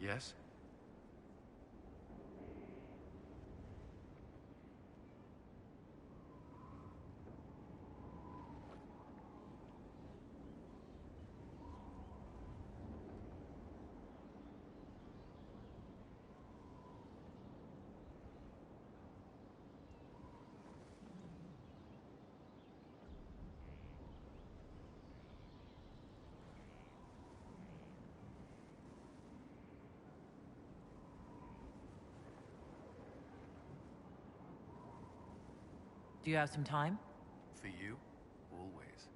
Yes? Do you have some time? For you? Always.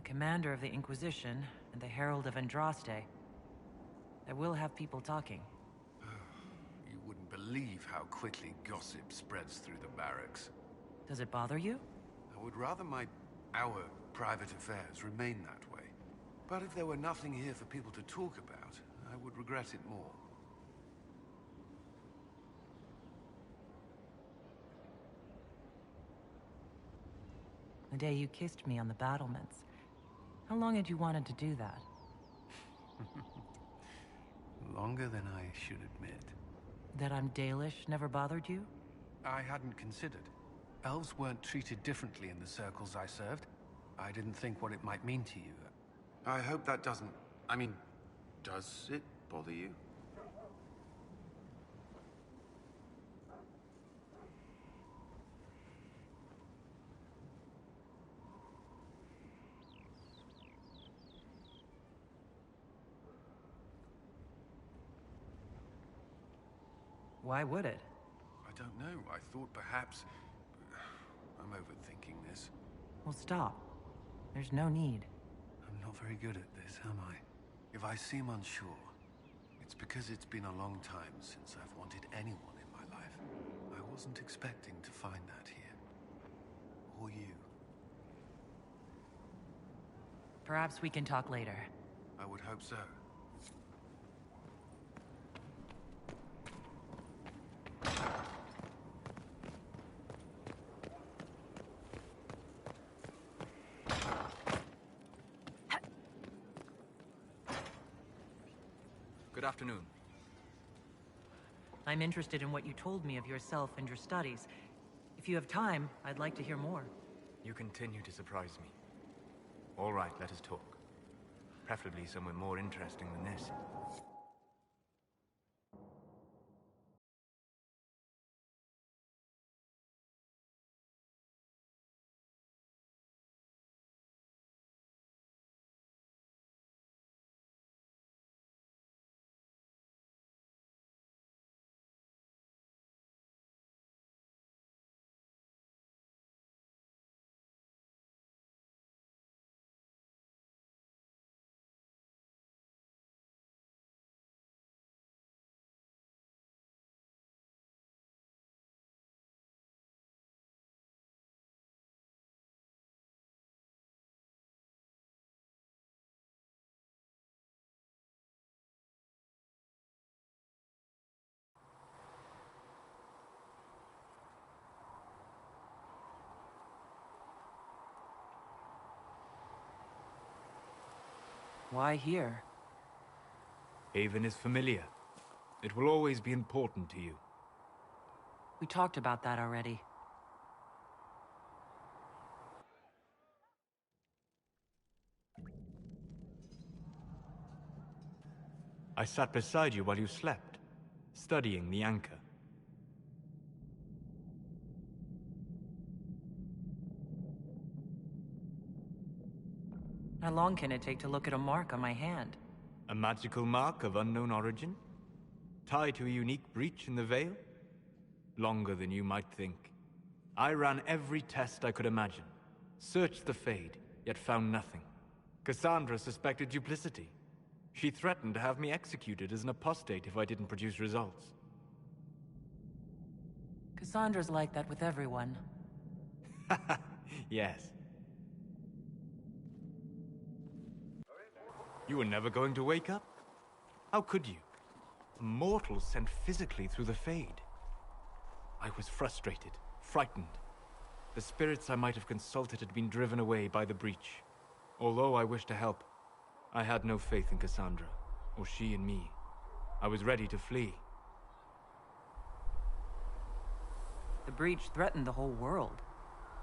The commander of the Inquisition and the Herald of Andraste. I will have people talking. You wouldn't believe how quickly gossip spreads through the barracks. Does it bother you? I would rather our private affairs remain that way. But if there were nothing here for people to talk about, I would regret it more. The day you kissed me on the battlements. How long had you wanted to do that? Longer than I should admit. That I'm Dalish never bothered you? I hadn't considered. Elves weren't treated differently in the circles I served. I didn't think what it might mean to you. I hope that doesn't... I mean, does it bother you? Why would it? I don't know. I thought perhaps... I'm overthinking this. Well, stop. There's no need. I'm not very good at this, am I? If I seem unsure, it's because it's been a long time since I've wanted anyone in my life. I wasn't expecting to find that here. Or you. Perhaps we can talk later. I would hope so. Good afternoon. I'm interested in what you told me of yourself and your studies. If you have time, I'd like to hear more. You continue to surprise me. All right, let us talk. Preferably somewhere more interesting than this. Why here? Haven is familiar. It will always be important to you. We talked about that already. I sat beside you while you slept, studying the anchor. How long can it take to look at a mark on my hand? A magical mark of unknown origin? Tied to a unique breach in the veil? Longer than you might think. I ran every test I could imagine. Searched the Fade, yet found nothing. Cassandra suspected duplicity. She threatened to have me executed as an apostate if I didn't produce results. Cassandra's like that with everyone. Yes. You were never going to wake up? How could you? A mortal sent physically through the Fade. I was frustrated, frightened. The spirits I might have consulted had been driven away by the breach. Although I wished to help, I had no faith in Cassandra, or she in me. I was ready to flee. The breach threatened the whole world.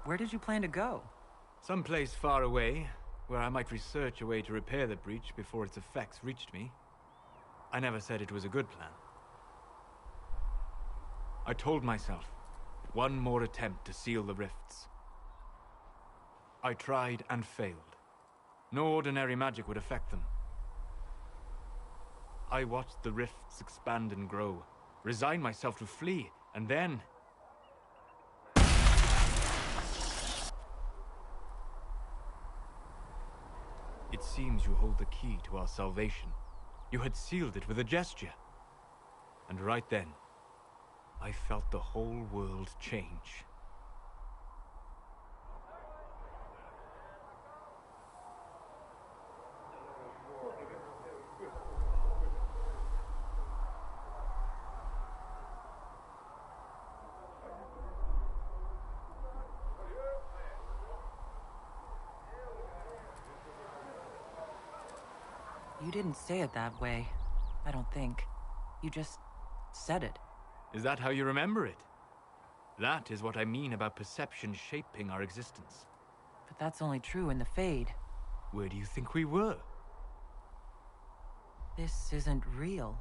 Where did you plan to go? Someplace far away, where I might research a way to repair the breach before its effects reached me. I never said it was a good plan. I told myself, one more attempt to seal the rifts. I tried and failed. No ordinary magic would affect them. I watched the rifts expand and grow, resigned myself to flee, and then... It seems you hold the key to our salvation. You had sealed it with a gesture. And right then, I felt the whole world change. You didn't say it that way. I don't think. You just said it. Is that how you remember it? That is what I mean about perception shaping our existence. But that's only true in the Fade. Where do you think we were? This isn't real.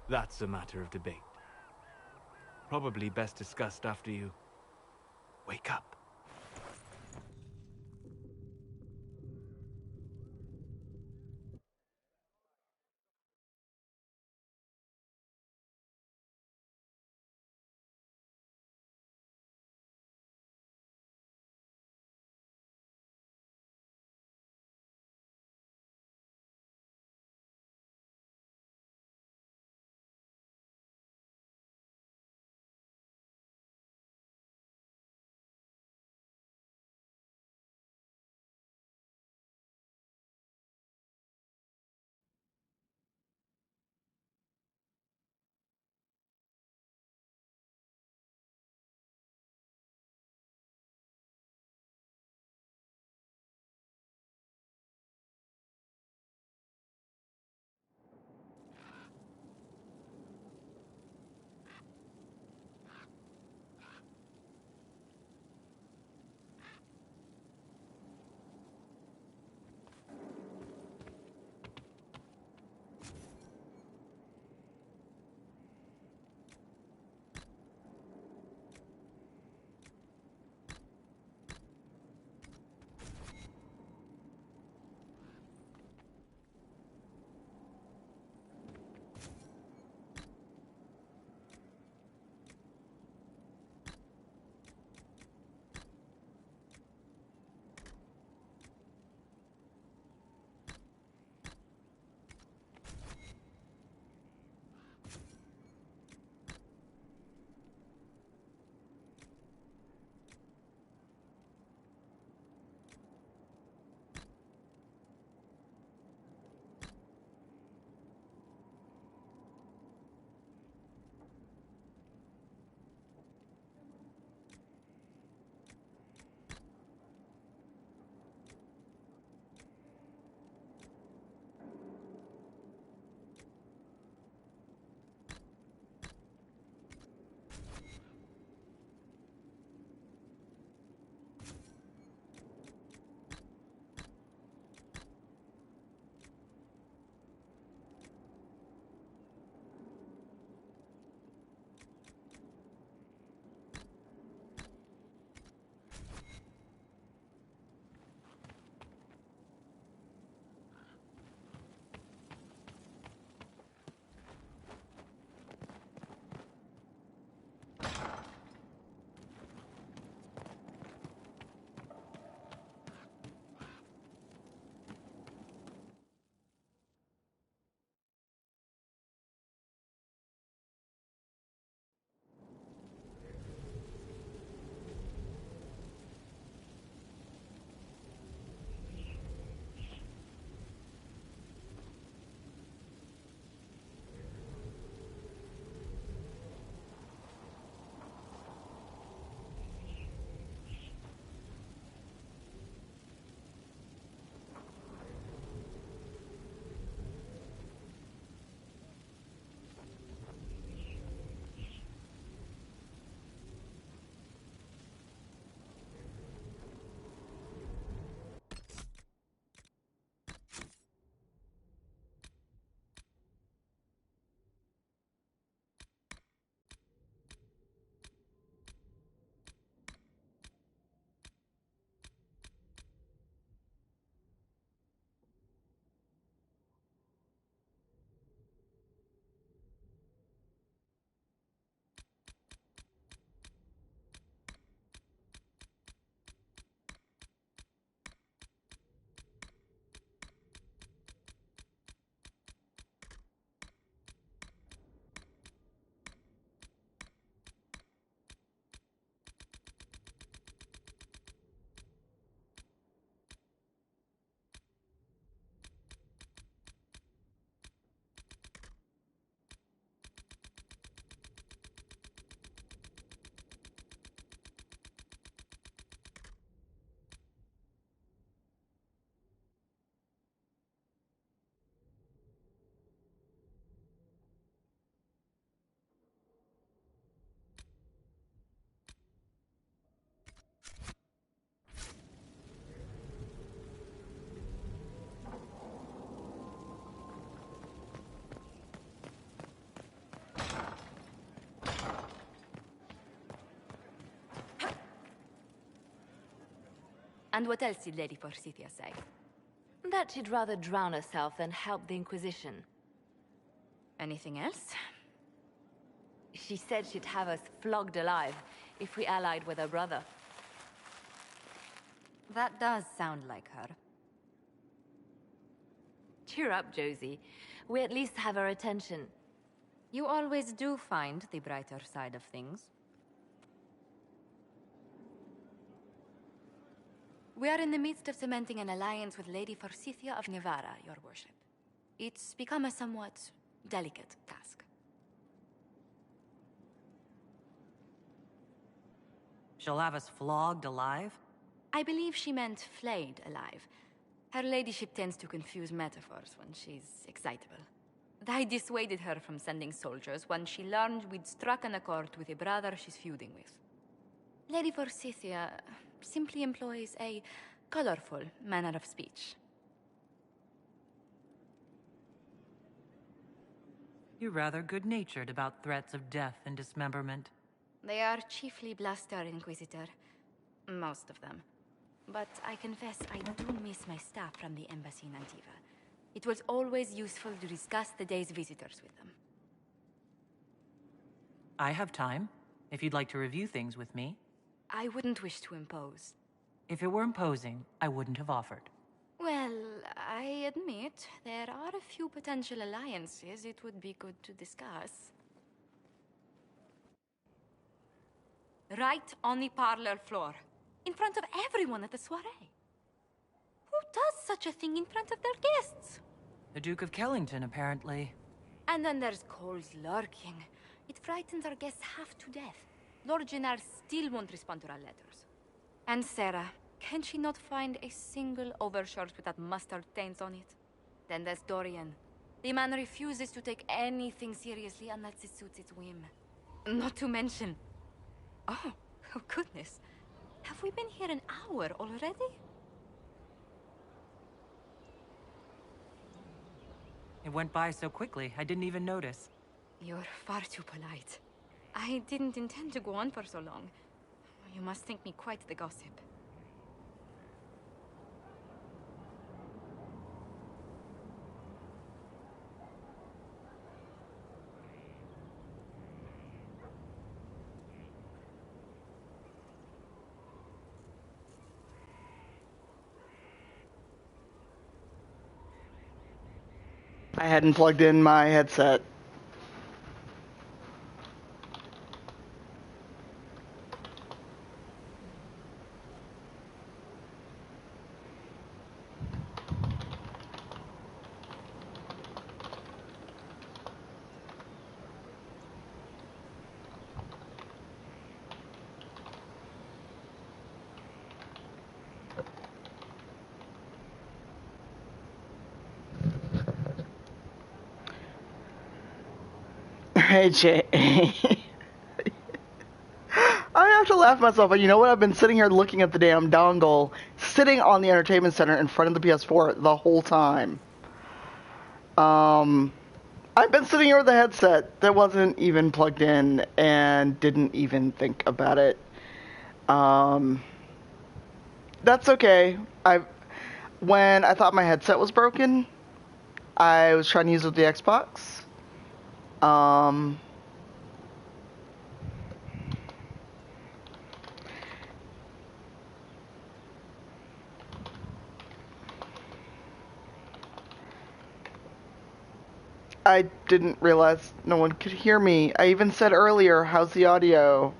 That's a matter of debate. Probably best discussed after you wake up. And what else did Lady Forsythia say? That she'd rather drown herself than help the Inquisition. Anything else? She said she'd have us flogged alive if we allied with her brother. That does sound like her. Cheer up, Josie. We at least have her attention. You always do find the brighter side of things. We are in the midst of cementing an alliance with Lady Forsythia of Navarra, your worship. It's become a somewhat delicate task. She'll have us flogged alive? I believe she meant flayed alive. Her ladyship tends to confuse metaphors when she's excitable. I dissuaded her from sending soldiers when she learned we'd struck an accord with a brother she's feuding with. Lady Forsythia simply employs a colorful manner of speech. You're rather good-natured about threats of death and dismemberment. They are chiefly bluster, Inquisitor. Most of them. But I confess I do miss my staff from the embassy in Antiva. It was always useful to discuss the day's visitors with them. I have time, if you'd like to review things with me. I wouldn't wish to impose. If it were imposing, I wouldn't have offered. Well, I admit there are a few potential alliances it would be good to discuss. Right on the parlor floor, in front of everyone at the soiree. Who does such a thing in front of their guests? The Duke of Kellington, apparently. And then there's Cole's lurking. It frightens our guests half to death. Lord Gennard still won't respond to our letters. And Sarah, can she not find a single overshirt without mustard stains on it? Then there's Dorian. The man refuses to take anything seriously unless it suits its whim. Not to mention... Oh goodness. Have we been here an hour already? It went by so quickly, I didn't even notice. You're far too polite. I didn't intend to go on for so long. You must think me quite the gossip. I hadn't plugged in my headset. Hey, Jay. I have to laugh myself, but you know what? I've been sitting here looking at the damn dongle, sitting on the entertainment center in front of the PS4 the whole time. I've been sitting here with a headset that wasn't even plugged in and didn't even think about it. That's okay. When I thought my headset was broken, I was trying to use it with the Xbox. I didn't realize no one could hear me. I even said earlier, how's the audio?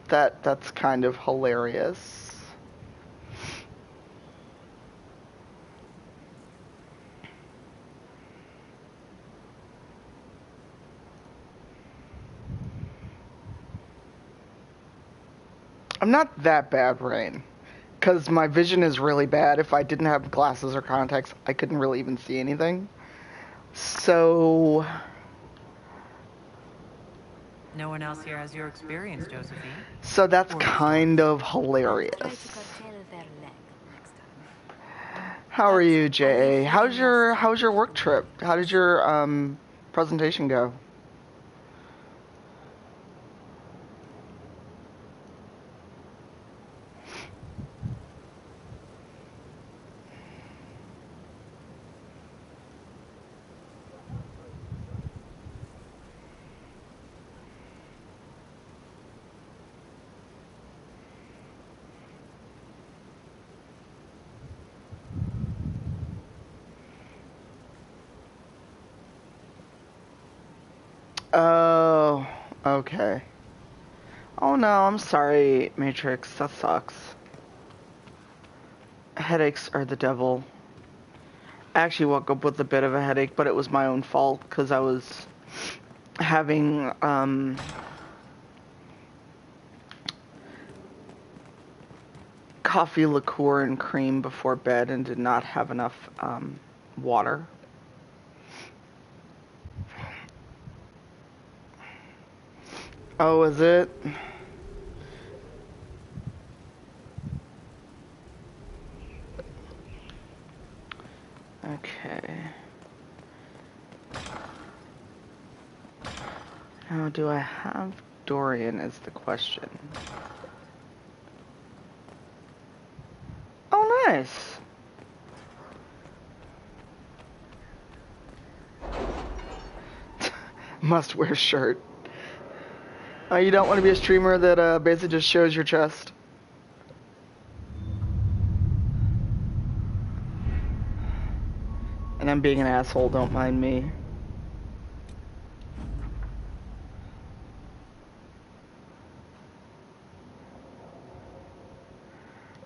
That's kind of hilarious. I'm not that bad, Rain. Because my vision is really bad. If I didn't have glasses or contacts, I couldn't really even see anything. So... No one else here has your experience, Josephine. So that's kind of hilarious. How are you, Jay? How's your work trip? How did your presentation go? Oh, okay. Oh no, I'm sorry, Matrix. That sucks. Headaches are the devil. I actually woke up with a bit of a headache, but it was my own fault because I was having coffee liqueur and cream before bed and did not have enough water. Oh, is it? Okay. Now, do I have Dorian is the question. Oh, nice. Must wear shirt. You don't want to be a streamer that basically just shows your chest. And I'm being an asshole, don't mind me.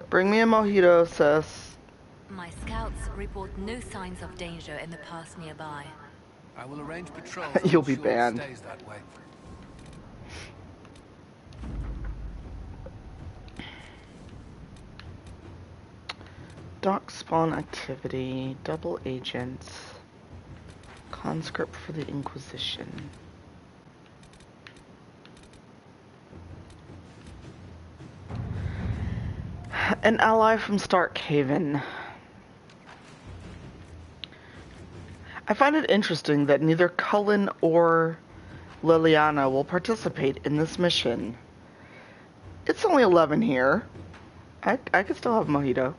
Bring me a mojito, sis. My scouts report no signs of danger in the pass nearby. I will arrange patrols. You'll be banned. Stays that way. Dock spawn activity, double agents, conscript for the Inquisition. An ally from Starkhaven. I find it interesting that neither Cullen or Liliana will participate in this mission. It's only 11 here. I could still have mojito.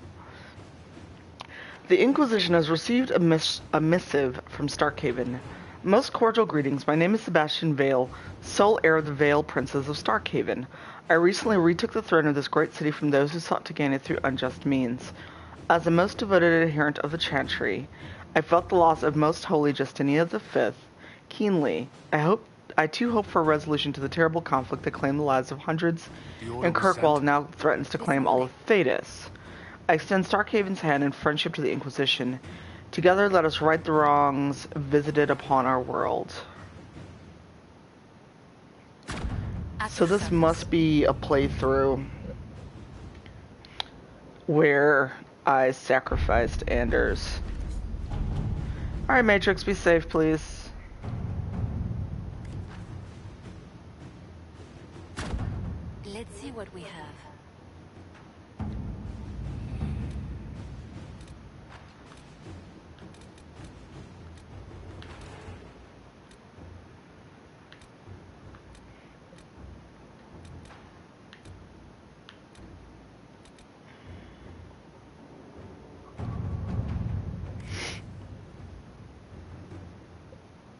The Inquisition has received a missive from Starkhaven. Most cordial greetings. My name is Sebastian Vale, sole heir of the Vale Princes of Starkhaven. I recently retook the throne of this great city from those who sought to gain it through unjust means. As a most devoted adherent of the Chantry, I felt the loss of Most Holy Justina V keenly. I too hope for a resolution to the terrible conflict that claimed the lives of hundreds, and Kirkwall now threatens to claim all of Thedas. I extend Starkhaven's hand in friendship to the Inquisition. Together let us right the wrongs visited upon our world. So this must be a playthrough where I sacrificed Anders. Alright, Matrix, be safe, please. Let's see what we have.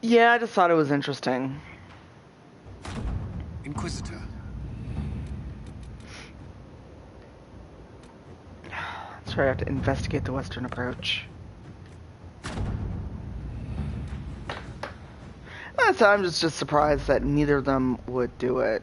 Yeah, I just thought it was interesting. Inquisitor. That's right, I have to investigate the western approach. So I'm just surprised that neither of them would do it.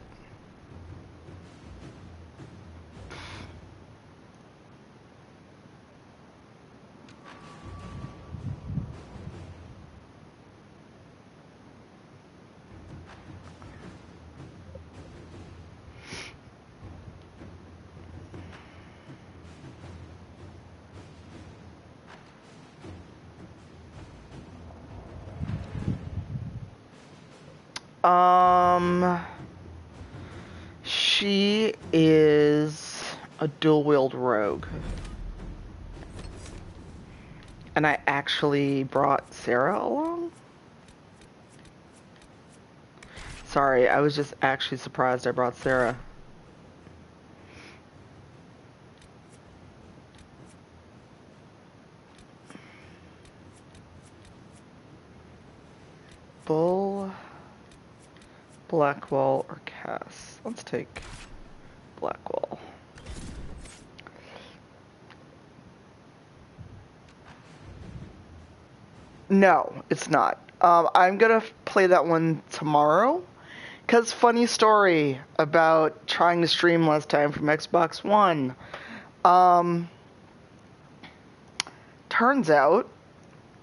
She is a dual-wield rogue. And I actually brought Sarah along? Sorry, I was just actually surprised I brought Sarah. Bull, Blackwall, or Cass? Let's take Blackwall. No, it's not. I'm gonna play that one tomorrow. Because funny story about trying to stream last time from Xbox One. Turns out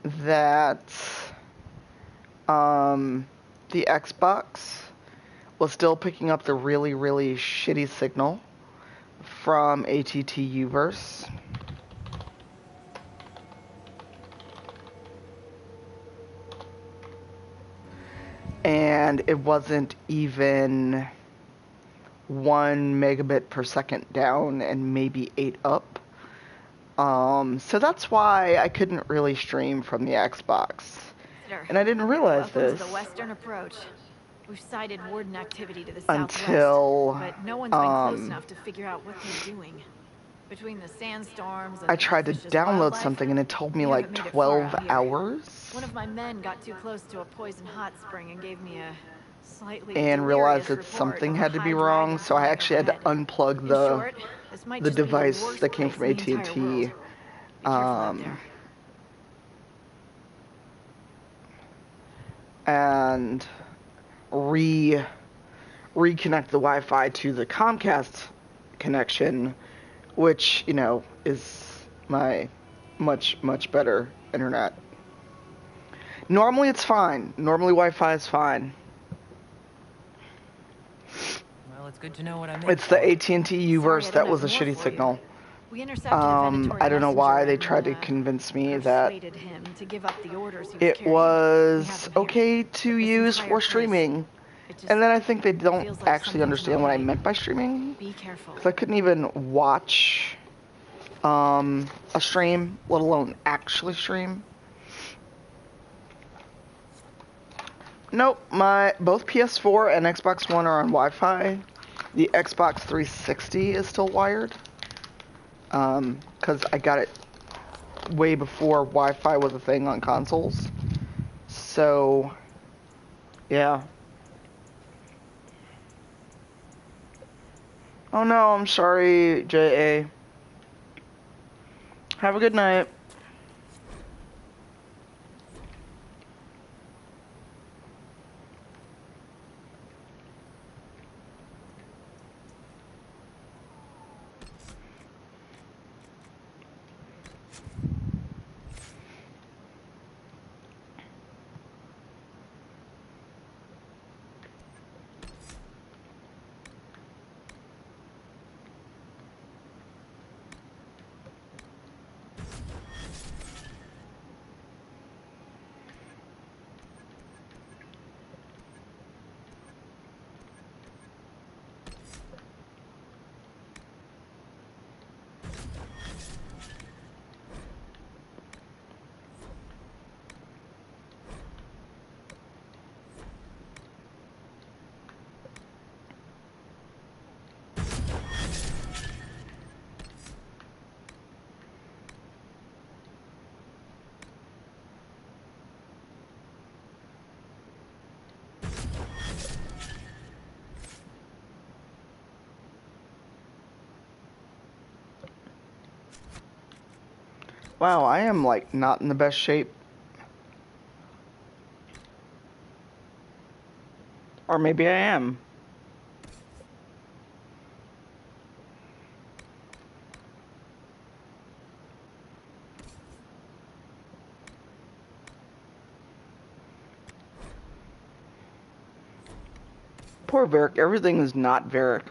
that the Xbox was still picking up the really, really shitty signal from ATT Uverse. And it wasn't even 1 megabit per second down and maybe 8 up. So that's why I couldn't really stream from the Xbox. And I didn't realize Welcome this to the western approach. We've sighted warden activity to the until southwest, but no one's been close enough to figure out what they're doing. Between the sandstorms and I tried to vicious download wildlife, something and it told me we like haven't made it far 12 out here. hours. One of my men got too close to a poison hot spring and gave me a slightly And realized that delirious something report had of to a be high wrong, dragon so I flying actually had to overhead. unplug In the short, this might just be device worst that came place from in the entire AT&T. world. Be careful out there. And reconnect the Wi-Fi to the Comcast connection, which, you know, is my much, much better internet. Normally it's fine. Normally Wi-Fi is fine. Well, it's good to know what I made. It's the AT&T Uverse Sorry, I that don't was a have more shitty for signal. you. We intercepted a Venatori I don't know why messenger they and, tried to convince me that persuaded him to give up the orders he was it carrying. We was have them here. okay to This use entire for place. streaming. It just And then I think they don't feels like actually something's understand not what I right. meant by streaming. Be careful. Because I couldn't even watch a stream, let alone actually stream. Nope, both PS4 and Xbox One are on Wi-Fi. The Xbox 360 is still wired. Because I got it way before Wi-Fi was a thing on consoles. So, yeah. Oh no, I'm sorry, JA. Have a good night. Wow, I am like not in the best shape. Or maybe I am. Poor Varric, everything is not Varric.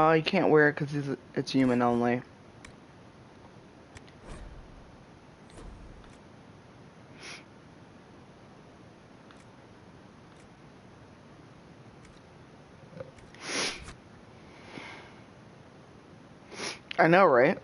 You can't wear it because it's human only. I know, right?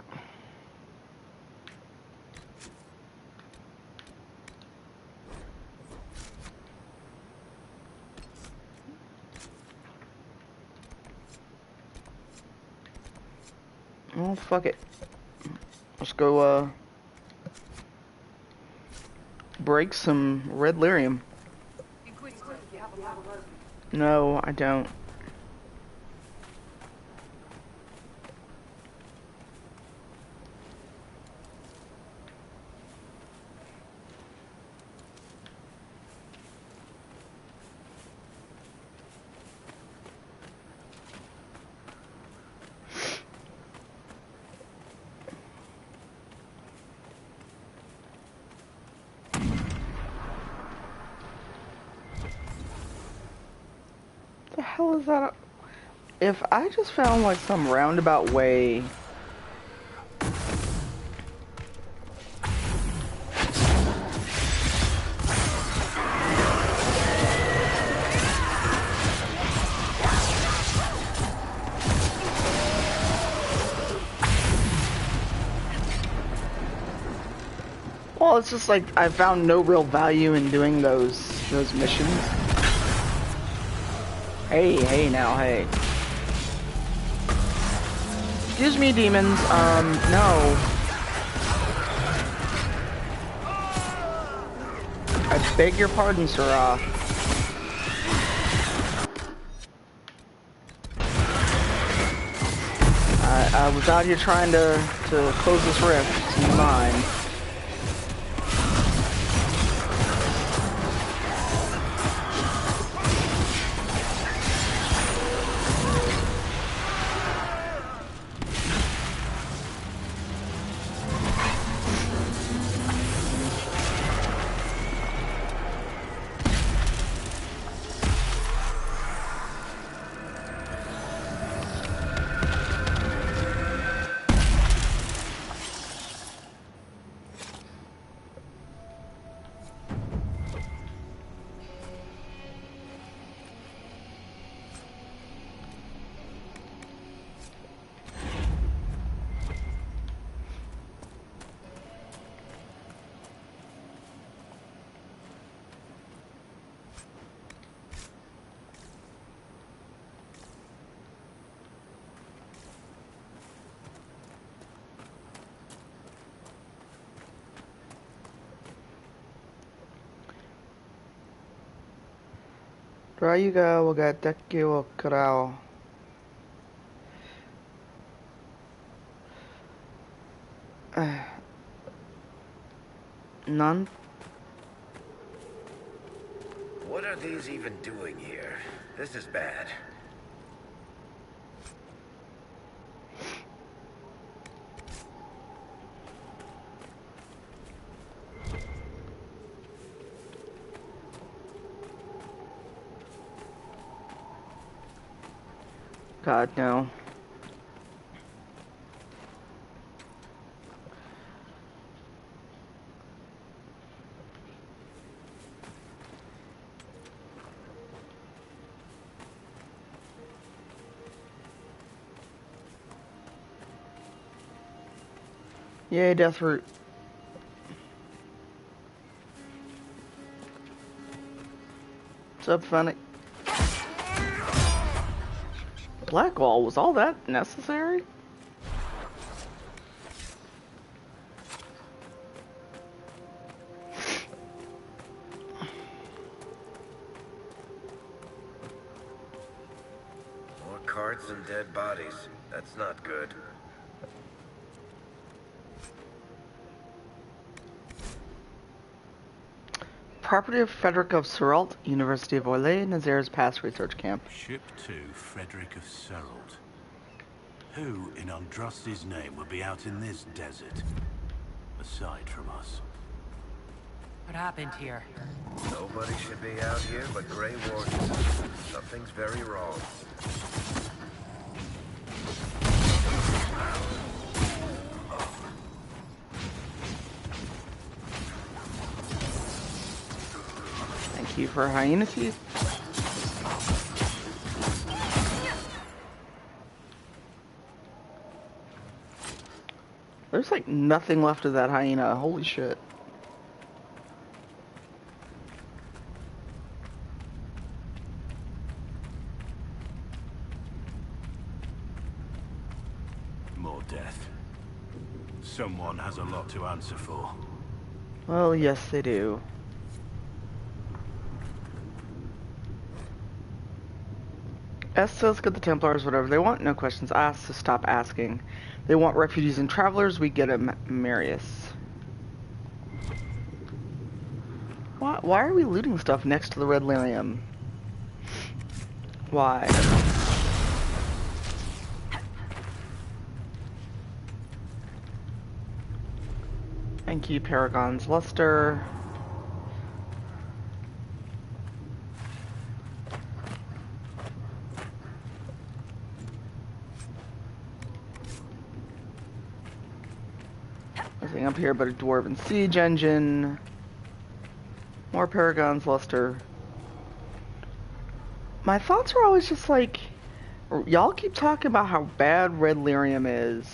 Oh, fuck it. Let's go, break some red lyrium. No, I don't. The hell is that? If I just found like some roundabout way. Well, it's just like I found no real value in doing those missions. Hey now, hey. Excuse me, demons. No. I beg your pardon, Sirrah. I was out here trying to close this rift in mine. Rayuga wagatake wo karao. None. What are these even doing here? This is bad. God, no. Yay, death root. What's up, Fennec? Blackwall, was all that necessary? More carts and dead bodies. That's not good. Property of Frederick of Seralt, University of Orlais, Nazir's past research camp. Ship 2, Frederick of Seralt. Who in Andraste's name would be out in this desert? Aside from us. What happened here? Nobody should be out here but Grey Wardens. Something's very wrong. Thank you for hyena teeth. There's like nothing left of that hyena. Holy shit. More death. Someone has a lot to answer for. Well, yes, they do. S says get the Templars whatever they want, no questions asked, so stop asking. They want refugees and travelers, we get them, Marius. Why are we looting stuff next to the Red Lyrium? Why? Thank you, Paragon's Luster. Nothing up here but a Dwarven Siege Engine. More Paragon's Luster. My thoughts are always just like, y'all keep talking about how bad Red Lyrium is,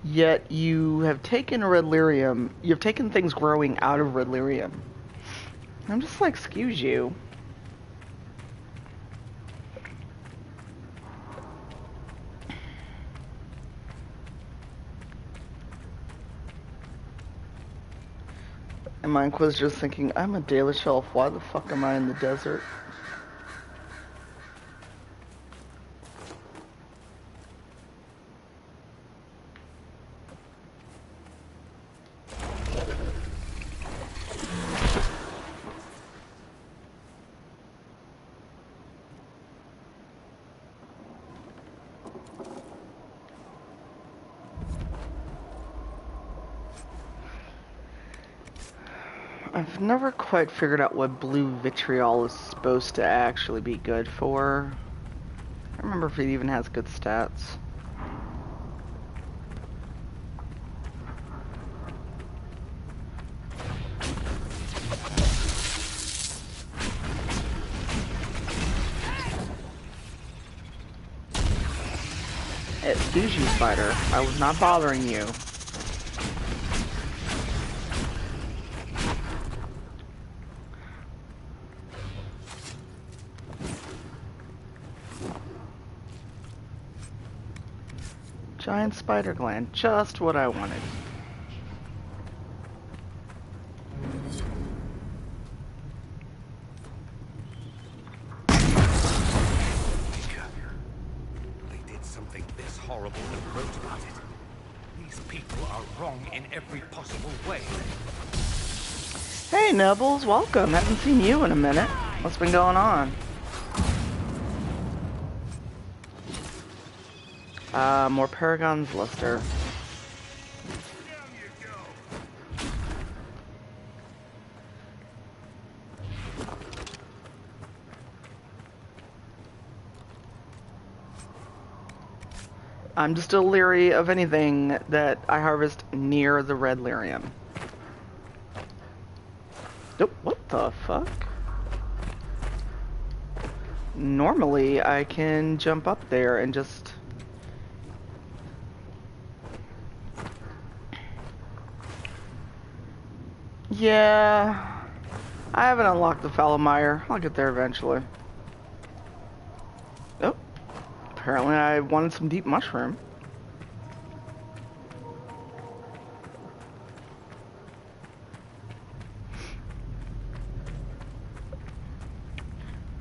yet you have taken Red Lyrium, you've taken things growing out of Red Lyrium. I'm just like, excuse you. And my Inquisitor's thinking, I'm a Dalish elf, why the fuck am I in the desert? I've never quite figured out what blue vitriol is supposed to actually be good for. I don't remember if it even has good stats. Excuse you, spider. I was not bothering you. Giant spider gland, just what I wanted. They did something this horrible and wrote about it. These people are wrong in every possible way. Hey Nubbles, welcome. Haven't seen you in a minute. What's been going on? More Paragon's Luster. I'm just still leery of anything that I harvest near the Red Lyrium. Nope, what the fuck? Normally, I can jump up there and just... Yeah... I haven't unlocked the Falomire. I'll get there eventually. Oh. Apparently I wanted some deep mushroom.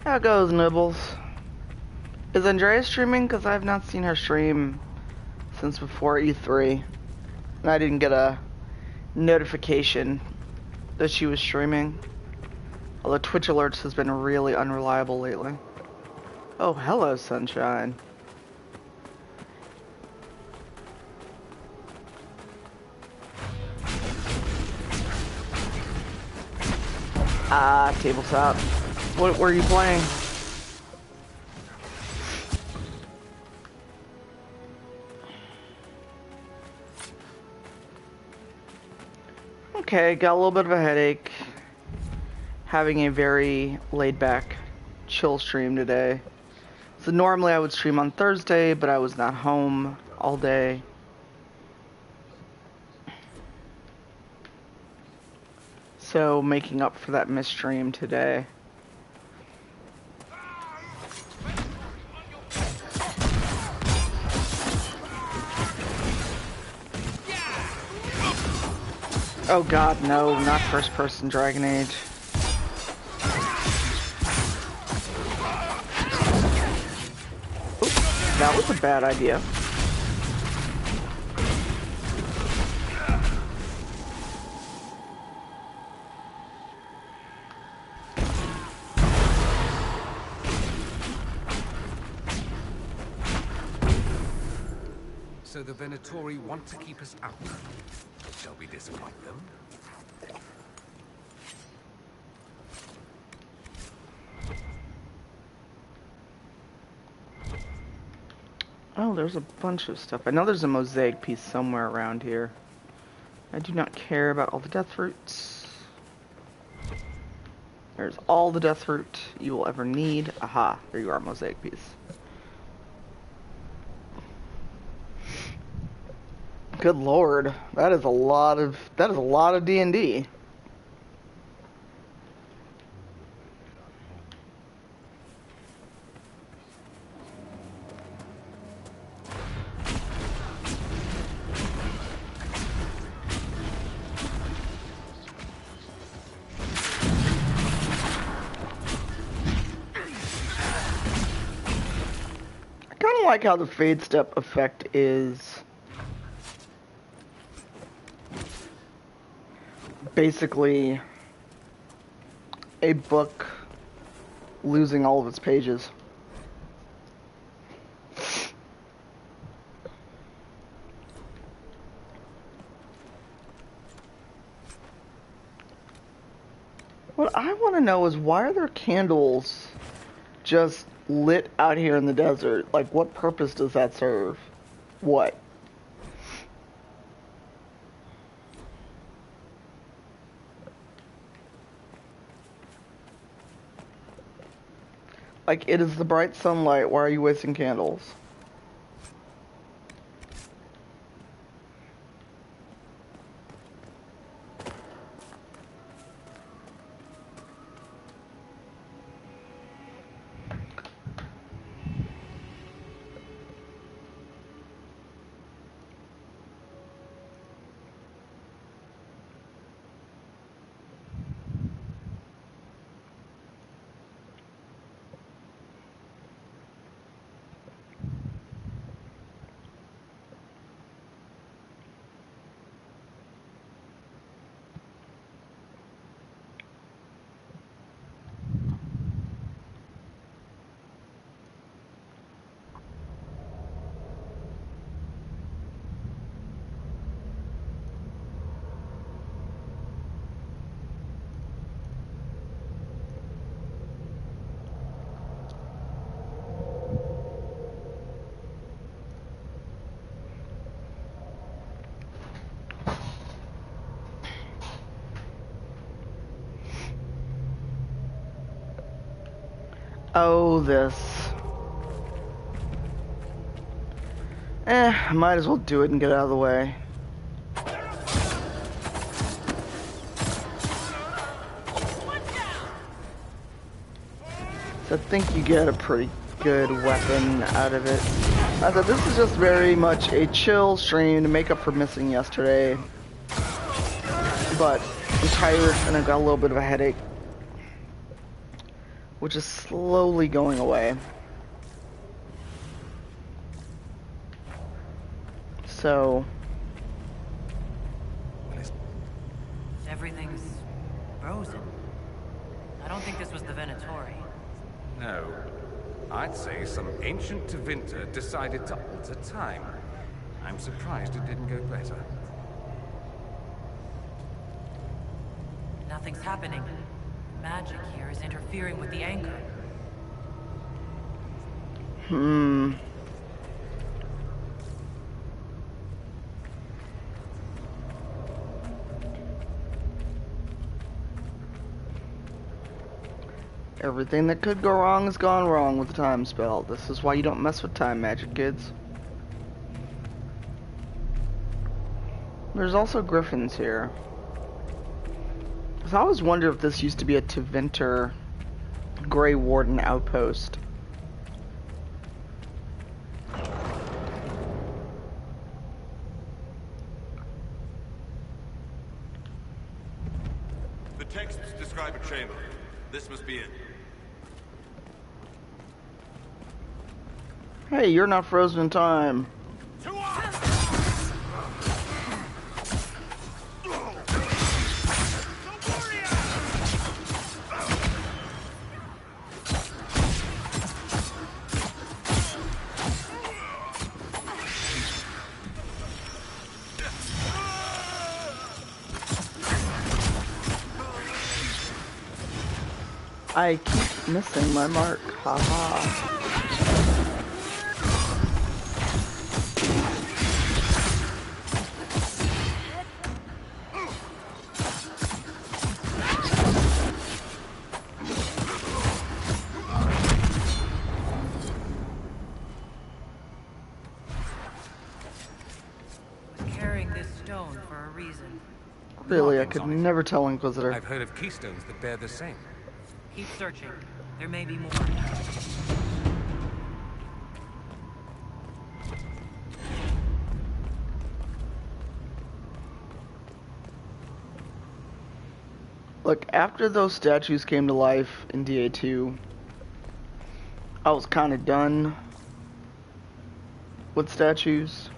How it goes, Nibbles? Is Andrea streaming? Because I have not seen her stream since before E3. And I didn't get a notification that she was streaming. Although Twitch alerts has been really unreliable lately. Oh, hello, sunshine. Tabletop. What were you playing? Okay, got a little bit of a headache. Having a very laid-back, chill stream today. So normally I would stream on Thursday, but I was not home all day. So, making up for that misstream today. Oh god, no, not first person Dragon Age. Oops, that was a bad idea. So the Venatori want to keep us out. Shall we disappoint them? Oh, there's a bunch of stuff. I know there's a mosaic piece somewhere around here. I do not care about all the death roots. There's all the death root you will ever need. Aha, there you are, mosaic piece. Good lord, that is a lot of D&D. I kind of like how the fade step effect is basically a book losing all of its pages. What I want to know is, why are there candles just lit out here in the desert? Like, what purpose does that serve? What? Like, it is the bright sunlight. Why are you wasting candles? Oh, this. Might as well do it and get out of the way. So I think you get a pretty good weapon out of it. I thought this is just very much a chill stream to make up for missing yesterday. But I'm tired and I've got a little bit of a headache, which is slowly going away. So Everything's frozen. I don't think this was the Venatori. No. I'd say some ancient Tevinter decided to alter time. I'm surprised it didn't go better. Nothing's happening. Magic here is interfering with the anchor. everything that could go wrong has gone wrong with the time spell. This is why you don't mess with time magic, kids. There's also griffins here. So I always wonder if this used to be a Tevinter Grey Warden outpost. The texts describe a chamber. This must be it. Hey, you're not frozen in time. I keep missing my mark. Haha. Carrying this stone for a reason. Really, I could never tell Inquisitor. I've heard of keystones that bear the same. Keep searching. There may be more. Look, after those statues came to life in DA2, I was kind of done with statues.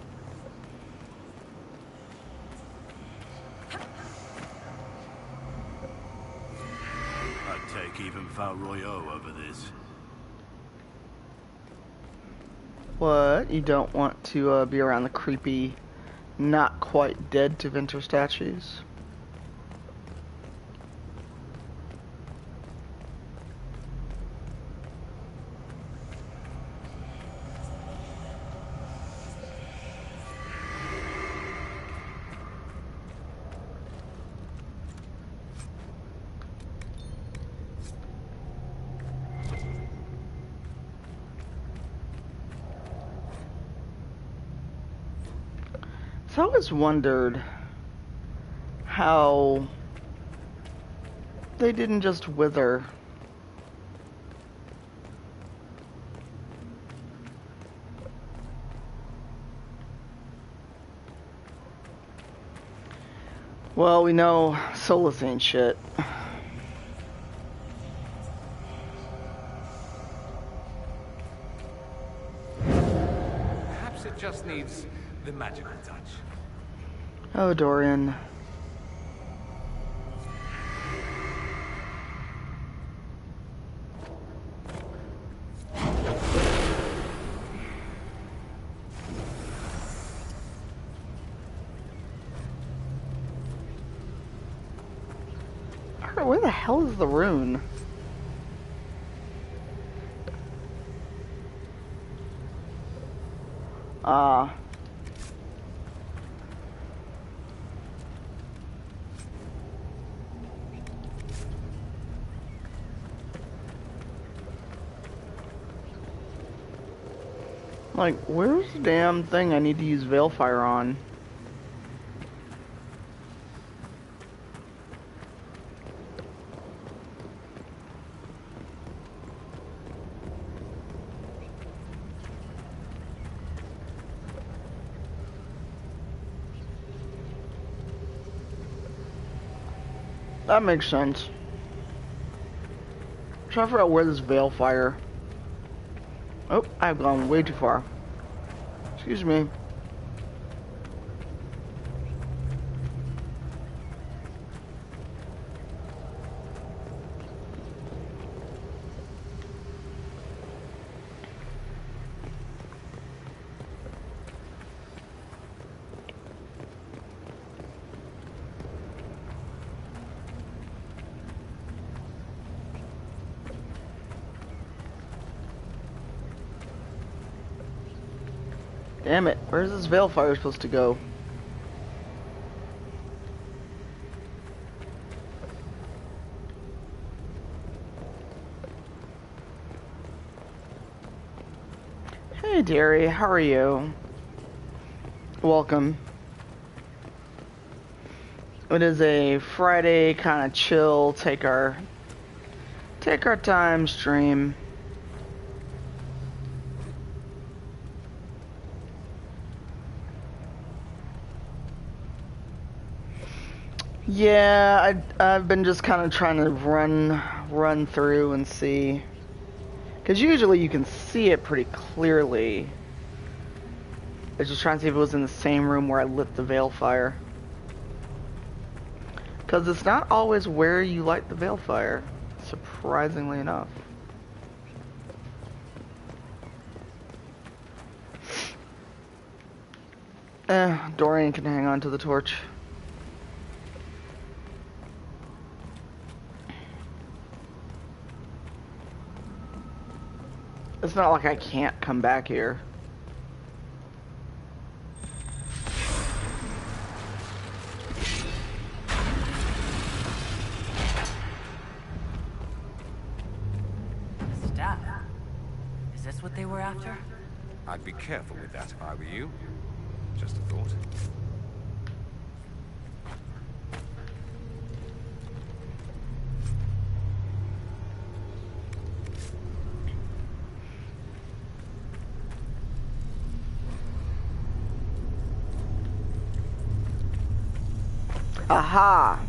I'd take even Val Royaux over this. What? You don't want to be around the creepy, not quite dead Tevinter statues? So I always wondered how they didn't just wither. Well, we know Solus ain't shit. Perhaps it just needs the magical touch. Oh, Dorian. Alright, where the hell is the rune? Ah. Like, where's the damn thing I need to use Veilfire on? That makes sense. I'm trying to figure out where this Veilfire. Oh, I've gone way too far. Excuse me. Damn it, where's this Veilfire supposed to go? Hey dearie, how are you? Welcome. It is a Friday kind of chill, take our time stream. Yeah, I've been just kind of trying to run through and see, because usually you can see it pretty clearly. I was just trying to see if it was in the same room where I lit the veil fire. Because it's not always where you light the veil fire, surprisingly enough. Dorian can hang on to the torch. It's not like I can't come back here. Staff. Is this what they were after? I'd be careful with that if I were you. Just a thought. Aha!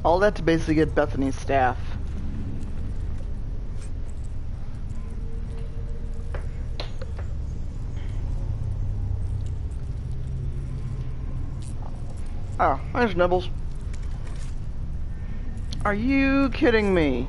All that to basically get Bethany's staff. Oh, there's Nibbles. Are you kidding me?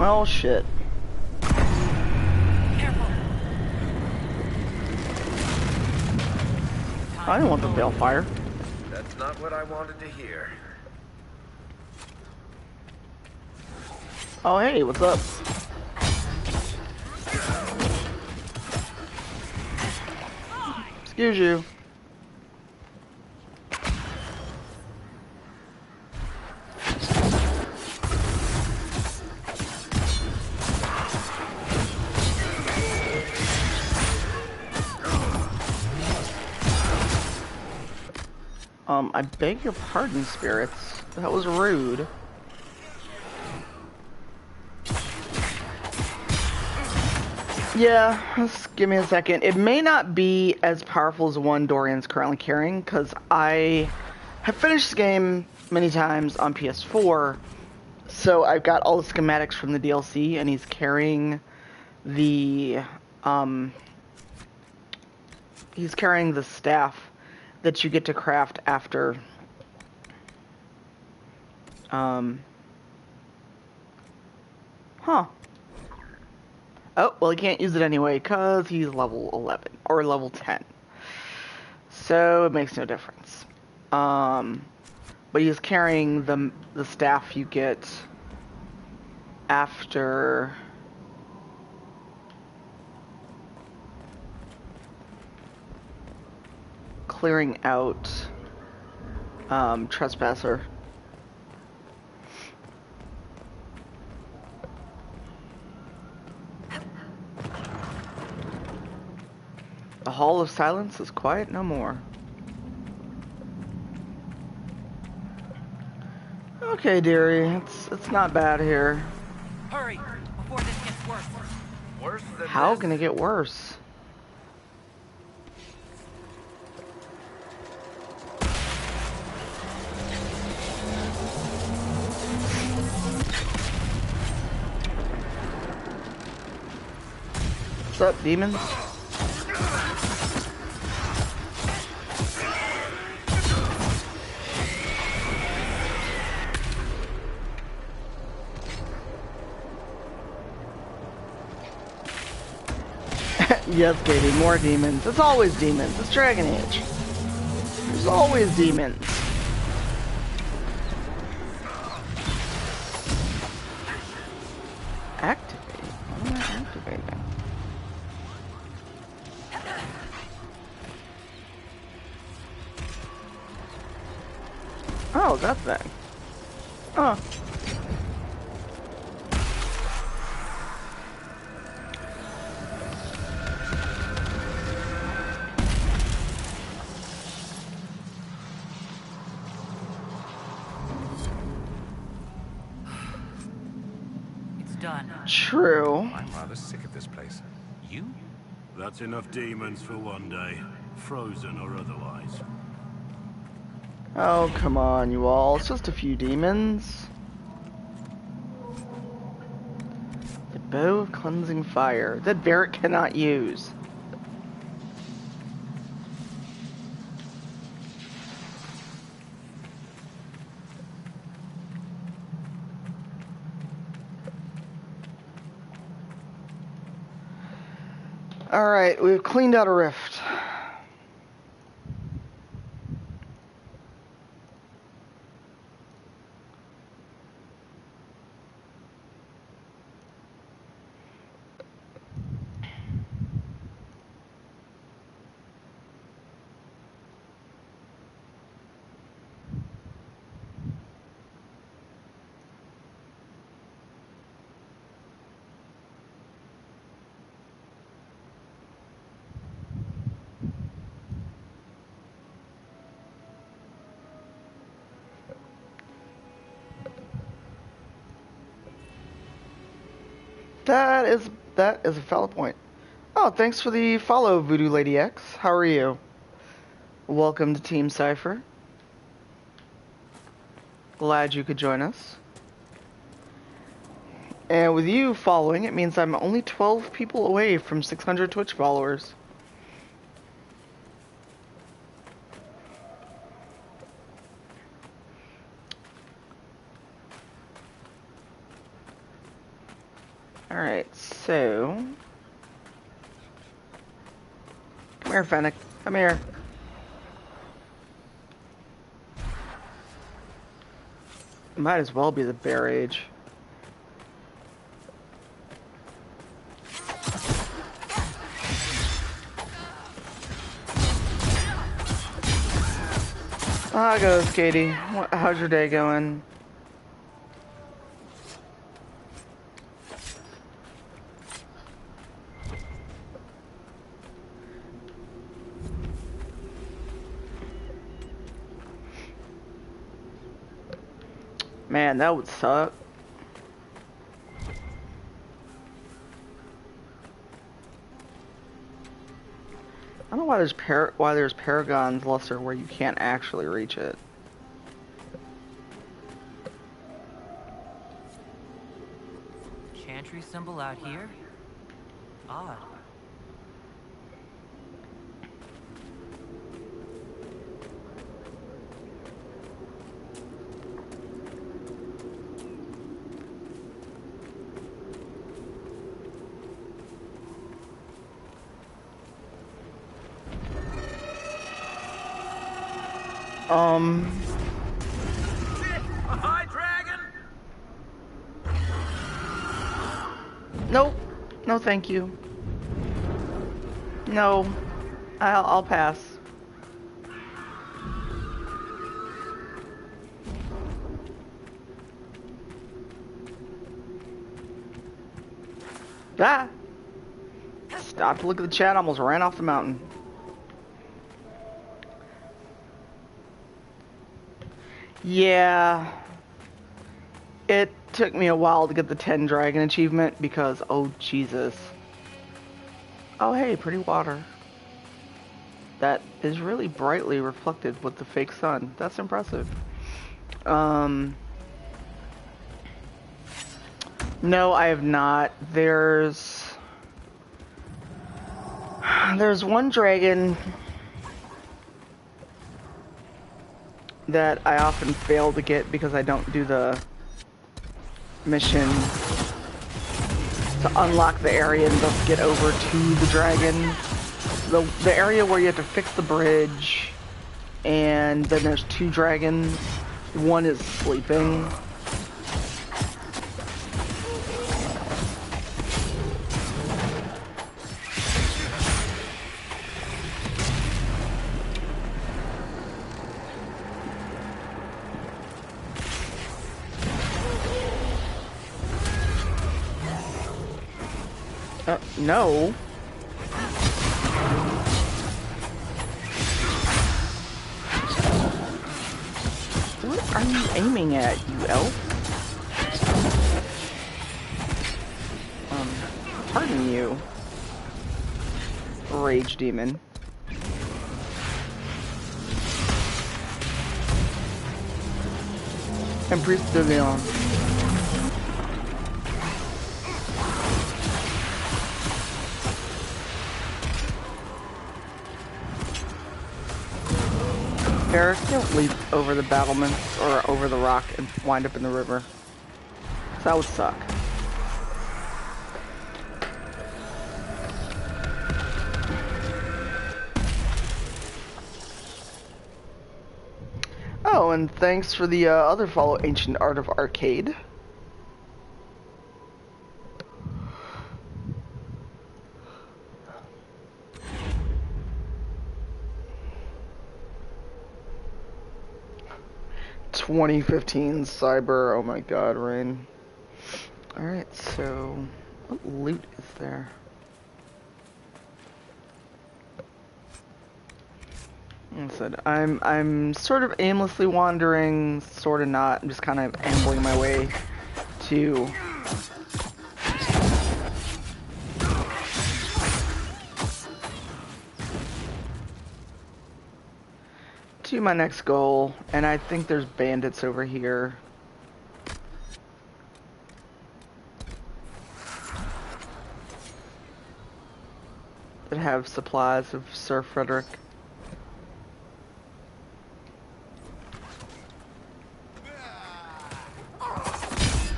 Oh shit. Careful. I didn't want the balefire. That's not what I wanted to hear. Oh hey, what's up? Excuse you. I beg your pardon, spirits. That was rude. Yeah, just give me a second. It may not be as powerful as the one Dorian's currently carrying, because I have finished this game many times on PS4, so I've got all the schematics from the DLC, and he's carrying the, he's carrying the staff that you get to craft after, Oh, well, he can't use it anyway, because he's level 11, or level 10. So, it makes no difference. But he's carrying the staff you get after clearing out Trespasser. The Hall of Silence is quiet no more. okay, dearie. It's not bad here. Hurry, before this gets worse. Worse than How this? can it get worse? What's up, demons? Yes, Katie, more demons. It's always demons. It's Dragon Age. There's always demons. Activate? What am I activating? Oh, that thing. Oh. Done. True. I'm rather sick of this place. You? That's enough demons for one day, frozen or otherwise. Oh, come on, you all. It's just a few demons. The bow of cleansing fire that Barrett cannot use. Alright, we've cleaned out a rift. That is a valid point. Oh, thanks for the follow, Voodoo Lady X. How are you? Welcome to Team Cypher. Glad you could join us. And with you following, it means I'm only 12 people away from 600 Twitch followers. Alright, so... Come here, Fennec. Come here. Might as well be the bear age. How goes, Katie? How's your day going? Man, that would suck. I don't know why there's Paragon's Luster where you can't actually reach it. Chantry symbol out here? Odd. A high dragon? Nope. No, thank you. No. I'll pass. Ah! Stopped to look at the chat, almost ran off the mountain. Yeah. It took me a while to get the 10 dragon achievement because, oh Jesus. Oh hey, pretty water. That is really brightly reflected with the fake sun. That's impressive. No, I have not. There's one dragon that I often fail to get because I don't do the mission to unlock the area and thus get over to the dragon. The area where you have to fix the bridge, and then there's 2 dragons. One is sleeping. No. What are you aiming at, you elf? Pardon you. Rage demon. And Priest de Leon. Eric, don't leap over the battlements or over the rock and wind up in the river. That would suck. Oh, and thanks for the other follow, Ancient Art of Arcade. (2015) Cyber, oh my god, Rain. Alright, so what loot is there? Like I said, I'm sort of aimlessly wandering, sort of not. I'm just kind of ambling my way to my next goal, and I think there's bandits over here. That have supplies of Sir Frederick.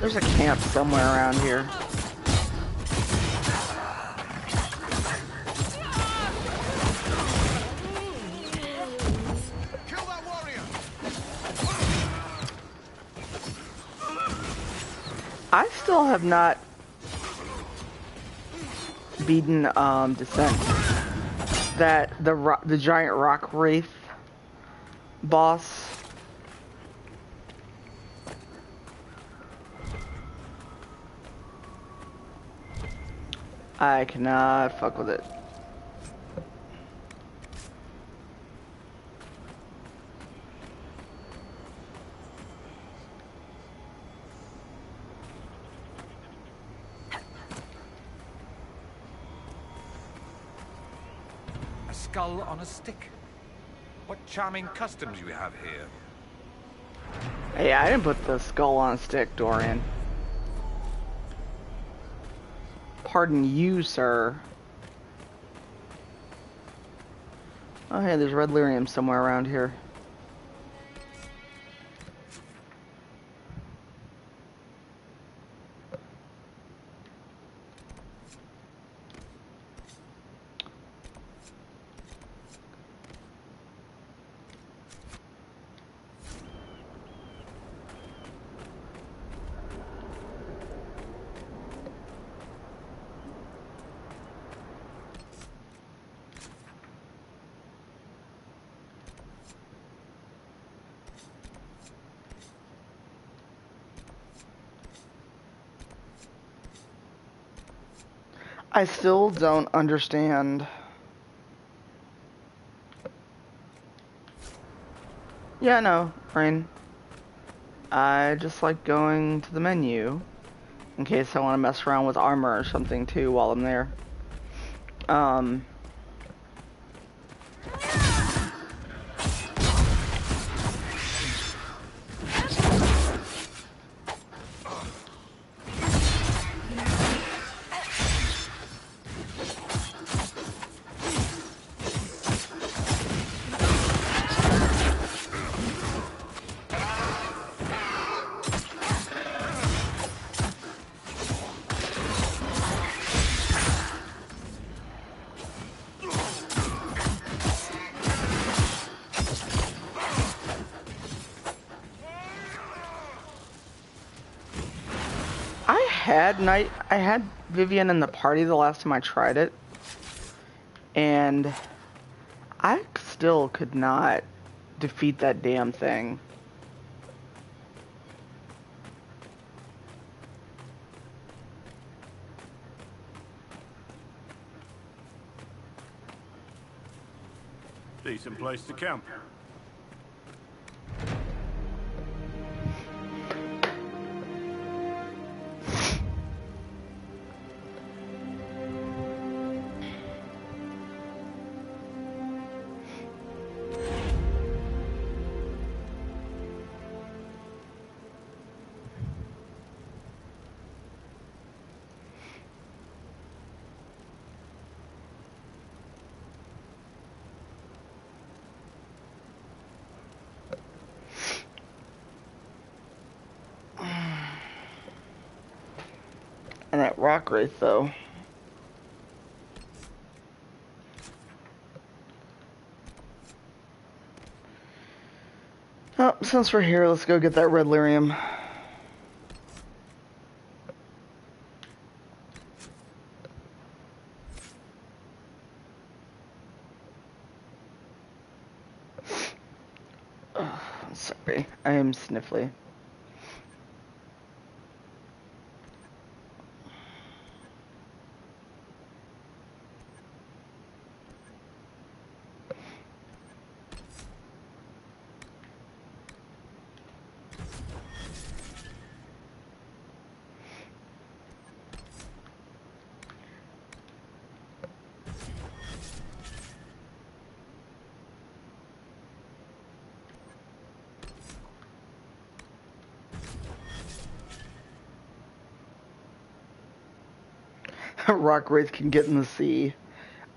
There's a camp somewhere around here. I still have not beaten Descent. That the giant rock wraith boss. I cannot fuck with it. Skull on a stick. What charming customs you have here. Hey, I didn't put the skull on a stick, Dorian. Pardon you, sir. Oh, hey, there's red lyrium somewhere around here. I still don't understand. Yeah, no, Rain. I just like going to the menu in case I want to mess around with armor or something too while I'm there. I had Vivian in the party the last time I tried it, and I still could not defeat that damn thing. Decent place to camp. And that rock wraith, though. Oh, since we're here, let's go get that red lyrium. Oh, sorry, I am sniffly. Rock wraith can get in the sea.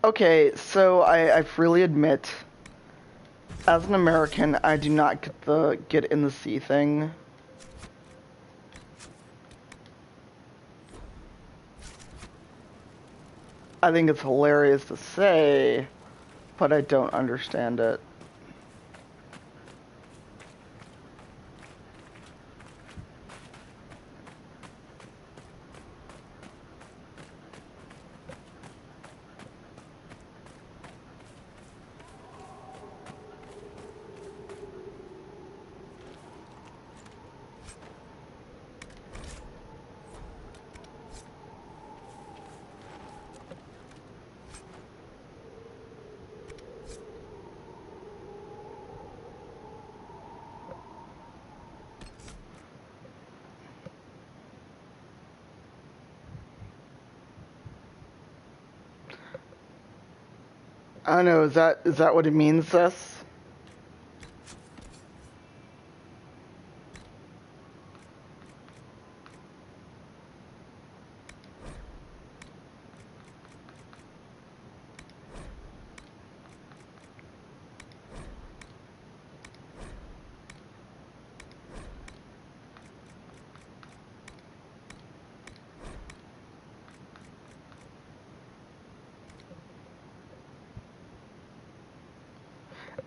Okay, so I freely admit, as an American, I do not get the get in the sea thing. I think it's hilarious to say, but I don't understand it. I don't know, is that what it means, Sis?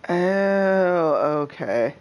Oh, okay.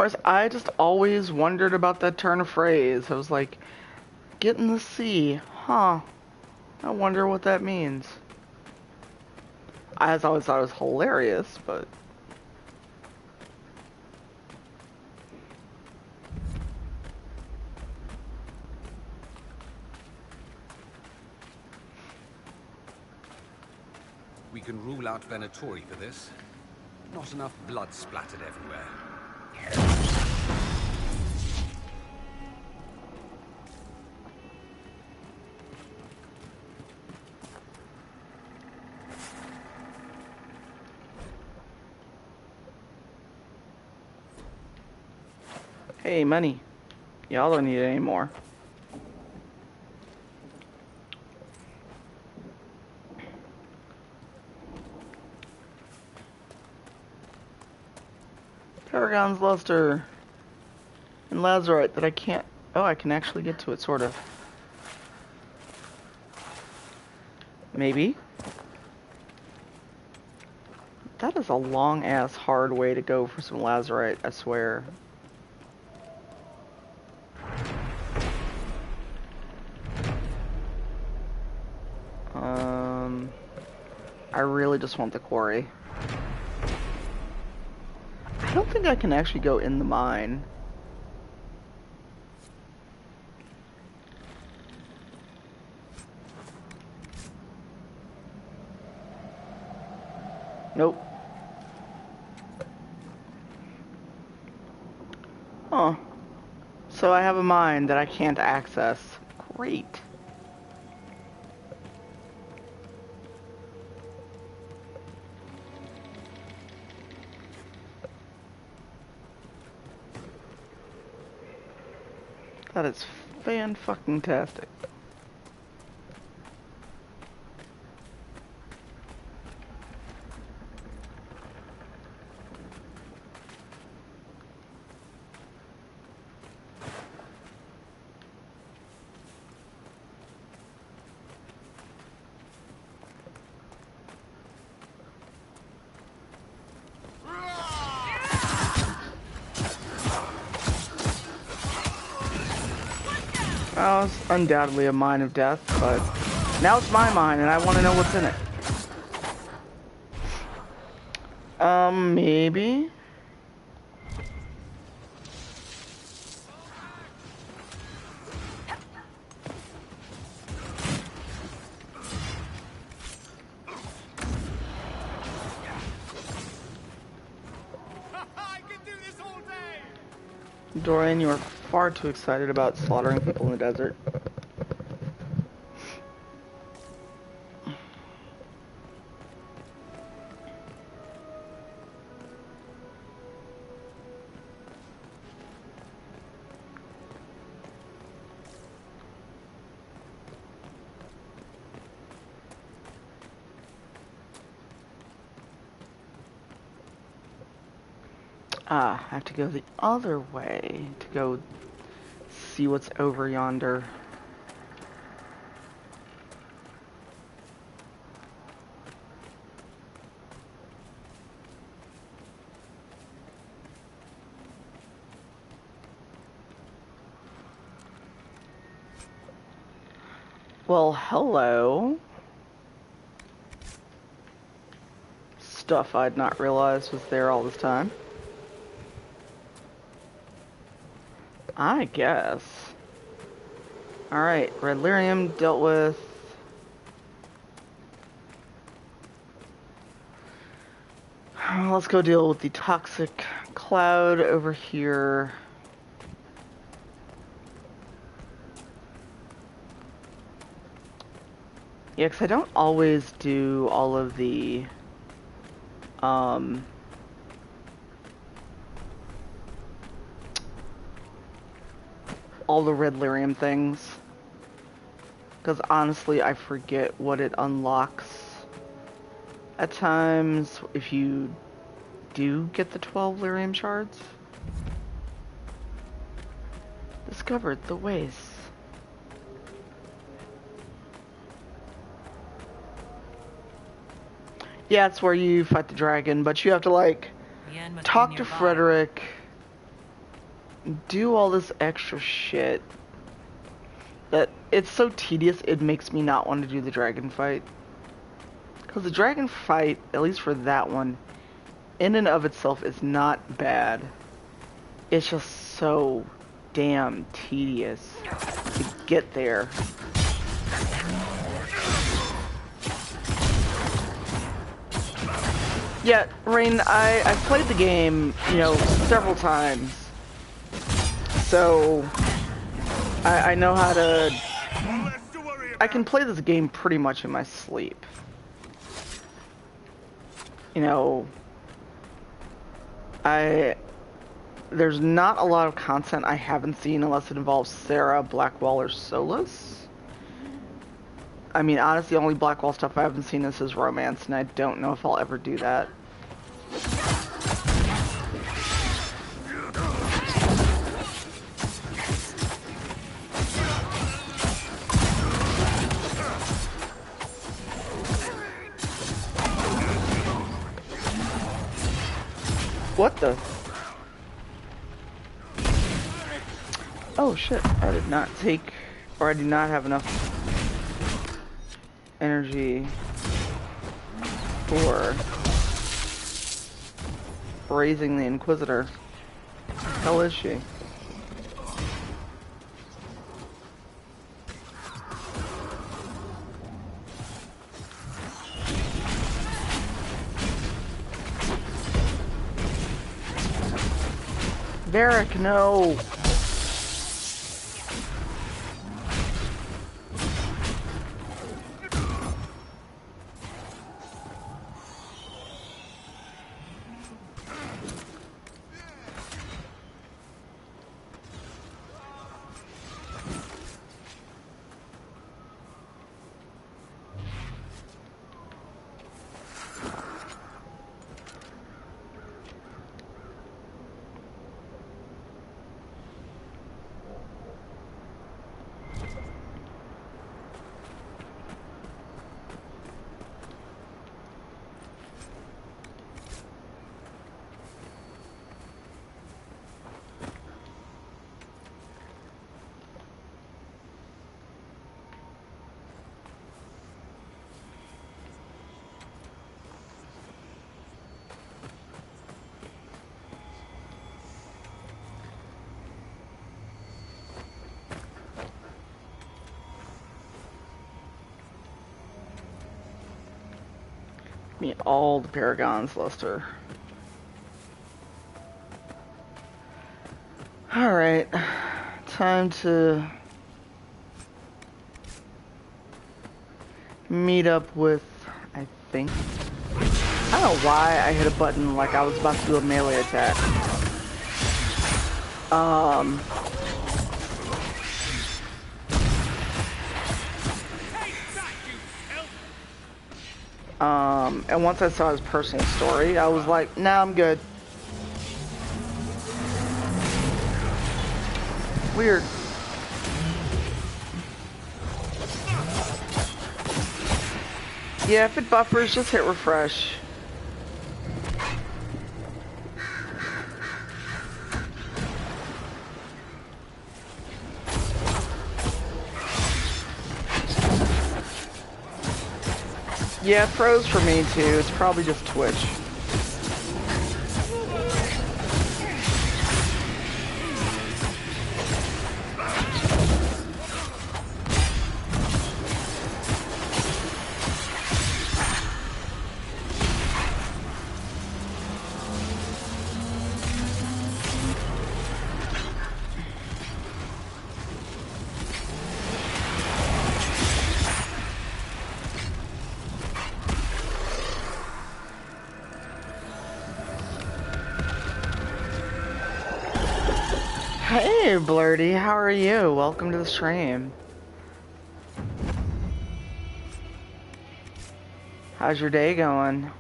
worries. I just always wondered about that turn of phrase. I was like, get in the sea. Huh. I wonder what that means. I always thought it was hilarious, but... We can rule out Venatori for this. Not enough blood splattered everywhere. Hey, money. Y'all don't need it anymore. Paragon's luster. And lazurite that I can't... Oh, I can actually get to it, sort of. Maybe. That is a long-ass hard way to go for some lazurite, I swear. I really just want the quarry. I don't think I can actually go in the mine. Nope. Huh. So I have a mine that I can't access. Great. That is fan-fucking-tastic. Well, it's undoubtedly a mine of death, but now it's my mine and I want to know what's in it. Maybe? Dorian, you are far too excited about slaughtering people in the desert. Ah, I have to go the other way to go see what's over yonder. Well, hello. Stuff I'd not realized was there all this time. I guess. Alright, red lyrium dealt with. Let's go deal with the toxic cloud over here. Yeah, because I don't always do all of the all the red lyrium things, because honestly I forget what it unlocks at times if you do get the 12 lyrium shards. Discovered the wastes. Yeah, it's where you fight the dragon, but you have to like talk to Frederick do all this extra shit that it's so tedious it makes me not want to do the dragon fight. Because the dragon fight, at least for that one, in and of itself is not bad. It's just so damn tedious to get there. Yeah, Rain, I've played the game, you know, several times. So, I know how to... I can play this game pretty much in my sleep. You know, there's not a lot of content I haven't seen unless it involves Sarah, Blackwall, or Solus. I mean, honestly, the only Blackwall stuff I haven't seen is his romance, and I don't know if I'll ever do that. What the? Oh shit, I did not take, or I do not have enough energy for raising the Inquisitor. What the hell is she? Varric, no! Me all the Paragons, Lester. Alright. Time to meet up with, I think. I don't know why I hit a button like I was about to do a melee attack. And once I saw his personal story, I was like, nah, I'm good. Weird. Yeah, if it buffers, just hit refresh. Yeah, it froze for me too. It's probably just Twitch. Hey, Blurdy, how are you? Welcome to the stream. How's your day going?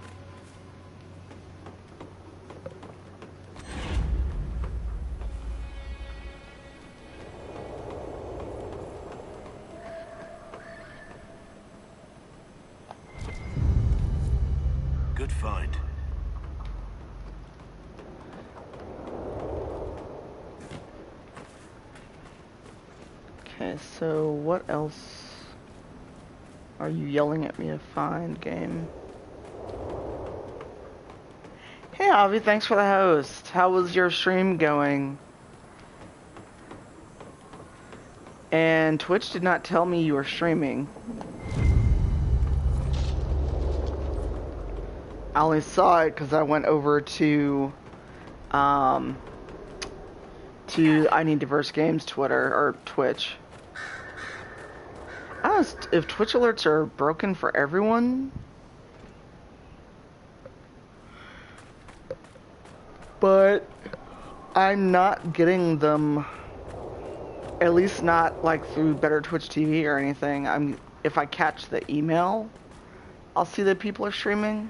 Good find. Okay, so what else are you yelling at me to find, game? Hey Avi, thanks for the host. How was your stream going? And Twitch did not tell me you were streaming. I only saw it because I went over to I Need Diverse Games Twitter, or Twitch. I asked if Twitch alerts are broken for everyone. But I'm not getting them, at least not like through Better Twitch TV or anything. If I catch the email, I'll see that people are streaming.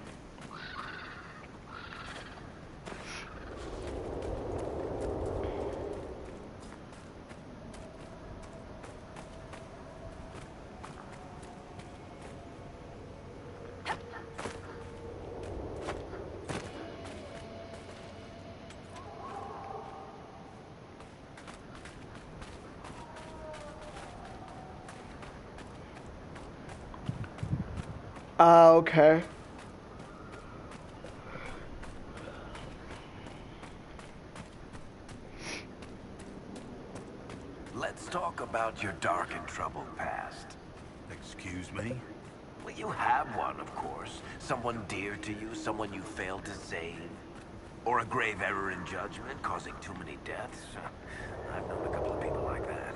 Okay. Let's talk about your dark and troubled past. Excuse me? Well, you have one, of course. Someone dear to you, someone you failed to save. Or a grave error in judgment, causing too many deaths. I've known a couple of people like that.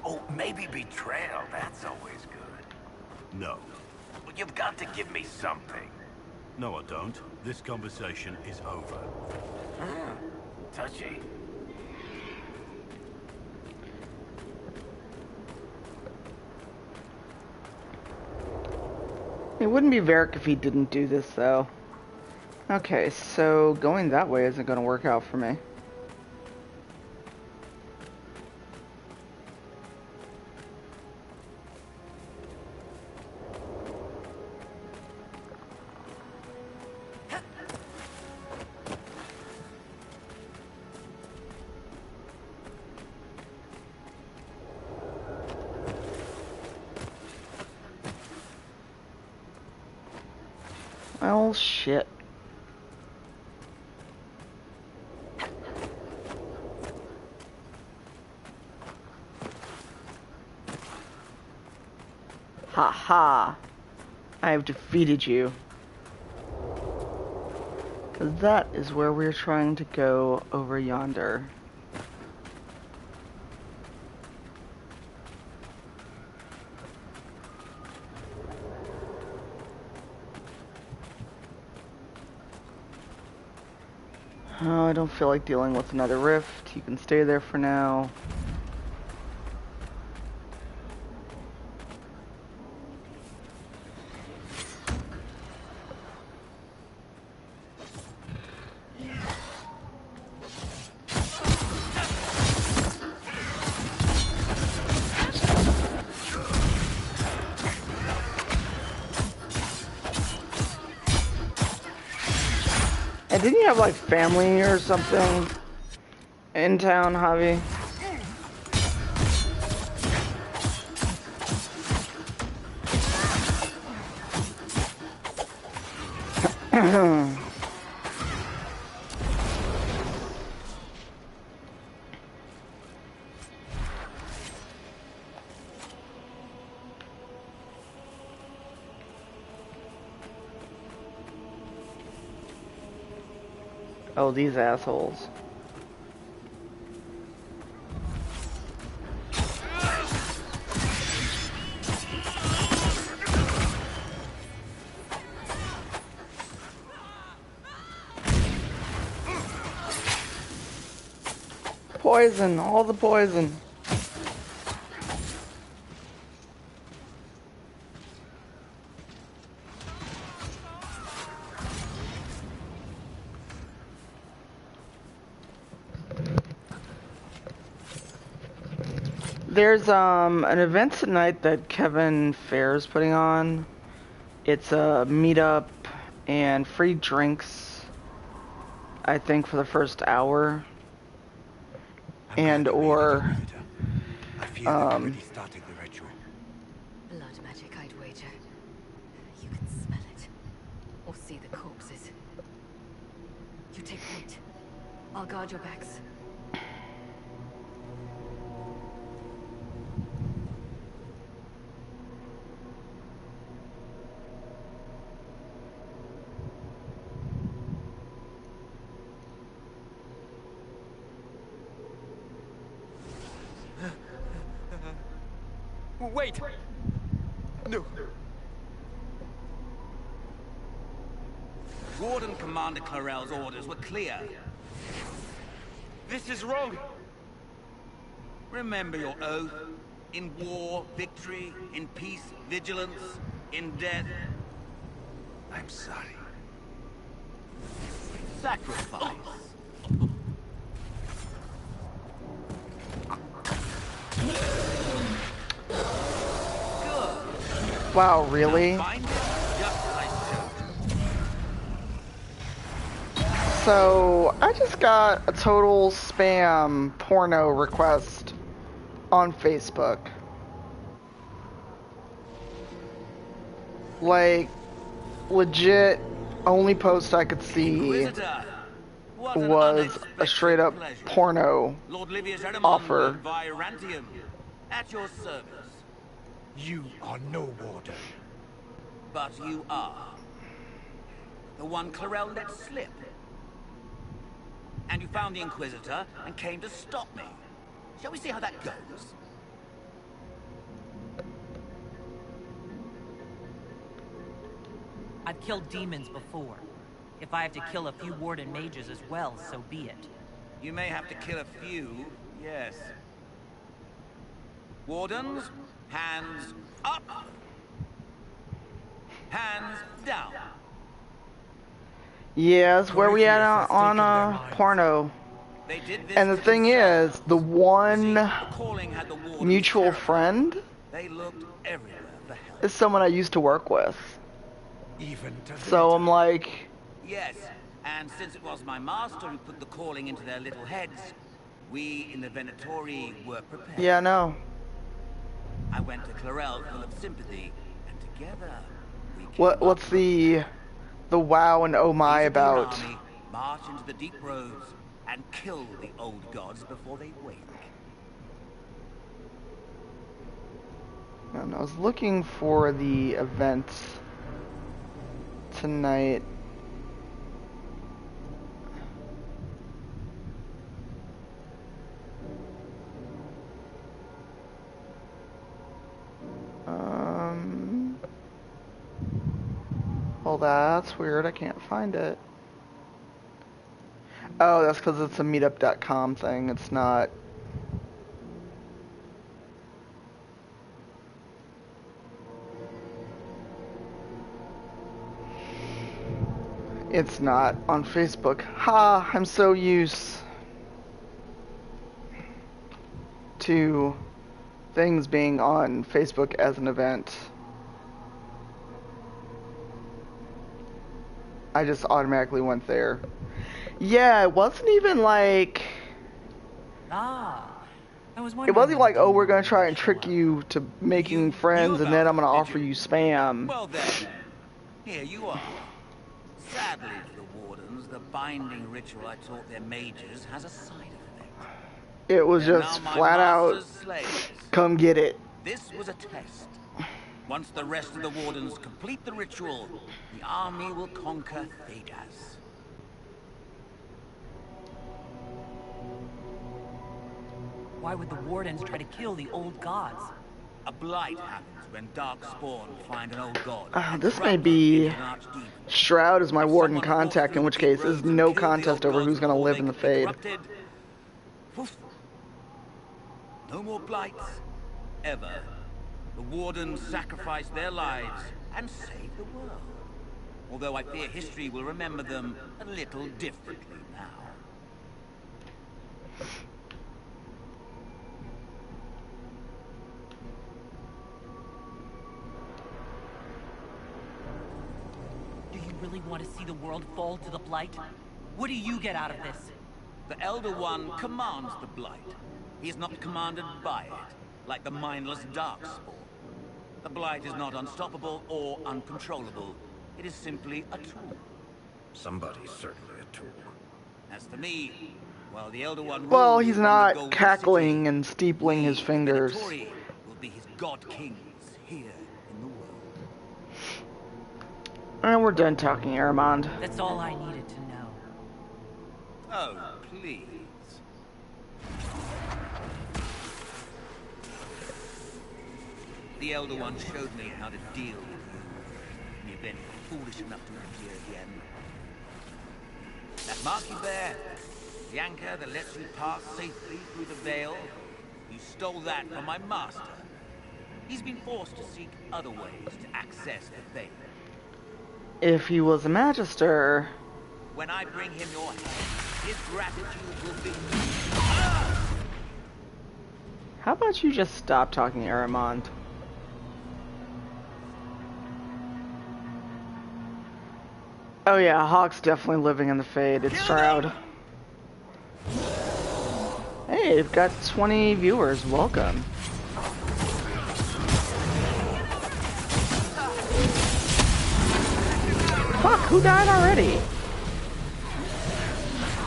Oh, maybe betrayal, that's always good. No. Well, you've got to give me something. No, I don't. This conversation is over. Touchy. It wouldn't be Varric if he didn't do this, though. Okay, so going that way isn't going to work out for me. Oh, shit. Ha ha. I have defeated you. 'Cause that is where we're trying to go over yonder. Oh, I don't feel like dealing with another rift. You can stay there for now. And didn't you have like family or something in town, Javi? Oh, these assholes. Poison, all the poison. There's an event tonight that Kevin Fair is putting on. It's a meetup and free drinks, I think, for the first hour. And or fear they've already started the ritual. Blood magic, I'd wager. You can smell it. Or see the corpses. You take point. I'll guard your backs. Wait! No. Warden Commander Clarel's orders were clear. This is wrong! Remember your oath. In war, victory. In peace, vigilance. In death... I'm sorry. Sacrifice. Wow, really? So, I just got a total spam porno request on Facebook. Like, legit, only post I could see was a straight up porno offer. At your service. You are no warden. But you are. The one Clarel let slip. And you found the Inquisitor and came to stop me. Shall we see how that goes? I've killed demons before. If I have to kill a few warden mages as well, so be it. You may have to kill a few, yes. Wardens, hands up. Hands down. Yeah, that's where we at on porno. And the thing is, the one mutual friend is someone I used to work with. So I'm like... Yes, and since it was my master who put the calling into their little heads, we in the Venatori were prepared. Yeah, I know. I went to Clarel full of sympathy, and together we what's the wow and oh my about? Army, march into the deep roads and kill the old gods before they wake. And I was looking for the event tonight. Well, that's weird. I can't find it. Oh, that's because it's a meetup.com thing. It's not. It's not on Facebook. Ha! I'm so used to things being on Facebook as an event. I just automatically went there. Yeah, it wasn't even like... it wasn't like, oh, we're gonna try and trick you to making friends and then I'm gonna offer you spam. Well then, here you are. Sadly for the Wardens, the binding ritual I taught their mages has a side effect. It was just flat out, come get it. This was a test. Once the rest of the Wardens complete the ritual, the army will conquer Thedas. Why would the Wardens try to kill the old gods? A blight happens when Darkspawn find an old god. This may be... Shroud is my warden contact, in which case there's no contest over who's gonna live in the Fade. No more blights, ever. The Wardens sacrificed their lives and saved the world. Although I fear history will remember them a little differently now. Do you really want to see the world fall to the Blight? What do you get out of this? The Elder One commands the Blight. He is not commanded by it. like the mindless darkspawn. The Blight is not unstoppable or uncontrollable. It is simply a tool. Somebody's certainly a tool. As for me, while the Elder One Well, rules he's from the not Golden cackling City, and steepling his we, fingers. Venatori, will be his god kings here in the world. And we're done talking, Aramond. That's all I needed to know. Oh, please. The Elder One showed me how to deal with you in the event you're foolish enough to appear again. That mark you bear, the anchor that lets you pass safely through the veil, you stole that from my master. He's been forced to seek other ways to access the faith. If he was a magister... When I bring him your head, his gratitude will be... How about you just stop talking, Aramond? Oh yeah, Hawk's definitely living in the Fade. It's Shroud. Hey, we've got 20 viewers. Welcome. Fuck, who died already?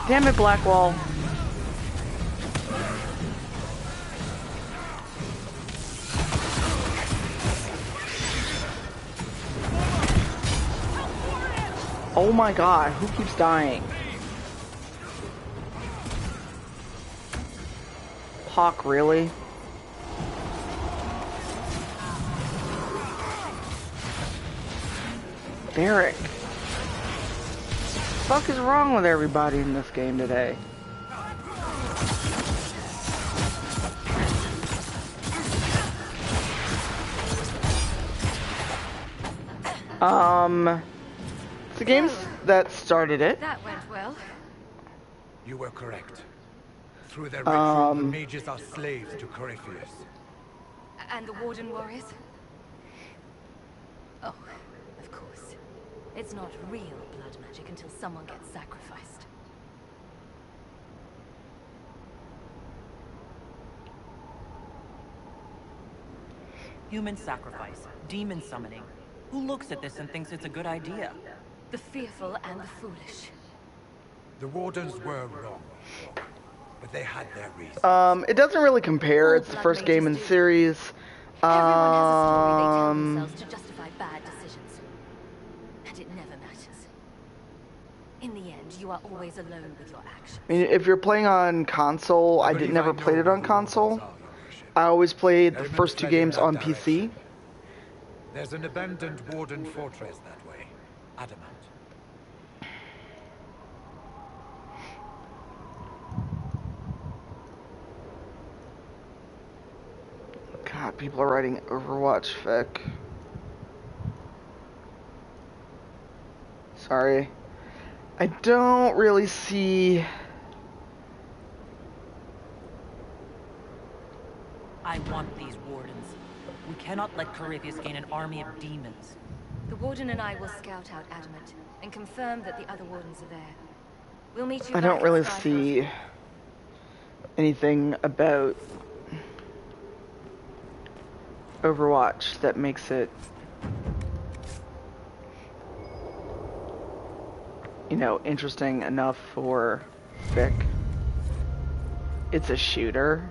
Damn it, Blackwall. Oh my god, who keeps dying? Hawk, really? Derek. What the fuck is wrong with everybody in this game today? It's the games that started it. That went well. You were correct. Through their ritual, the mages are slaves to Corypheus. And the Warden warriors? Oh, of course. It's not real blood magic until someone gets sacrificed. Human sacrifice, demon summoning. Who looks at this and thinks it's a good idea? The fearful and the foolish. The Wardens were wrong, but they had their reasons. It doesn't really compare. It's the first game in the series. Everyone has a story they tell themselves to justify bad decisions. And it never matters. In the end, you are always alone with your actions. I mean, if you're playing on console, I never played it on console. I always played the first two games on PC. There's an abandoned Warden fortress that way. Adamant. God, people are writing Overwatch fic. Sorry. I don't really see... I want these wardens. We cannot let Corypheus gain an army of demons. The Warden and I will scout out Adamant and confirm that the other Wardens are there. We'll meet you I don't really see anything about Overwatch that makes it, you know, interesting enough for fic. It's a shooter.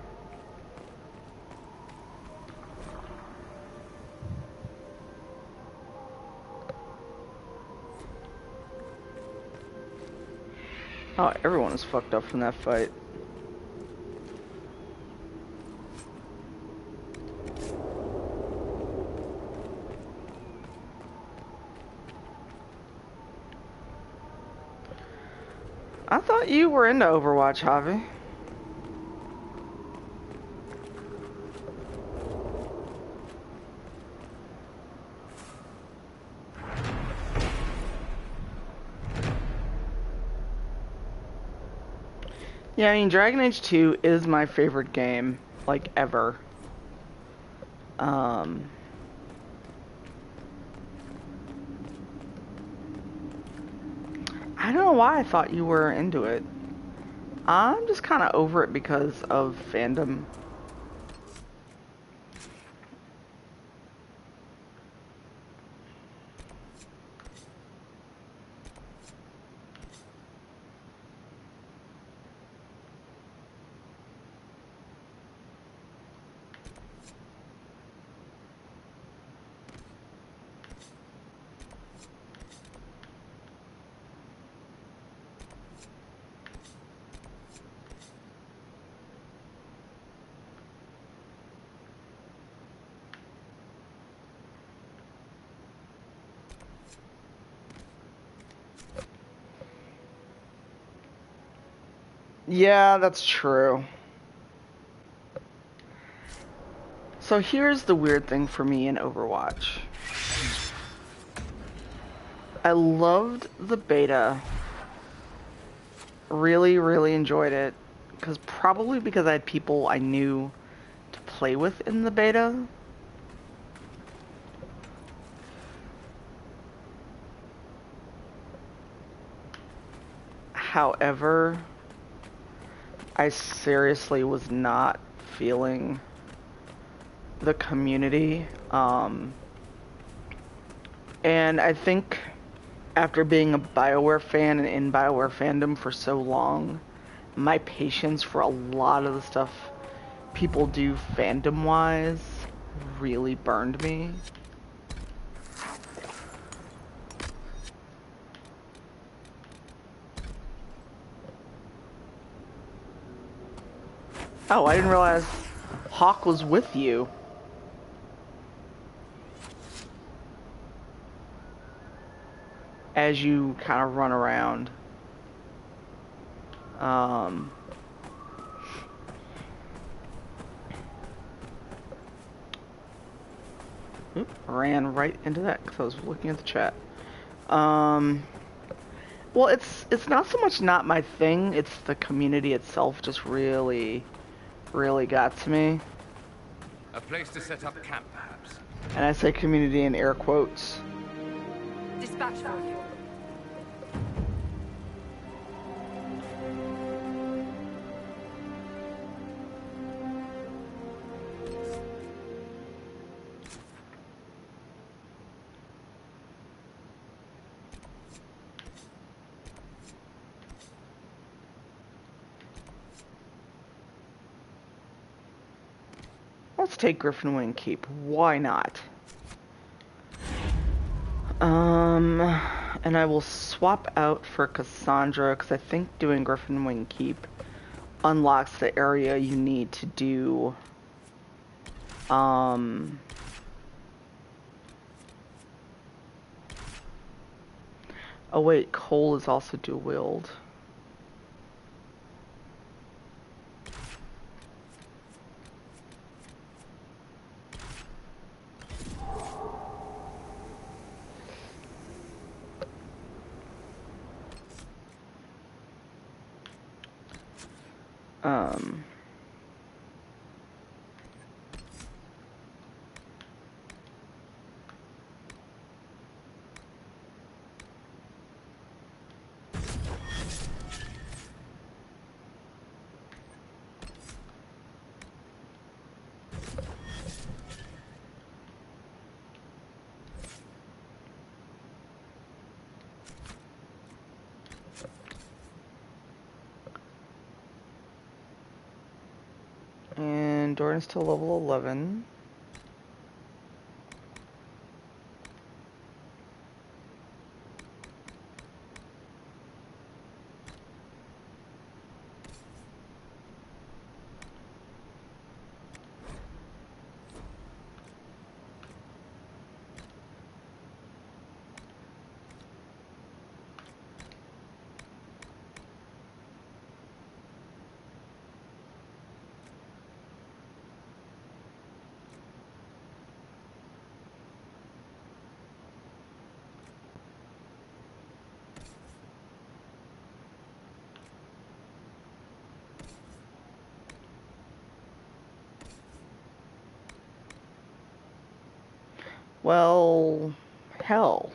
Oh, everyone is fucked up from that fight. I thought you were into Overwatch, Javi. Yeah, I mean, Dragon Age 2 is my favorite game, like, ever. I don't know why I thought you were into it. I'm just kind of over it because of fandom. Yeah, that's true. So here's the weird thing for me in Overwatch. I loved the beta. Really, really enjoyed it. Probably because I had people I knew to play with in the beta. However, I seriously was not feeling the community. And I think after being a BioWare fan and in BioWare fandom for so long, my patience for a lot of the stuff people do fandom-wise really burned me. Oh, I didn't realize Hawk was with you. As you kind of run around. Ran right into that because I was looking at the chat. Well, it's not so much not my thing, it's the community itself just really, really got to me. A place to set up camp, perhaps. And I say community in air quotes. Dispatch for you. Let's take Griffin Wing Keep. Why not? And I will swap out for Cassandra because I think doing Griffin Wing Keep unlocks the area you need to do. Oh wait, Cole is also dual-wield. And Doran's to level 11. Well, hell.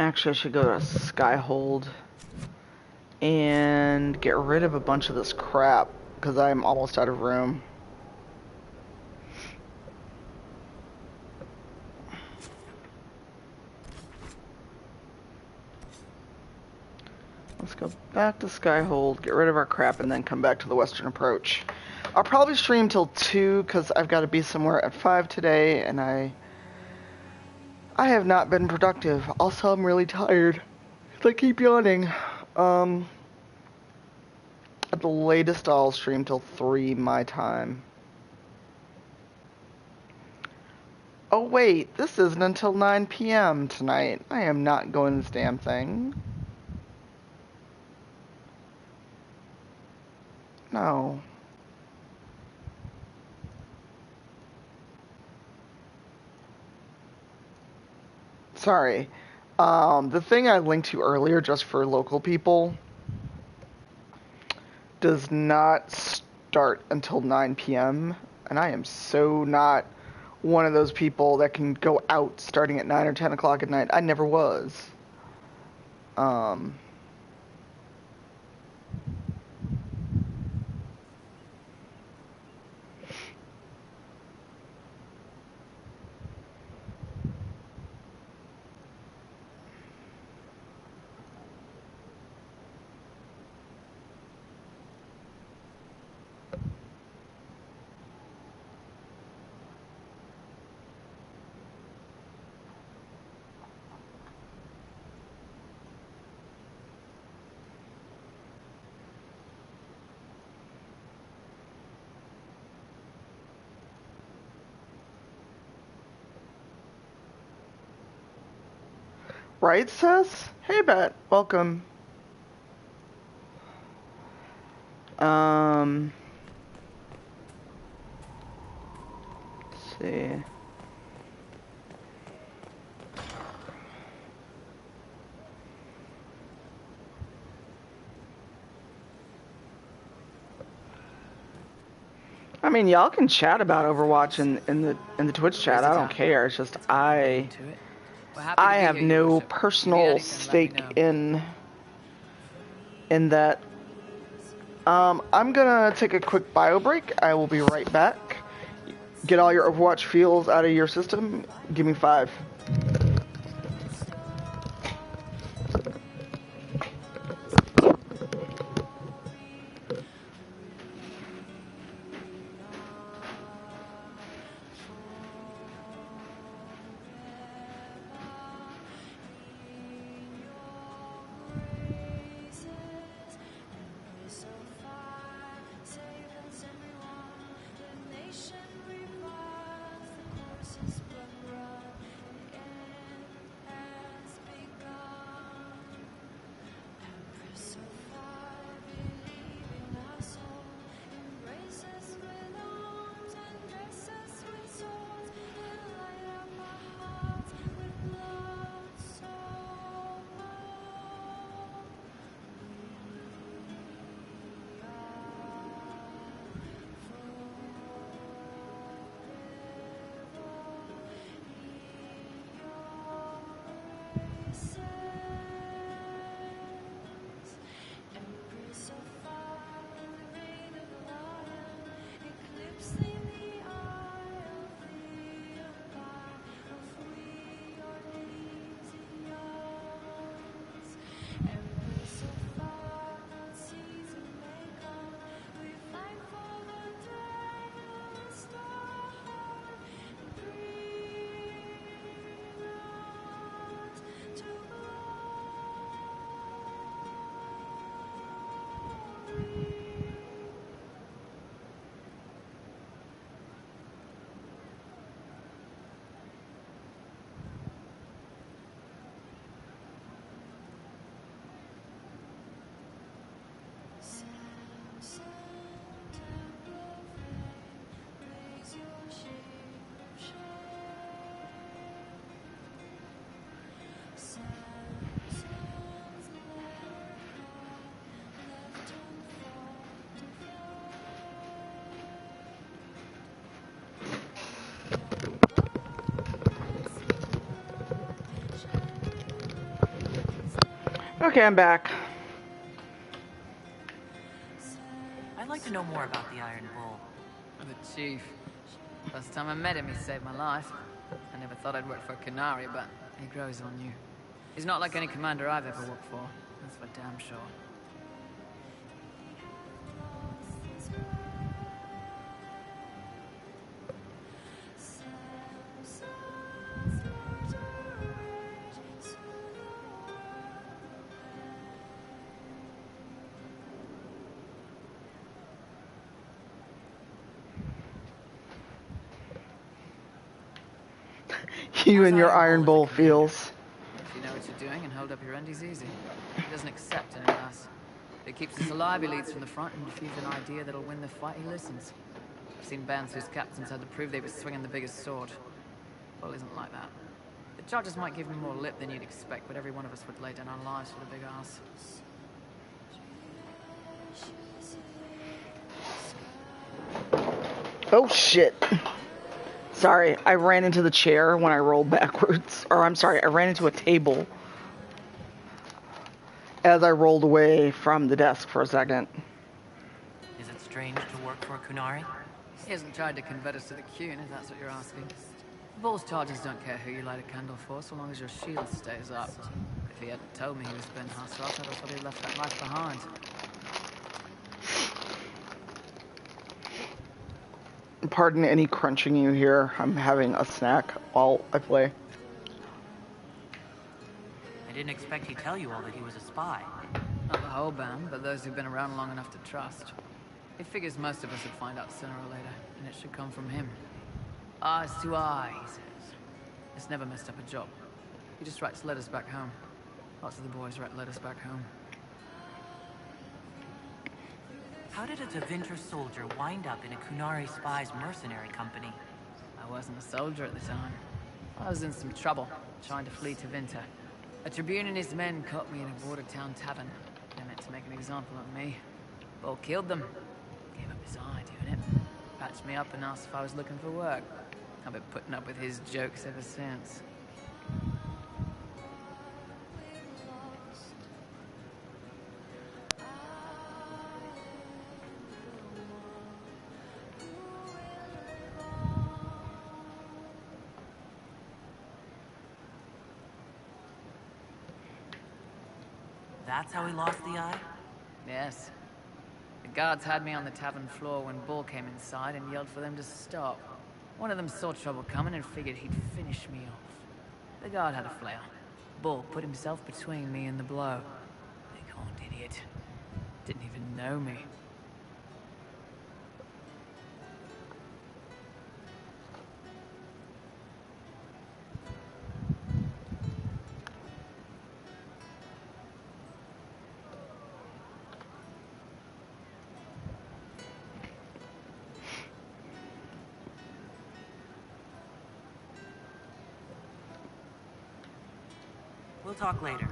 Actually, I should go to Skyhold and get rid of a bunch of this crap because I'm almost out of room. Let's go back to Skyhold, get rid of our crap, and then come back to the Western Approach. I'll probably stream till 2, because I've got to be somewhere at 5 today, and I have not been productive. Also, I'm really tired. I keep yawning. At the latest, I'll stream till 3 my time. Oh wait, this isn't until 9 p.m. tonight. I am not going to this damn thing. No. Sorry. The thing I linked to earlier, just for local people, does not start until 9 p.m. And I am so not one of those people that can go out starting at 9 or 10 o'clock at night. I never was. Right, Seth? Hey, Bet. Welcome. Let's see. I mean, y'all can chat about Overwatch in the Twitch chat. I don't care. It's just I have no personal stake in that. I'm gonna take a quick bio break. I will be right back. Get all your Overwatch feels out of your system. Give me 5. Okay, I'm back. I'd like to know more about the Iron Bull. The Chief. First time I met him, he saved my life. I never thought I'd work for a Canary, but he grows on you. He's not like any commander I've ever worked for. That's for damn sure. You and your Iron Bowl feels. If you know what you're doing and hold up your end, he's easy. He doesn't accept any less. If it keeps us alive, he leads from the front, and if you've an idea that'll win the fight, he listens. I've seen bands whose captains had to prove they were swinging the biggest sword. Bull isn't like that. The judges might give him more lip than you'd expect, but every one of us would lay down our lives for the big ass. Oh shit. Sorry, I ran into the chair when I rolled backwards. Or I'm sorry, I ran into a table as I rolled away from the desk for a second. Is it strange to work for a Kunari? He hasn't tried to convert us to the Qun, if that's what you're asking. Bull's charges don't care who you light a candle for, so long as your shield stays up. If he hadn't told me he was Ben Hasrat, I'd have thought he'd left that life behind. Pardon any crunching you hear. I'm having a snack while I play. I didn't expect he'd tell you all that he was a spy. Not the whole band, but those who've been around long enough to trust. He figures most of us would find out sooner or later, and it should come from him. Eyes to eye, he says. It's never messed up a job. He just writes letters back home. Lots of the boys write letters back home. How did a Tevinter soldier wind up in a Kunari spy's mercenary company? I wasn't a soldier at the time. I was in some trouble, trying to flee Tevinter. A Tribune and his men caught me in a border town tavern. They meant to make an example of me. Bull killed them. Gave up his eye doing it. Patched me up and asked if I was looking for work. I've been putting up with his jokes ever since. That's how he lost the eye? Yes. The guards had me on the tavern floor when Bull came inside and yelled for them to stop. One of them saw trouble coming and figured he'd finish me off. The guard had a flail. Bull put himself between me and the blow. Big-horned idiot. Didn't even know me. We'll talk later.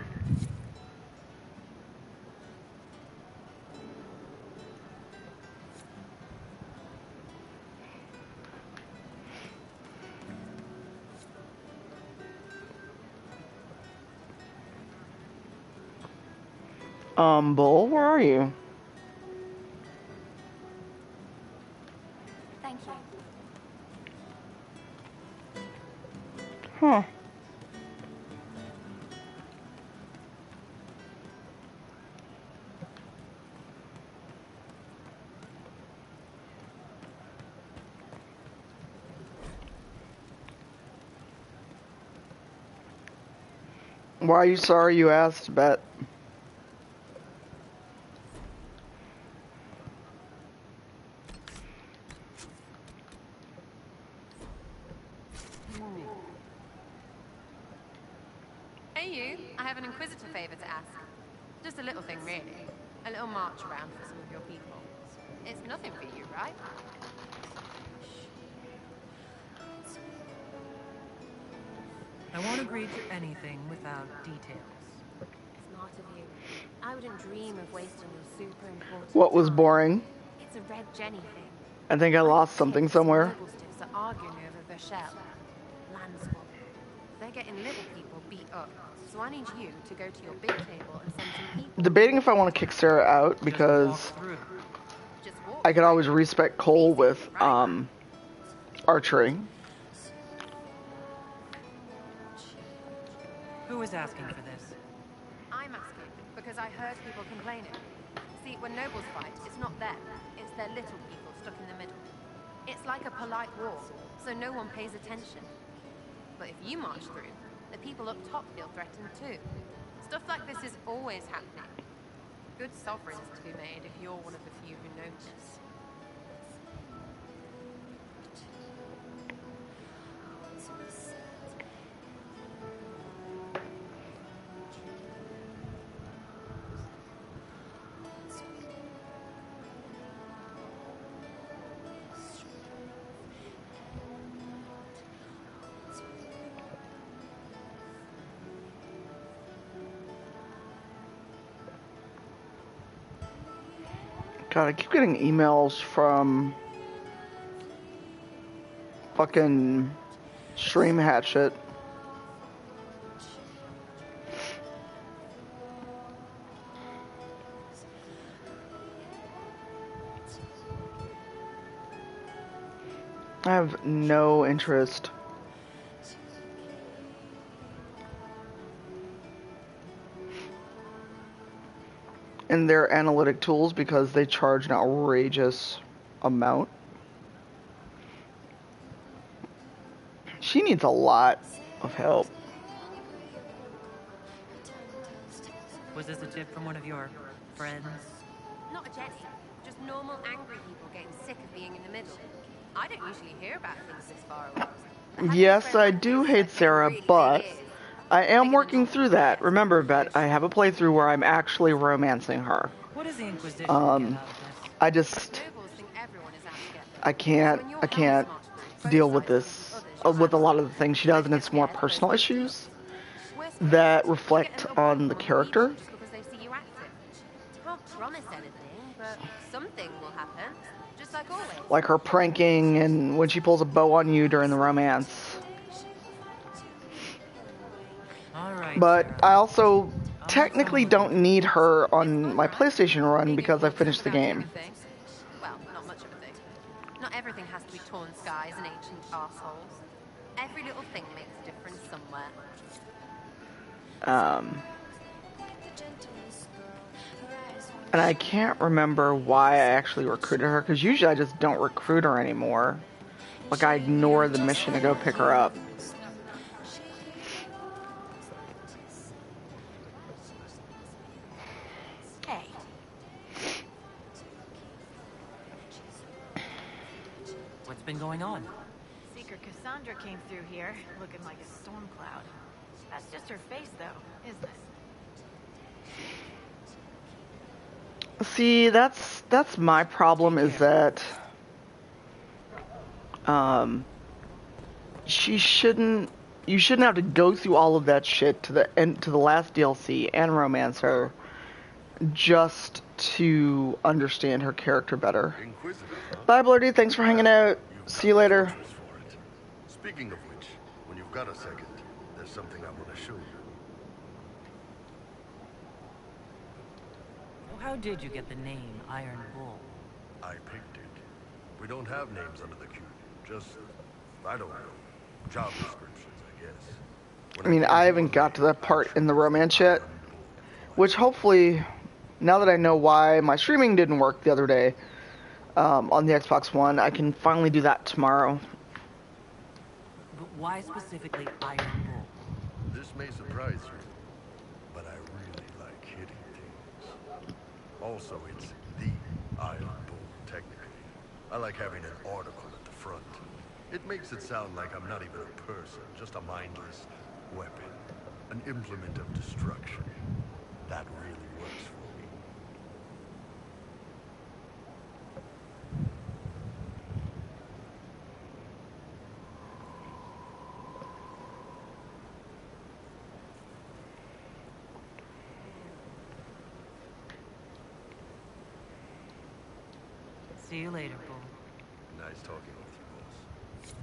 Bull, where are you? Thank you. Huh. Why are you sorry you asked, Bet? Hey you, I have an inquisitor favor to ask. Just a little thing really. A little march around for some of your people. It's nothing for you, right? I won't agree to anything without details. Smart of you. I wouldn't dream of wasting your super important What was time. boring? It's a Red Jenny thing. I think I lost something somewhere. Noble stiffs are arguing over Vashel. Land swap. They're getting little people beat up. So I need you to go to your big table and send some people. Debating if I want to kick Sarah out because I could always respec Cole with archery. Who is asking for this? I'm asking because I heard people complaining. See, when nobles fight, it's not them. It's their little people stuck in the middle. It's like a polite war, so no one pays attention. But if you march through, the people up top feel threatened too. Stuff like this is always happening. Good sovereigns to be made if you're one of the few who notice. God, I keep getting emails from fucking Stream Hatchet. I have no interest. In their analytic tools because they charge an outrageous amount. She needs a lot of help. Was this a tip from one of your friends? Not a Jenny, just normal angry people getting sick of being in the middle. I don't usually hear about things this far away. Yes, I do hate Sarah, but I am working through that. Remember, Bet, I have a playthrough where I'm actually romancing her. What is the Inquisition get out of this? I can't deal with this, with a lot of the things she does, and it's more personal issues that reflect on the character. Can't promise anything, but something will happen, just like always. Like her pranking and when she pulls a bow on you during the romance. But I also technically don't need her on my PlayStation run because I finished the game. Well, not much of a thing. Not everything has to be torn skies and ancient arseholes. Every little thing makes a difference somewhere. And I can't remember why I actually recruited her, because usually I just don't recruit her anymore. Like, I ignore the mission to go pick her up. Hey. What's been going on? Seeker Cassandra came through here, looking like a storm cloud. That's just her face, though, isn't it? See, that's my problem, is that you shouldn't have to go through all of that shit to the end, to the last DLC and romance her just to understand her character better. Bye, Blurdy. Thanks for hanging out. See you later. Speaking of which, when you've got a second, there's something I want to show you. How did you get the name Iron Bull? I picked it. We don't have names under the cube. Just, I don't know, job descriptions, I guess. I mean, I haven't got to that part in the romance yet, which hopefully, now that I know why my streaming didn't work the other day on the Xbox One, I can finally do that tomorrow. But why specifically Iron Bull? This may surprise you, but I really like hitting things. Also, it's the Iron Bull, technically. I like having an article at the front. It makes it sound like I'm not even a person, just a mindless weapon. An implement of destruction. That really works for me. See you later, Bull. Nice talking with you, boss.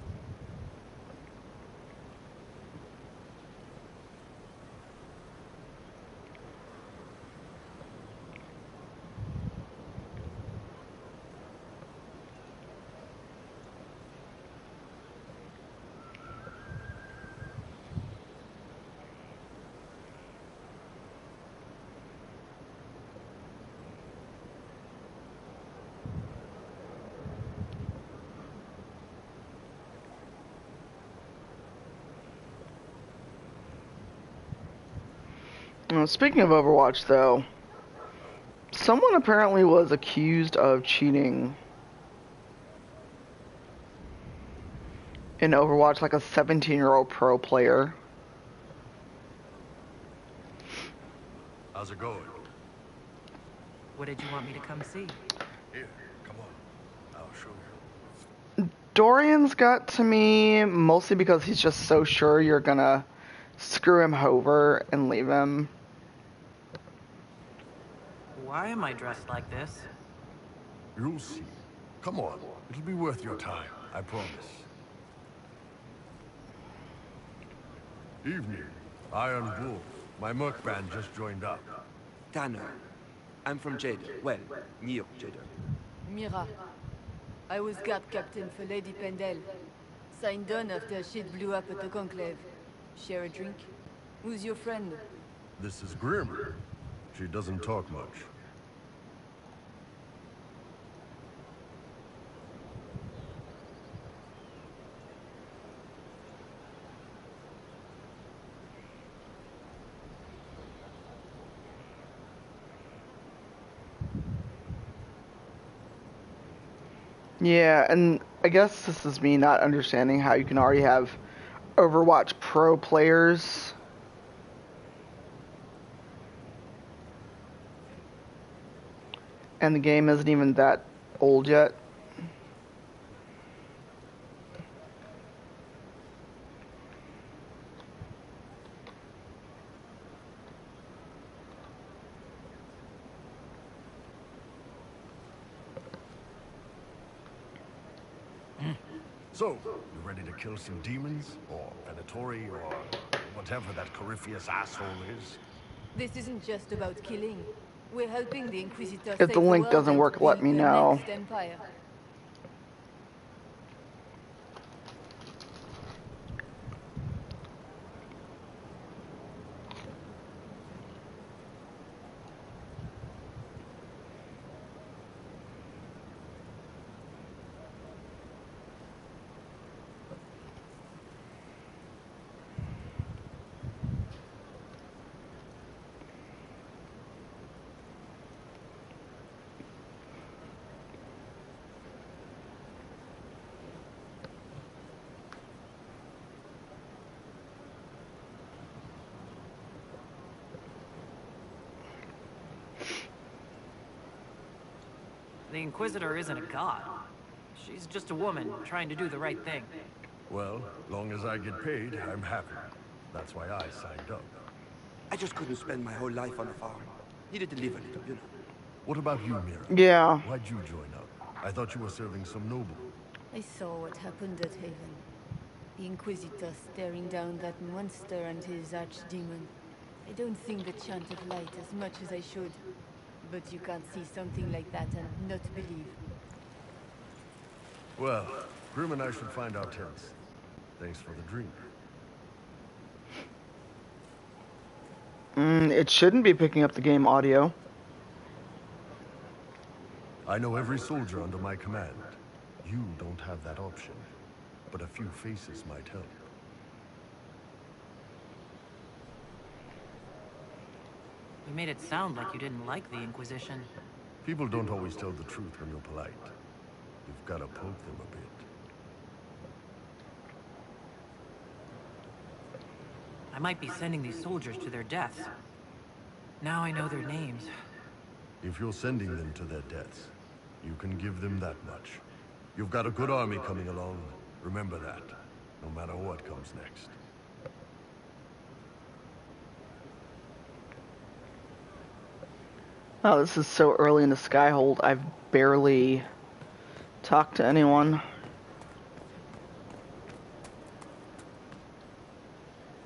Speaking of Overwatch, though, someone apparently was accused of cheating in Overwatch, like a 17-year-old pro player. How's it going? What did you want me to come see? Here, come on. I'll show you. Dorian's got to me mostly because he's just so sure you're gonna screw him over and leave him. Why am I dressed like this? You'll see. Come on. It'll be worth your time, I promise. Evening. Iron Wolf. My merc band just joined up. Tanner. I'm from Jade. Well, near Jade. Mira. I was guard captain for Lady Pendel. Signed on after shit blew up at the Conclave. Share a drink? Who's your friend? This is Grim. She doesn't talk much. Yeah, and I guess this is me not understanding how you can already have Overwatch pro players. And the game isn't even that old yet. So, you ready to kill some demons? Or Venatori? Or whatever that Corypheus asshole is? This isn't just about killing. We're helping the Inquisitor If the link doesn't work, let me know. Empire. The Inquisitor isn't a god. She's just a woman trying to do the right thing. Well, long as I get paid, I'm happy. That's why I signed up. I just couldn't spend my whole life on a farm. Needed to live a little, you know. What about you, Mira? Yeah. Why'd you join up? I thought you were serving some noble. I saw what happened at Haven. The Inquisitor staring down that monster and his archdemon. I don't think the chant of light as much as I should. But you can't see something like that and not believe. Well, Grim and I should find our tents. Thanks for the drink. It shouldn't be picking up the game audio. I know every soldier under my command. You don't have that option. But a few faces might help. You made it sound like you didn't like the Inquisition. People don't always tell the truth when you're polite. You've got to poke them a bit. I might be sending these soldiers to their deaths. Now I know their names. If you're sending them to their deaths, you can give them that much. You've got a good army coming along. Remember that, no matter what comes next. Oh, this is so early in the Skyhold, I've barely talked to anyone.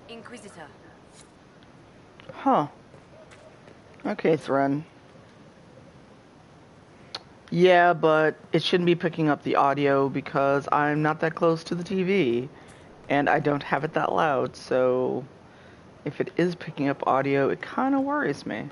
Inquisitor. Huh. Okay, Thren. Yeah, but it shouldn't be picking up the audio because I'm not that close to the TV. And I don't have it that loud, so if it is picking up audio, it kind of worries me.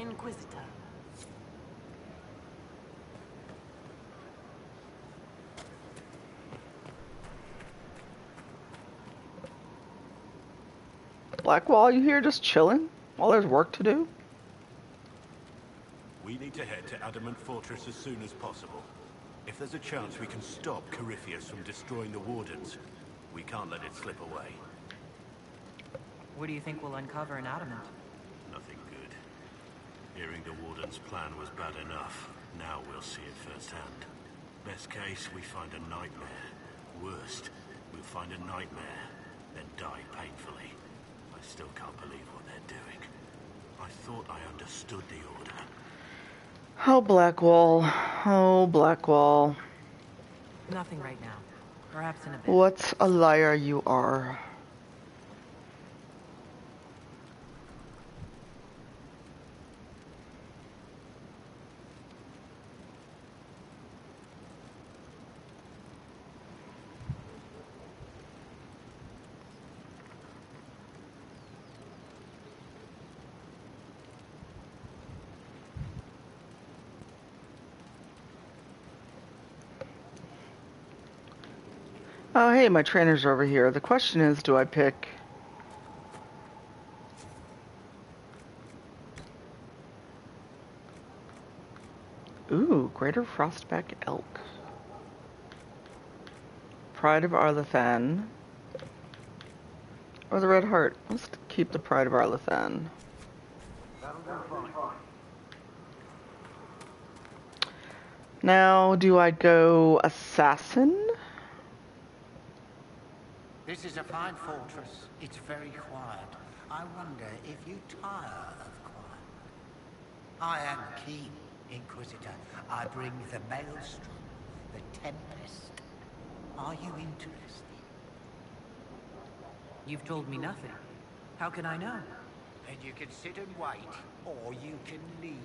Inquisitor. Blackwall, you here just chilling while there's work to do? We need to head to Adamant Fortress as soon as possible. If there's a chance we can stop Corypheus from destroying the Wardens, we can't let it slip away. What do you think we'll uncover in Adamant? Nothing good. Hearing the Warden's plan was bad enough. Now we'll see it firsthand. Best case, we find a nightmare. Worst, we'll find a nightmare, then die painfully. I still can't believe what they're doing. I thought I understood the order. Oh, Blackwall. Oh, Blackwall. Nothing right now. Perhaps in a bit. What a liar you are. Oh, hey, my trainers are over here. The question is, do I pick... Ooh, Greater Frostback Elk. Pride of Arlathan. Or the Red Heart. Let's keep the Pride of Arlathan. Now, do I go Assassin? This is a fine fortress. It's very quiet. I wonder if you tire of quiet. I am keen, Inquisitor. I bring the Maelstrom, the Tempest. Are you interested? You've told me nothing. How can I know? Then you can sit and wait, or you can leap.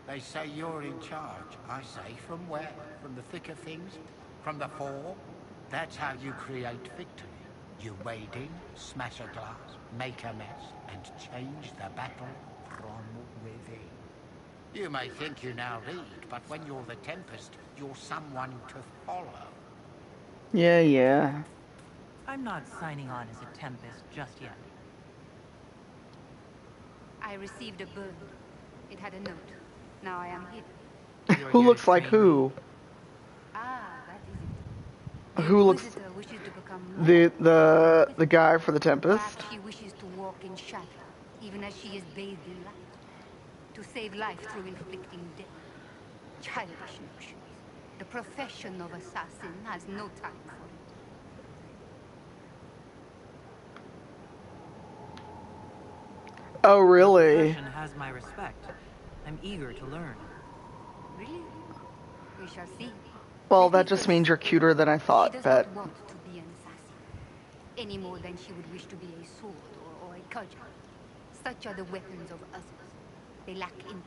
They say you're in charge. I say, from where? From the thick of things? From the fall? That's how you create victory. You wade in, smash a glass, make a mess, and change the battle from within. You may think you now lead, but when you're the Tempest, you're someone to follow. Yeah. I'm not signing on as a Tempest just yet. I received a bird. It had a note. Now I am hidden. Who looks like who? Ah, that is it. Who looks... Wishes to become The guy for the Tempest? perhaps she wishes to walk in shadow, even as she is bathed in light. To save life through inflicting death. Childish notions. The profession of assassin has no time for it. Oh, really? The profession has my respect. I'm eager to learn. Really? We shall see. Well, that just means you're cuter than I thought, She does but... not want to be an assassin, any more than she would wish to be a sword or a cudgel. Such are the weapons of others. They lack intent.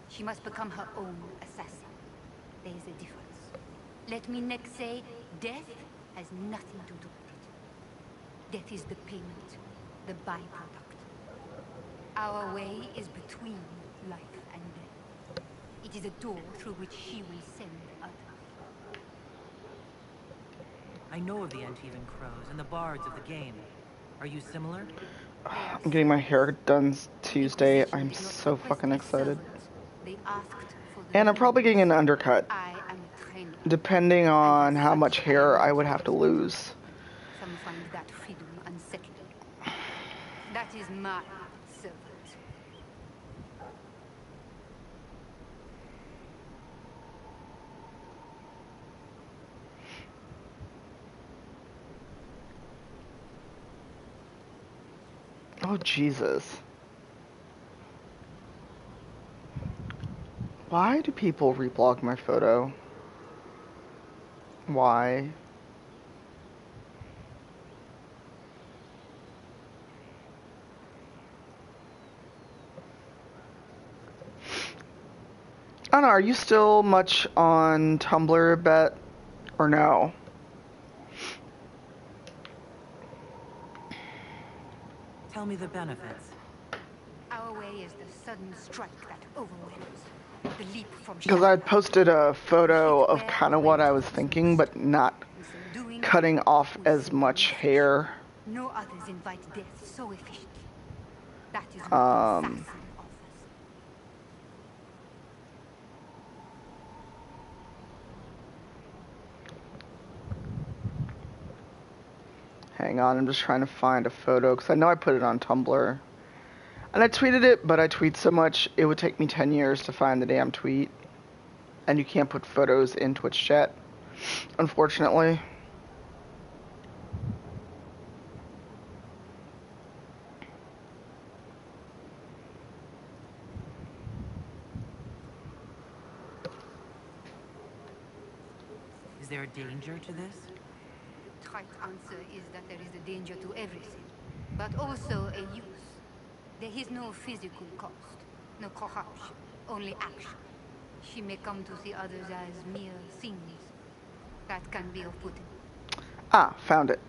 She must become her own assassin. There is a difference. Let me next say, death has nothing to do with it. Death is the payment, the byproduct. Our way is between life and death. It is a door through which she will send others. I know of the Antivan Crows and the bards of the game. Are you similar? I'm getting my hair done Tuesday. I'm so fucking excited. And I'm probably getting an undercut. Depending on how much hair I would have to lose. Some find that freedom unsettling. That is my servant. Oh, Jesus. Why do people reblog my photo? Why? I don't know, are you still much on Tumblr, Bet? Or no? Tell me the benefits. Our away is the sudden strike that overwhelms. The leap from Because I had posted a photo of kind of what I was thinking, but not cutting off as much hair. No others invite death so efficiently. That is what the assassin offers. Hang on, I'm just trying to find a photo, because I know I put it on Tumblr. And I tweeted it, but I tweet so much, it would take me 10 years to find the damn tweet. And you can't put photos in Twitch chat, unfortunately. Is there a danger to this? The trite answer is that there is a danger to everything, but also a use. There is no physical cost, no corruption, only action. She may come to see others as mere things. That can be off-putting. Ah, found it.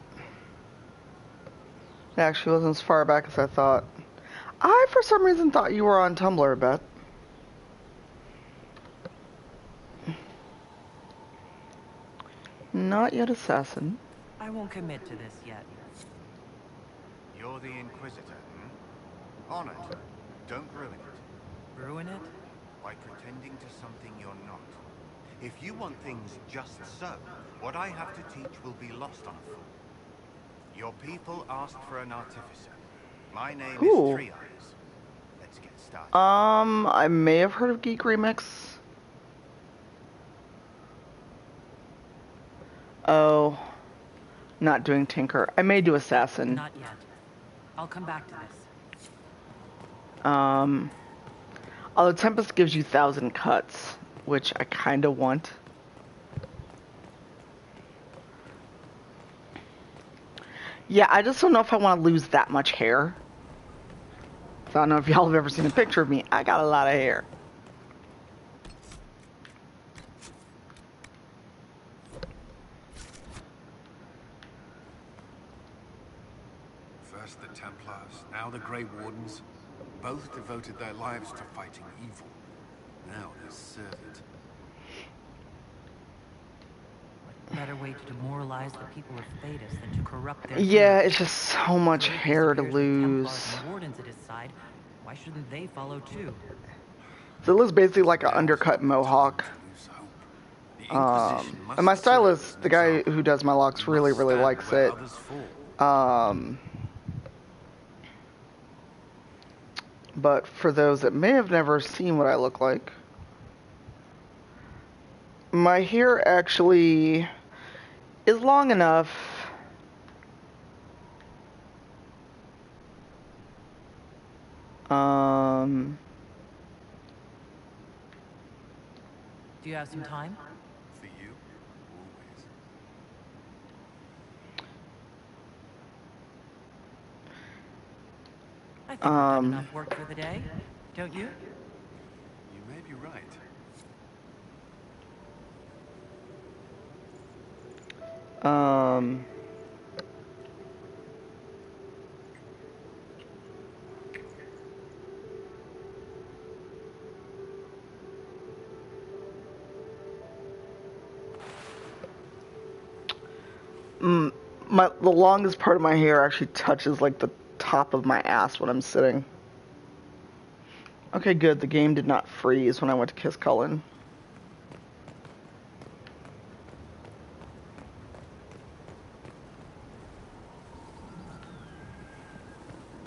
It actually wasn't as far back as I thought. I, for some reason, thought you were on Tumblr, Bet. Not yet, Assassin. I won't commit to this yet. You're the Inquisitor, hmm? On it. Don't ruin it. Ruin it? By pretending to something you're not. If you want things just so, what I have to teach will be lost on a fool. Your people asked for an artificer. My name is Three Eyes. Let's get started. I may have heard of Geek Remix. Oh, not doing Tinker. I may do Assassin. Not yet. I'll come back to this. Although Tempest gives you 1,000 cuts, which I kind of want. Yeah, I just don't know if I want to lose that much hair. So I don't know if y'all have ever seen a picture of me. I got a lot of hair. First the Templars, now the Grey Wardens. Both devoted their lives to fighting evil. Now they serve it. What better way to demoralize the people of Thedas than to corrupt their Yeah, heroes? it's just so much hair to lose. Templars and Wardens at his side. Why shouldn't they follow too? So it looks basically like an undercut mohawk. And my stylist, the guy who does my locks, really likes it. But for those that may have never seen what I look like, my hair actually is long enough Do you have some time? For you, always. I think we've done enough work for the day, don't you? You may be right. The longest part of my hair actually touches like the top of my ass when I'm sitting. Okay, good. The game did not freeze when I went to kiss Cullen.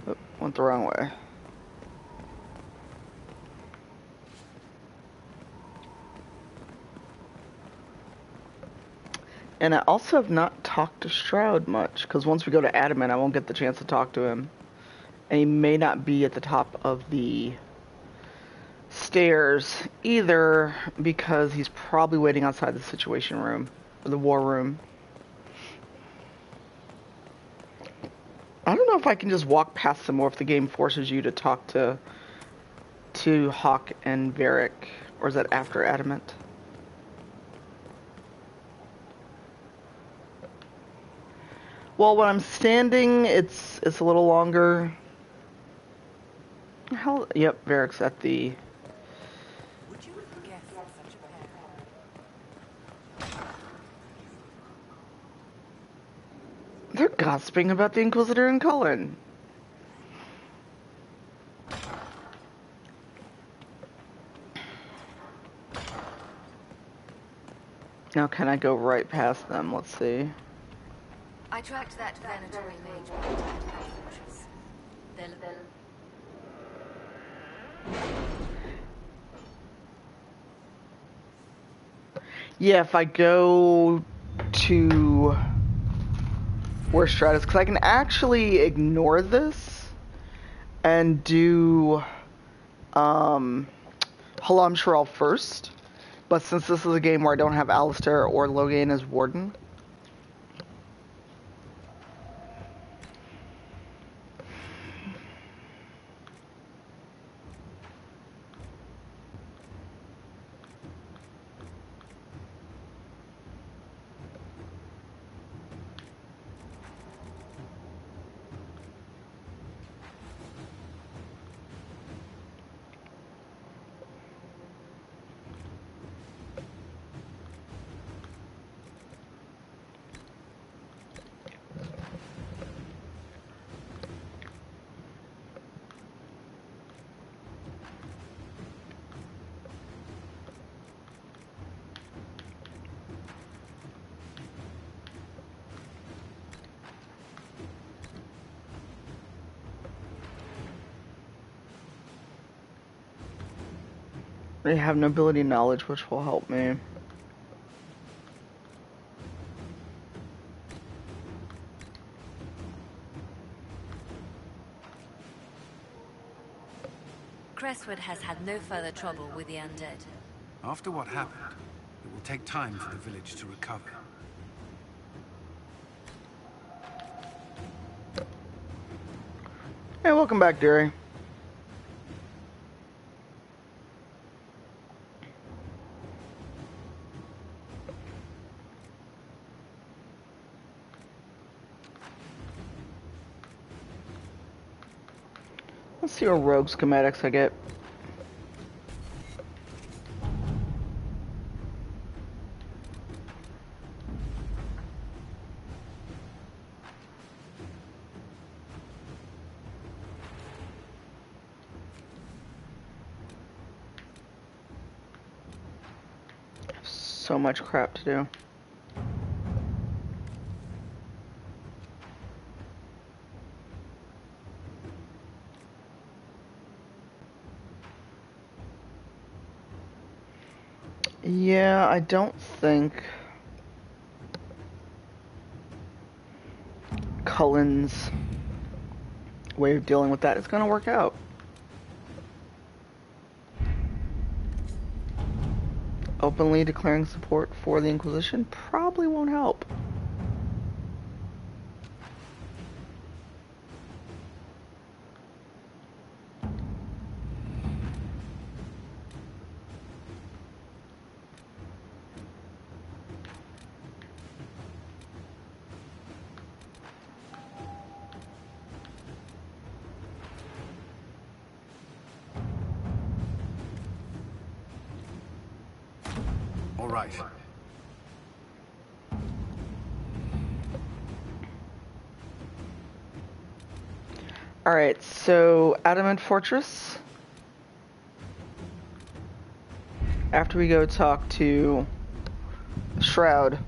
Oh, went the wrong way. And I also have not talked to Shroud much, because once we go to Adamant, I won't get the chance to talk to him. And he may not be at the top of the stairs either, because he's probably waiting outside the situation room, or the war room. I don't know if I can just walk past them, or if the game forces you to talk to Hawk and Varric, or is that after Adamant? Well, when I'm standing, it's a little longer. Hell, yep, Varric's at the... Would you have guessed such a pair? They're gossiping about the Inquisitor and Cullen. Now can I go right past them? Let's see. I tracked that venatory mage back to that fortress. Yeah, if I go to where Stratus, because I can actually ignore this and do Halam Sharal first. But since this is a game where I don't have Alistair or Logain as Warden, I have nobility knowledge, which will help me. Crestwood has had no further trouble with the undead. After what happened, it will take time for the village to recover. Hey, welcome back, Derry. Let's see what rogue schematics I get. So much crap to do. Yeah, I don't think Cullen's way of dealing with that is going to work out. Openly declaring support for the Inquisition probably won't help. All right. Alright, so Adamant Fortress. After we go talk to Shroud.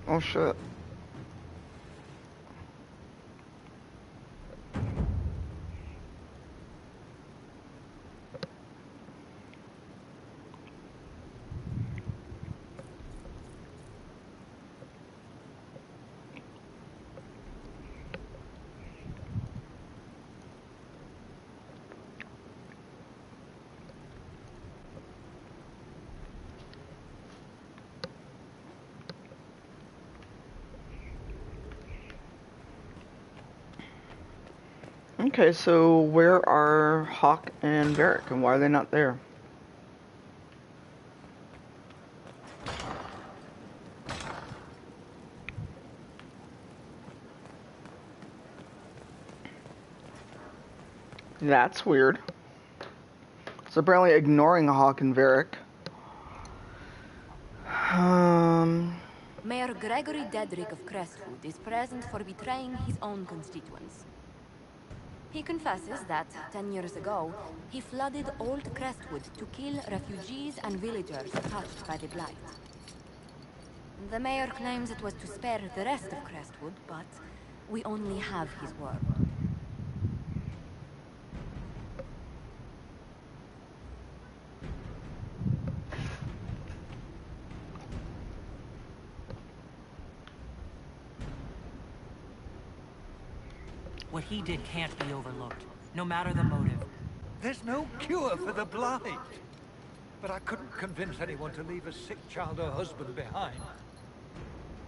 Oh shit. Okay, so where are Hawk and Varric, and why are they not there? That's weird. So apparently ignoring Hawk and Varric. Mayor Gregory Dedrick of Crestwood is present for betraying his own constituents. He confesses that, 10 years ago, he flooded Old Crestwood to kill refugees and villagers touched by the Blight. The mayor claims it was to spare the rest of Crestwood, but we only have his word. What he did can't be overlooked, no matter the motive. There's no cure for the Blight. But I couldn't convince anyone to leave a sick child or husband behind.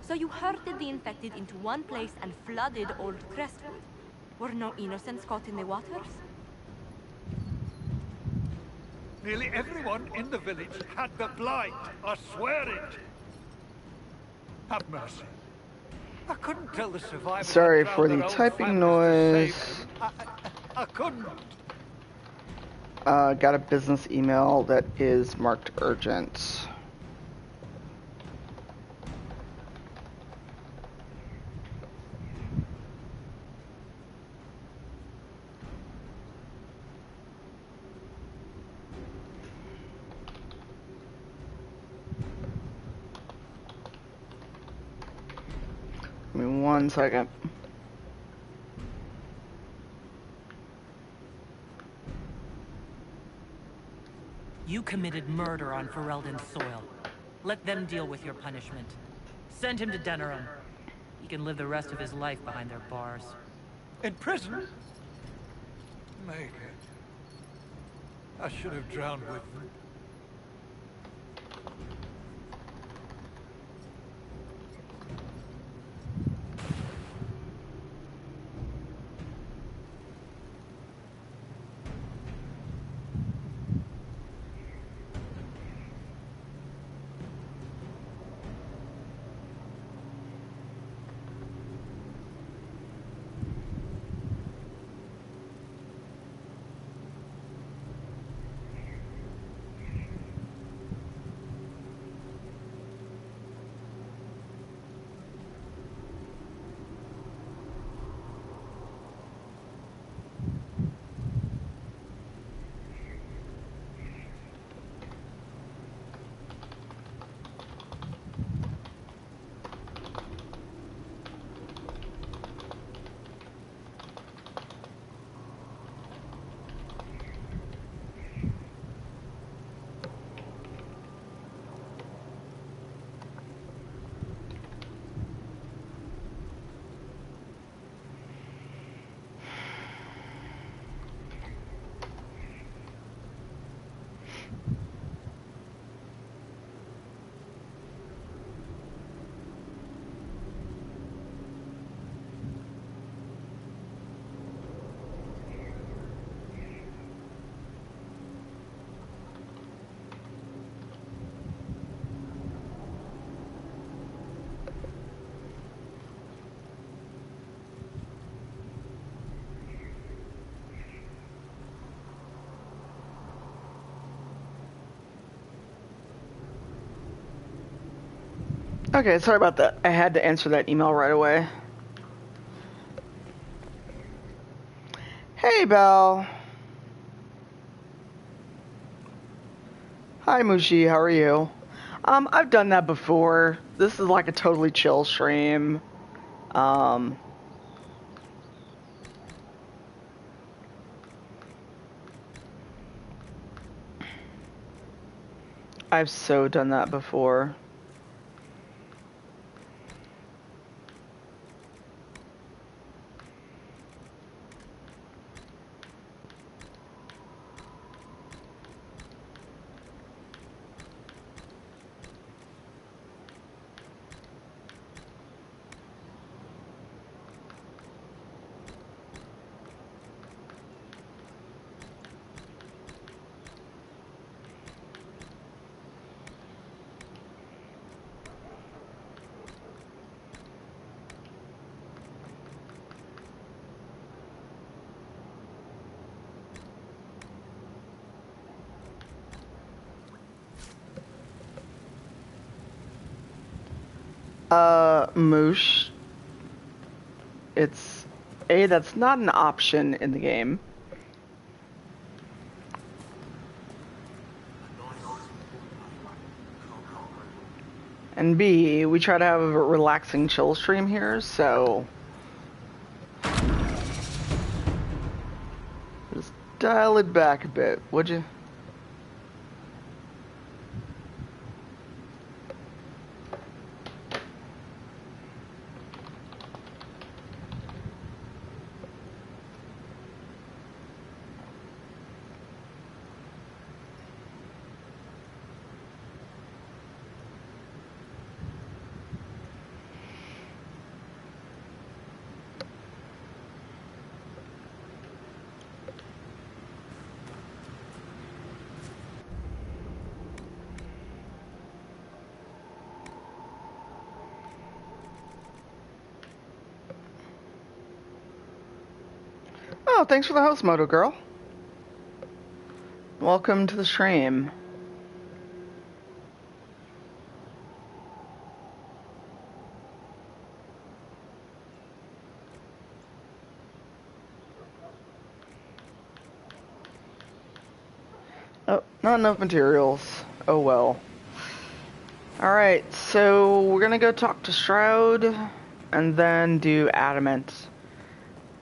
So you herded the infected into one place and flooded Old Crestwood? Were no innocents caught in the waters? Nearly everyone in the village had the Blight. I swear it. Have mercy. I couldn't tell the survivors. Sorry for the typing noise. I couldn't. Got a business email that is marked urgent. Give me 1 second. You committed murder on Ferelden's soil. Let them deal with your punishment. Send him to Denerim. He can live the rest of his life behind their bars. In prison? Make it. I should have drowned with them. Okay, sorry about that. I had to answer that email right away. Hey, Belle. Hi, Mushi. How are you? I've done that before. This is like a totally chill stream. I've so done that before. Moosh. It's A, that's not an option in the game. And B, we try to have a relaxing chill stream here, so just dial it back a bit, would you? Oh, thanks for the host, Moto Girl. Welcome to the stream. Oh, not enough materials. Oh well. Alright, so we're gonna go talk to Shroud and then do Adamant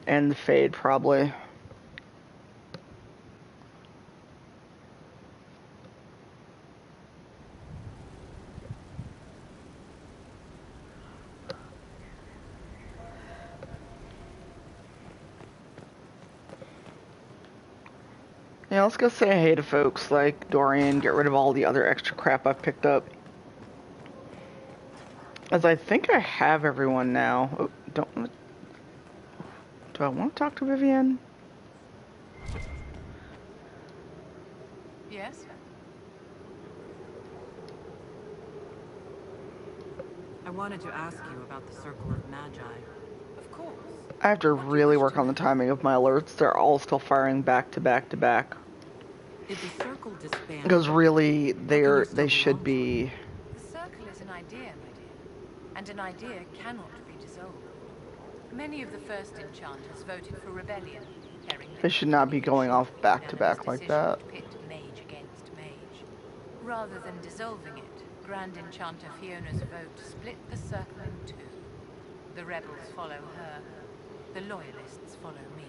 and the Fade probably. Yeah, let's go say hey to folks like Dorian, get rid of all the other extra crap I've picked up. As I think I have everyone now. Oh, do I want to talk to Vivienne? Yes? I wanted to ask you about the Circle of Magi. Of course. I have to really work on the timing of my alerts. They're all still firing back to back to back. Did the Circle disband? Because really, they should be. The Circle is an idea, my dear. And an idea cannot be dissolved. Many of the first enchanters voted for rebellion. They should not be going off back to back like that. Pit mage against mage. Rather than dissolving it, Grand Enchanter Fiona's vote split the Circle in two. The rebels follow her. The loyalists follow me.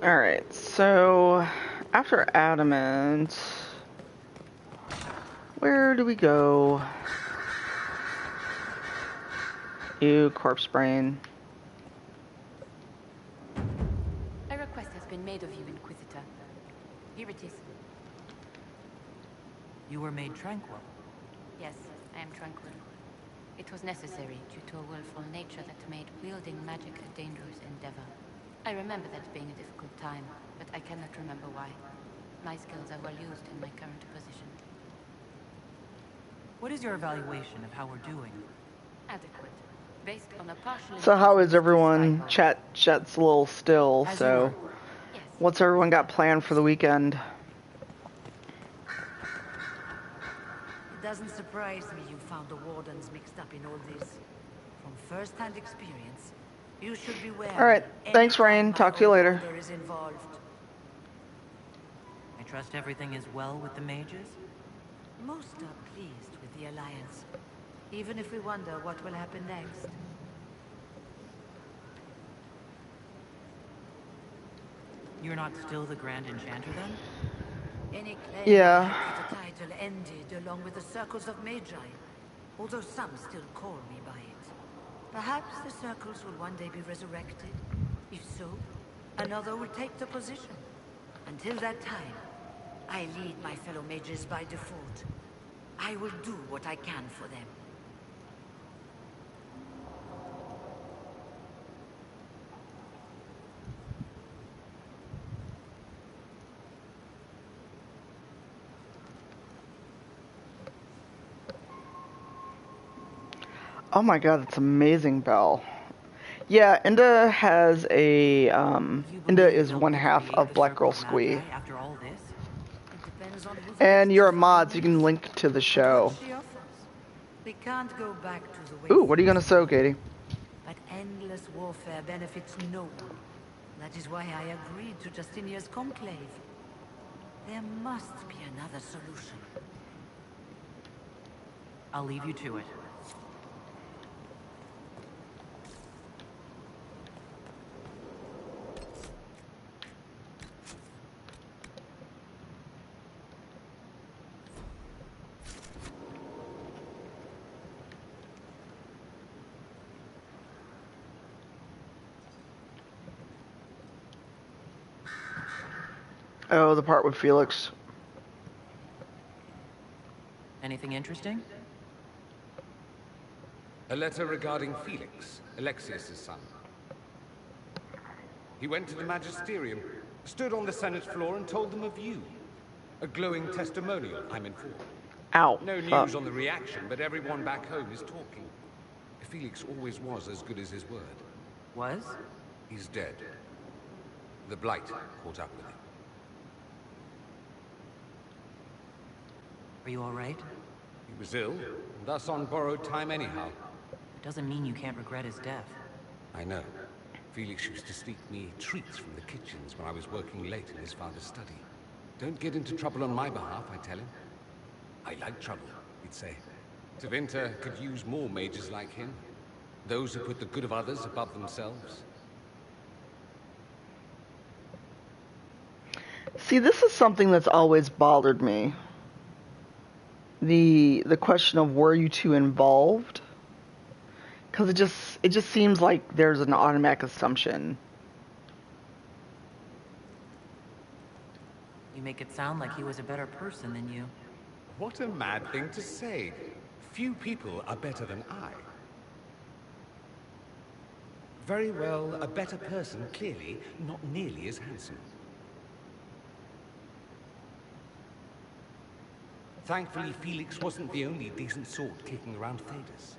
Alright, so after Adamant, where do we go? You, Corpse Brain. A request has been made of you, Inquisitor. Here it is. You were made tranquil. Yes, I am tranquil. It was necessary due to a willful nature that made wielding magic a dangerous endeavor. I remember that being a difficult time, but I cannot remember why. My skills are well used in my current position. What is your evaluation of how we're doing? Adequate. Based on a partial... So how is everyone? Chat's a little still, so what's everyone got planned for the weekend? It doesn't surprise me you found the Wardens mixed up in all this. From first-hand experience, you should be aware. Alright, thanks Rain, talk to you later. Is involved. I trust everything is well with the mages? Most are pleased with the Alliance, even if we wonder what will happen next. You're not still the Grand Enchanter then? Any claim Yeah. that the title ended along with the Circles of Magi, although some still call me by it. Perhaps the circles will one day be resurrected. If so, another will take the position. Until that time, I lead my fellow mages by default. I will do what I can for them. Oh my god, that's amazing, Belle. Yeah, Inda has a, Inda is one half of Black Girl Squee. After all this? And you're a mod, so you can link to the show. We can't go back to the way. Ooh, what are you gonna sew, Katie? But endless warfare benefits no one. That is why I agreed to Justinia's conclave. There must be another solution. I'll leave you to it. Oh, the part with Felix. Anything interesting? A letter regarding Felix, Alexius' son. He went to the Magisterium, stood on the Senate floor and told them of you. A glowing testimonial, I'm informed. Ow. No news on the reaction, but everyone back home is talking. Felix always was as good as his word. Was? He's dead. The Blight caught up with him. Are you all right? He was ill, thus on borrowed time anyhow. It doesn't mean you can't regret his death. I know. Felix used to sneak me treats from the kitchens when I was working late in his father's study. Don't get into trouble on my behalf, I tell him. I like trouble, he'd say. Tevinter could use more mages like him. Those who put the good of others above themselves. See, this is something that's always bothered me. The question of were you two involved? Because it just seems like there's an automatic assumption. You make it sound like he was a better person than you. What a mad thing to say. Few people are better than I. Very well, a better person, clearly, not nearly as handsome. Thankfully, Felix wasn't the only decent sort kicking around Thedas.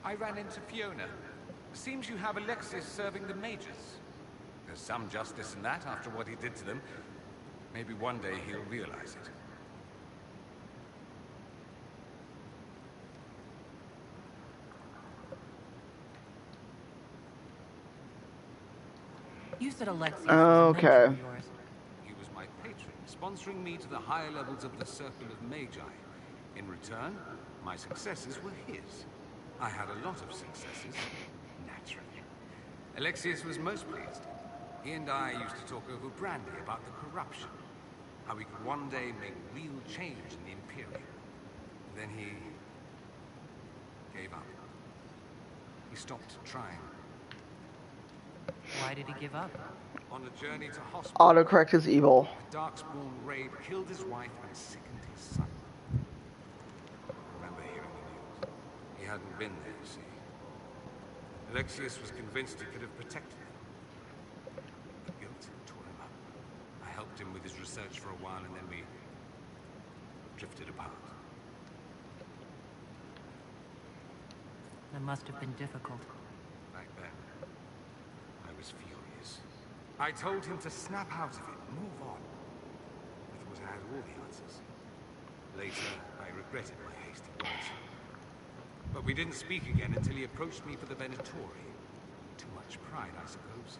I ran into Fiona. Seems you have Alexius serving the mages. There's some justice in that after what he did to them. Maybe one day he'll realize it. You said Alexius okay. was a mentor of yours. He was my patron, sponsoring me to the higher levels of the Circle of Magi. In return, my successes were his. I had a lot of successes, naturally. Alexius was most pleased. He and I used to talk over brandy about the corruption, how we could one day make real change in the Imperium. Then he gave up. He stopped trying. Why did he give up? On a journey to hospital, Autocorrect is evil. the Darkspawn raid killed his wife and sickened his son. I remember hearing the news. He hadn't been there, you see. Alexius was convinced he could have protected them. The guilt tore him up. I helped him with his research for a while, and then we drifted apart. That must have been difficult. Back then, I was furious. I told him to snap out of it, move on. I thought I had all the answers. Later, I regretted my hasty words. But we didn't speak again until he approached me for the Venatori. Too much pride, I suppose.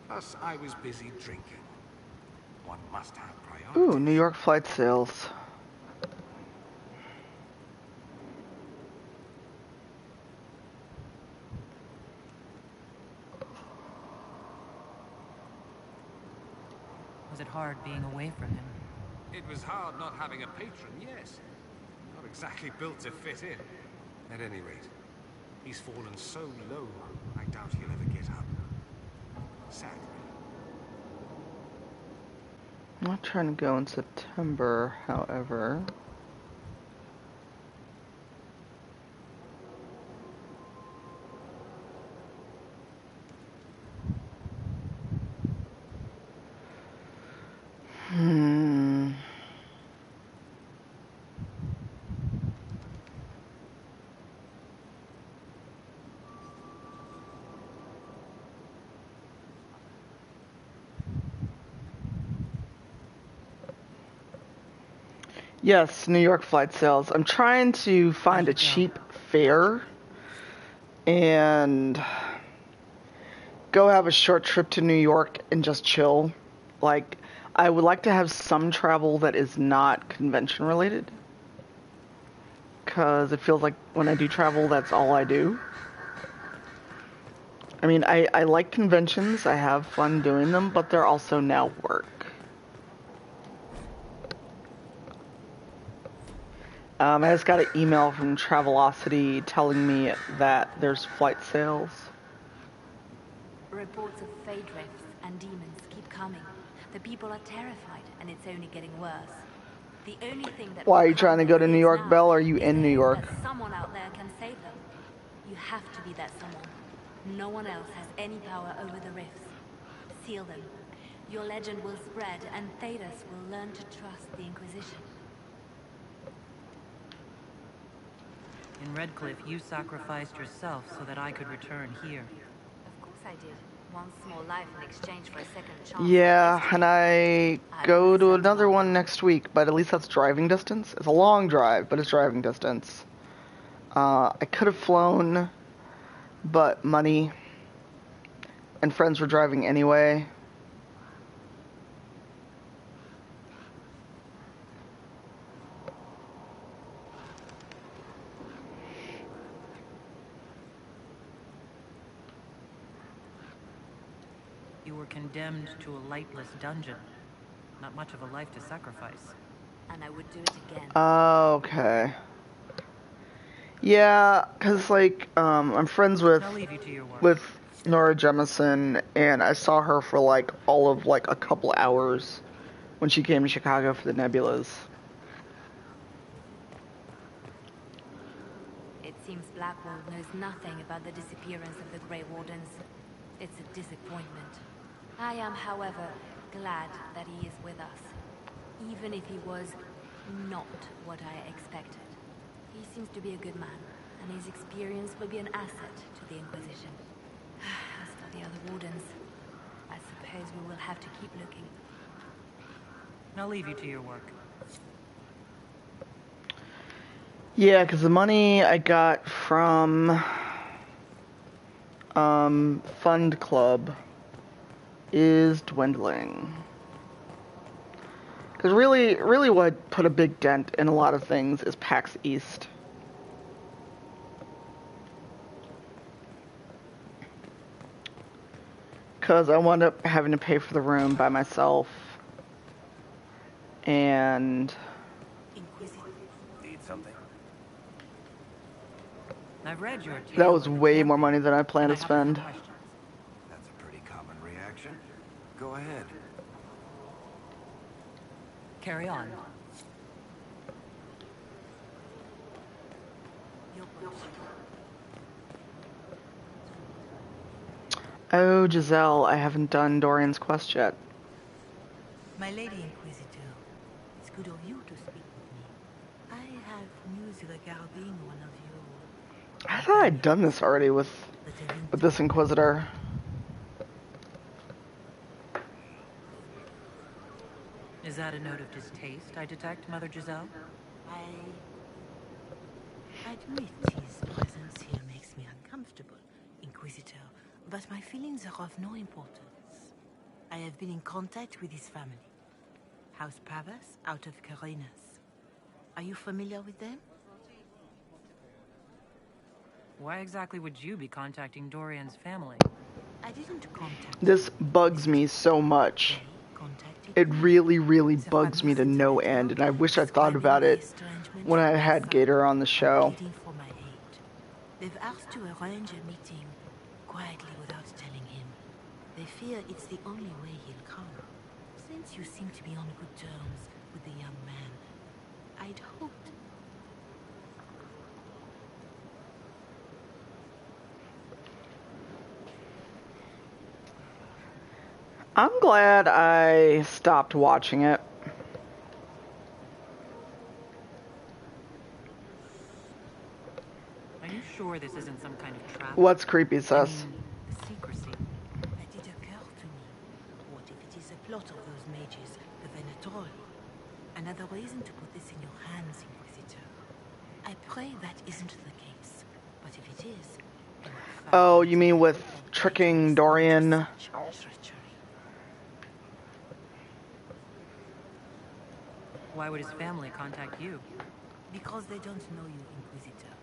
Plus, I was busy drinking. One must have priorities. Ooh, New York flight sales. Was it hard being away from him? It was hard not having a patron, yes. Not exactly built to fit in. At any rate, he's fallen so low, I doubt he'll ever get up. Sadly. I'm not trying to go in September, however. Yes, New York flight sales. I'm trying to find a cheap fare and go have a short trip to New York and just chill. Like, I would like to have some travel that is not convention related, because it feels like when I do travel, that's all I do. I mean, I like conventions, I have fun doing them, but they're also now work. I just got an email from Travelocity telling me that there's flight sales. Reports of fade rifts and demons keep coming. The people are terrified, and it's only getting worse. The only thing that Why are you trying to go to New York, Belle? Or are you in New York? that someone out there can save them. You have to be that someone. No one else has any power over the rifts. Seal them. Your legend will spread, and Thedas will learn to trust the Inquisition. In Redcliffe, you sacrificed yourself so that I could return here. Of course I did. One small life in exchange for a second chance. Yeah, and I go to another one next week, but at least that's driving distance. It's a long drive, but it's driving distance. I could have flown, but money and friends were driving anyway. You were condemned to a lightless dungeon. Not much of a life to sacrifice. And I would do it again. Okay. Yeah, because, like, I'm friends with Nora Jemison, and I saw her for, like, all of, like, a couple hours when she came to Chicago for the Nebulas. It seems Blackwell knows nothing about the disappearance of the Grey Wardens. It's a disappointment. I am, however, glad that he is with us. Even if he was not what I expected. He seems to be a good man, and his experience will be an asset to the Inquisition. As for the other Wardens, I suppose we will have to keep looking. I'll leave you to your work. Yeah, because the money I got from Fund Club is dwindling. Because really what put a big dent in a lot of things is PAX East. Because I wound up having to pay for the room by myself. And Need something? I've read your tale. that was way more money than I planned to spend. That's a pretty common reaction. Go ahead. Carry on. Oh, Giselle, I haven't done Dorian's quest yet. My Lady Inquisitor, it's good of you to speak with me. I have news regarding one of your... I thought I'd done this already with this Inquisitor. Is that a note of distaste I detect, Mother Giselle? I admit his presence here makes me uncomfortable, Inquisitor, but my feelings are of no importance. I have been in contact with his family. House Pravas, out of Carinas. Are you familiar with them? Why exactly would you be contacting Dorian's family? I didn't contact This bugs me so much. They contacted It really, really bugs me to no end, and I wish I thought about it when I had Gator on the show. For my aid. They've asked to arrange a meeting quietly without telling him. They fear it's the only way he'll come. Since you seem to be on good terms with the young man, I'd hoped. I'm glad I stopped watching it. Are you sure this isn't some kind of trap? What's creepy, sus? The secrecy. That did occur to me. What if it is a plot of those mages, the Venator? Another reason to put this in your hands, Inquisitor. I pray that isn't the case. But if it is... Oh, you mean with tricking Dorian? Why would his family contact you? Because they don't know you, Inquisitor.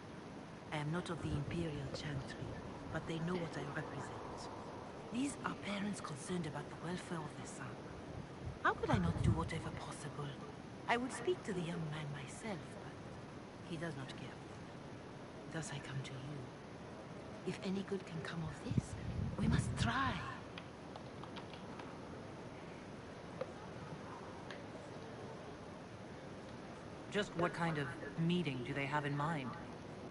I am not of the Imperial Chantry, but they know what I represent. These are parents concerned about the welfare of their son. How could I not do whatever possible? I would speak to the young man myself, but he does not care. Thus I come to you. If any good can come of this, we must try. Just what kind of meeting do they have in mind?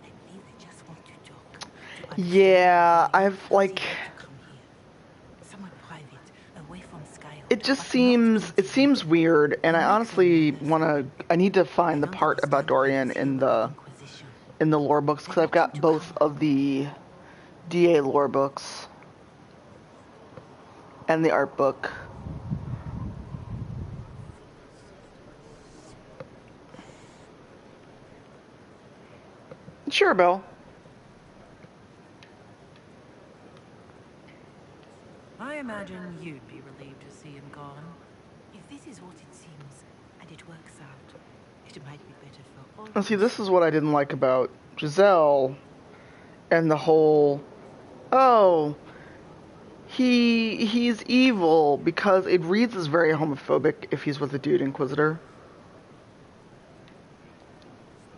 I believe they just want to talk. Yeah, I've like... Somewhere private, away from Sky. It just seems weird, and I honestly I need to find the part about Dorian in the lore books, because I've got both of the DA lore books and the art book. Sure, Bill. I imagine you'd be relieved to see him gone. If this is what it seems, and it works out, it might be better for all. And see, this is what I didn't like about Giselle and the whole, oh, he's evil, because it reads as very homophobic if he's with a dude Inquisitor.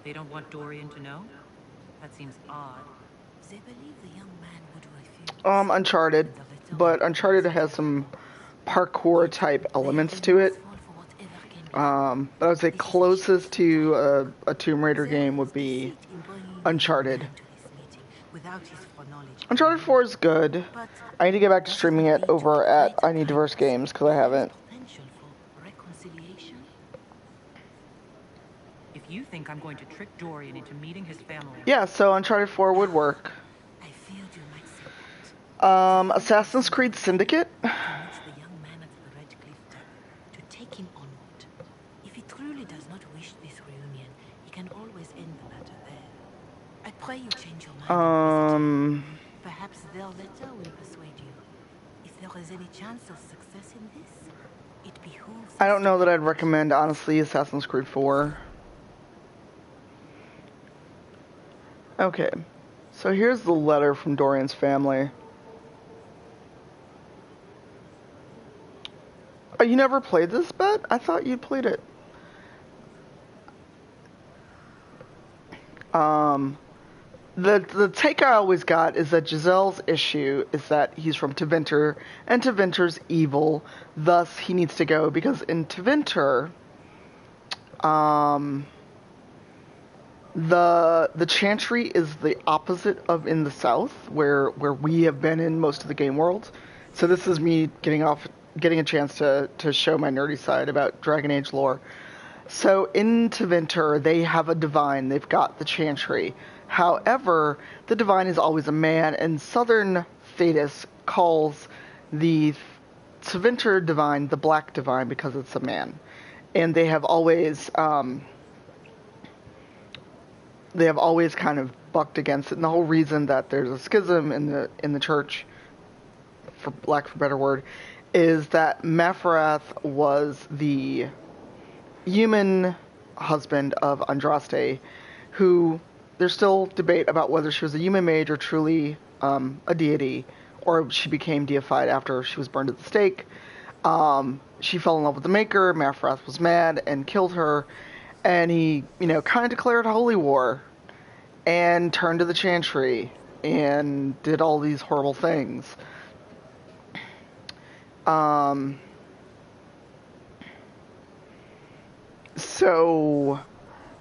They don't want Dorian to know? That seems odd. They believe the young man would refuse. Uncharted, but Uncharted has some parkour type elements to it. But I would say closest to a Tomb Raider game would be Uncharted. Uncharted 4 is good. I need to get back to streaming it over at I Need Diverse Games, because I haven't. If you think I'm going to trick Dorian into meeting his family... Yeah, so Uncharted 4 would work. Assassin's Creed Syndicate? To take him onward. If he truly does not wish this reunion, he can always end the matter there. I pray you change your mind. Perhaps their letter will persuade you. If there is any chance of success in this, it behooves... I don't know that I'd recommend, honestly, Assassin's Creed 4. Okay, so here's the letter from Dorian's family. Oh, you never played this, Bet? I thought you played it. The take I always got is that Giselle's issue is that he's from Tevinter, and Tevinter's evil, thus he needs to go, because in Tevinter, the Chantry is the opposite of in the South, where we have been in most of the game world. So this is me getting a chance to show my nerdy side about Dragon Age lore. So in Tevinter, they have a divine. They've got the Chantry. However, the divine is always a man, and Southern Thetis calls the Tevinter divine the Black Divine because it's a man. And they have always kind of bucked against it. And the whole reason that there's a schism in the church, for lack of a better word, is that Mafrath was the human husband of Andraste, who there's still debate about whether she was a human mage or truly a deity, or she became deified after she was burned at the stake. She fell in love with the Maker. Mafrath was mad and killed her. And he, kind of declared holy war and turned to the Chantry and did all these horrible things. So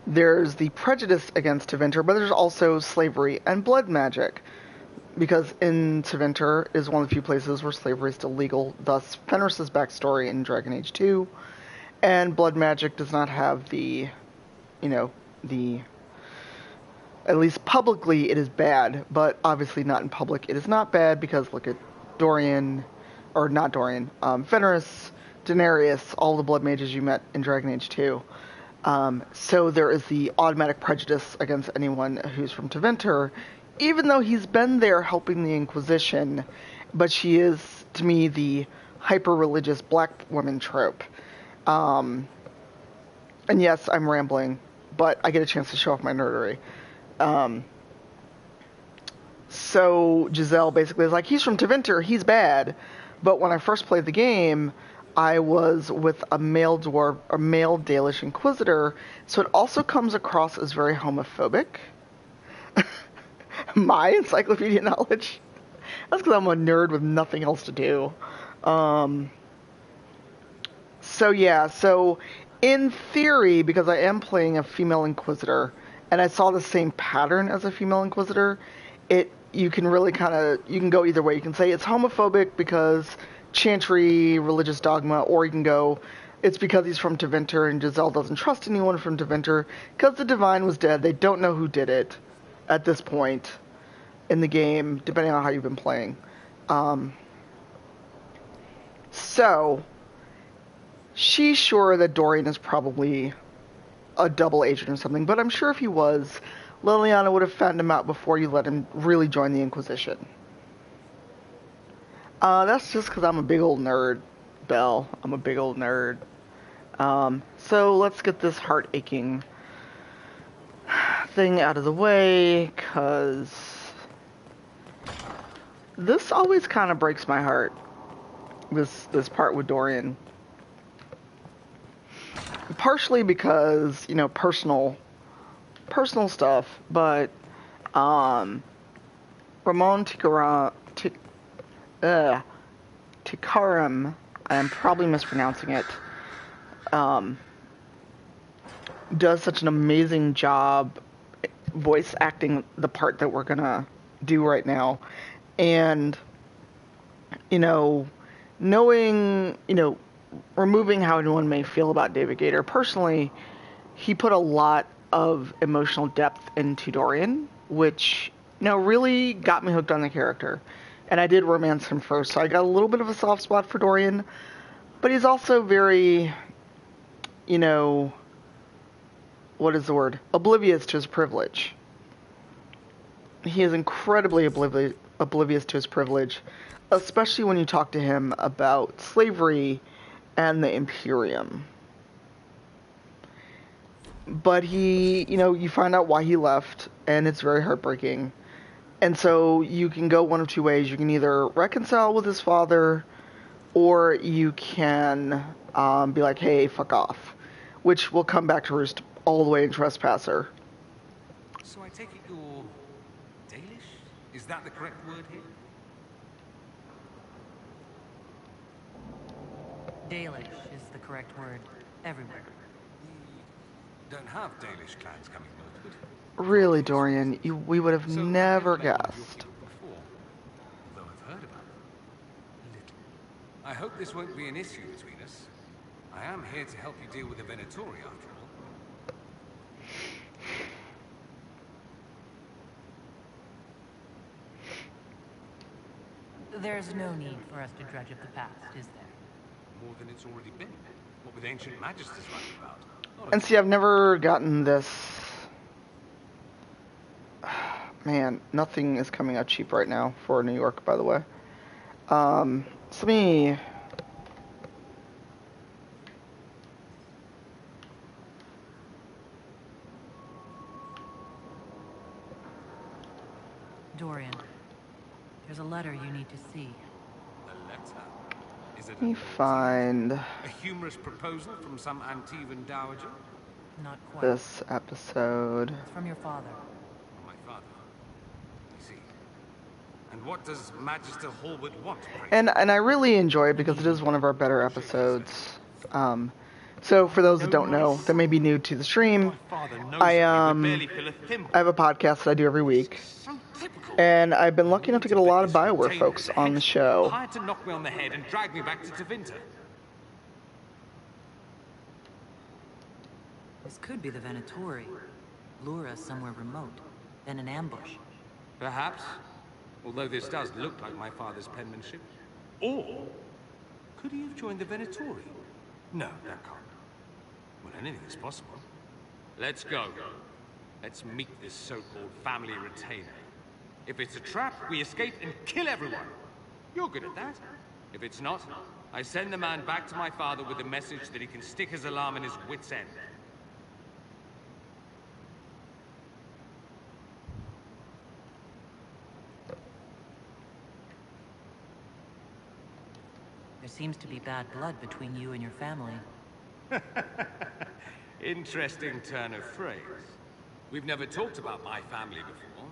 there's the prejudice against Tevinter, but there's also slavery and blood magic. Because in Tevinter is one of the few places where slavery is still legal, thus Fenris's backstory in Dragon Age 2. And blood magic does not have the, at least publicly it is bad, but obviously not in public. It is not bad because look at Fenris, Daenerys, all the blood mages you met in Dragon Age 2. So there is the automatic prejudice against anyone who's from Tevinter, even though he's been there helping the Inquisition, but she is, to me, the hyper-religious black woman trope. And yes, I'm rambling, but I get a chance to show off my nerdery. So Giselle basically is like, he's from Tevinter, he's bad. But when I first played the game, I was with a male Dalish Inquisitor, so it also comes across as very homophobic. My encyclopedia knowledge. That's because I'm a nerd with nothing else to do. So in theory, because I am playing a female Inquisitor, and I saw the same pattern as a female Inquisitor, you can really you can go either way. You can say it's homophobic because Chantry, religious dogma, or you can go, it's because he's from Tevinter and Giselle doesn't trust anyone from Tevinter because the Divine was dead. They don't know who did it at this point in the game, depending on how you've been playing. So she's sure that Dorian is probably a double agent or something, but I'm sure if he was, Liliana would have found him out before you let him really join the Inquisition. That's just because I'm a big old nerd, Belle. I'm a big old nerd. So let's get this heart-aching thing out of the way, because this always kind of breaks my heart, this part with Dorian. Partially because, personal stuff, but Ramon Tikaram, I'm probably mispronouncing it, does such an amazing job voice acting the part that we're gonna do right now. And, knowing, removing how anyone may feel about David Gator, personally, he put a lot of emotional depth into Dorian, which, really got me hooked on the character. And I did romance him first, so I got a little bit of a soft spot for Dorian. But he's also very, oblivious to his privilege. He is incredibly oblivious to his privilege, especially when you talk to him about slavery and the Imperium. But he, you find out why he left, and it's very heartbreaking. And so you can go one of two ways. You can either reconcile with his father, or you can be like, hey, fuck off. Which will come back to roost all the way in Trespasser. So I take it you're Dalish? Is that the correct word here? Dalish is the correct word everywhere. We don't have Dalish clans coming northward. Really, Dorian, we would have never guessed. Although I've heard about them. Little. I hope this won't be an issue between us. I am here to help you deal with the Venatori after all. There's no need for us to dredge up the past, is there? More than it's already been. What with ancient magisters writing about. And see, I've never gotten this. Man, nothing is coming out cheap right now for New York, by the way. So let me... Dorian, there's a letter you need to see. A letter? Is considered Let me find a humorous proposal from some Antivan dowager? Not quite. this episode. It's from your father. From my father. I see. And what does Magister Hallward want? And I really enjoy it because it is one of our better episodes. So for those that don't know, that may be new to the stream, I have a podcast that I do every week, and I've been lucky enough to get a lot of BioWare folks on the show. Hired to knock me on the head and drag me back to Tevinter. This could be the Venatori. Lure us somewhere remote, then an ambush. Perhaps, although this does look like my father's penmanship. Or could he have joined the Venatori? No, that can't. Well, anything is possible. Let's go. Let's meet this so-called family retainer. If it's a trap, we escape and kill everyone. You're good at that. If it's not, I send the man back to my father with the message that he can stick his alarm in his wit's end. There seems to be bad blood between you and your family. Interesting turn of phrase. We've never talked about my family before.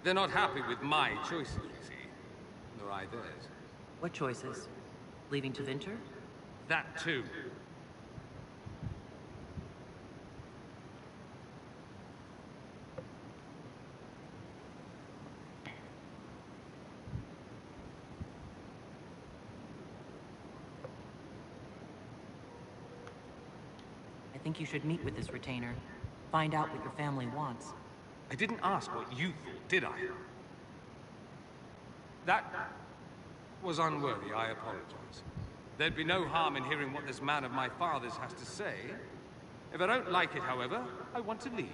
They're not happy with my choices, you see. Nor I theirs. What choices? Leaving Tevinter? That too. I think you should meet with this retainer. Find out what your family wants. I didn't ask what you thought, did I? That was unworthy, I apologize. There'd be no harm in hearing what this man of my father's has to say. If I don't like it, however, I want to leave.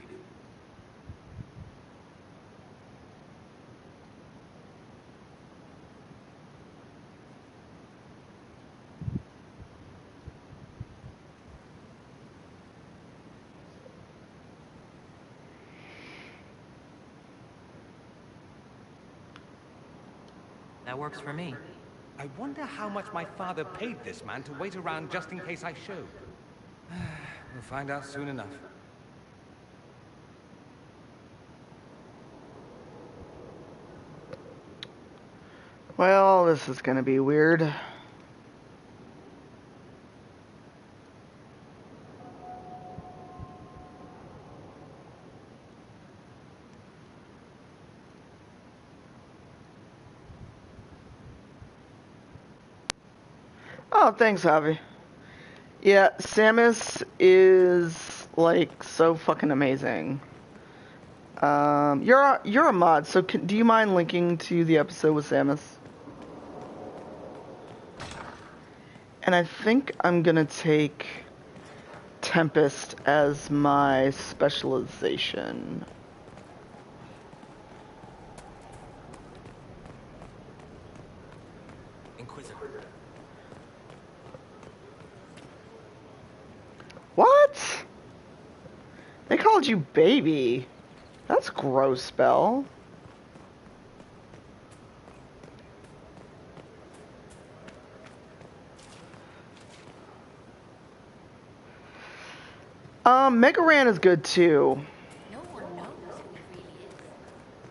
That works for me. I wonder how much my father paid this man to wait around just in case I showed. We'll find out soon enough. Well, this is gonna be weird. Oh, thanks, Javi. Yeah, Samus is like so fucking amazing. You're a mod, so do you mind linking to the episode with Samus? And I think I'm gonna take Tempest as my specialization. What? They called you baby. That's gross, Spell. Mega Ran is good too. No one knows who he really is.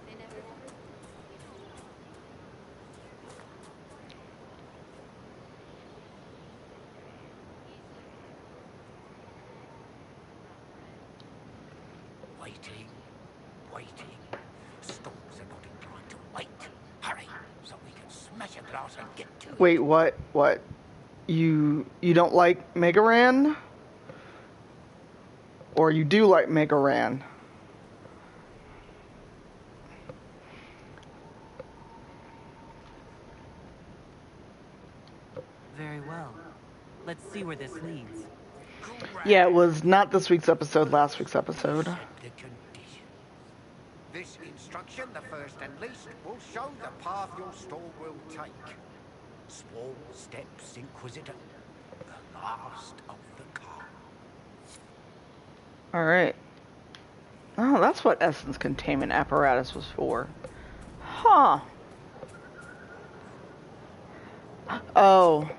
They never... Waiting. Storms are not inclined to wait. Hurry, so we can smash a glass and get to it. Wait, what? What? You don't like Mega Ran? Or you do like Mega Ran? Very well. Let's see where this leads. Yeah, it was not this week's episode, last week's episode. This instruction, the first and least, will show the path your stall will take. Small steps, Inquisitor. The last of the car. Alright. Oh, that's what Essence Containment Apparatus was for. Huh. Oh,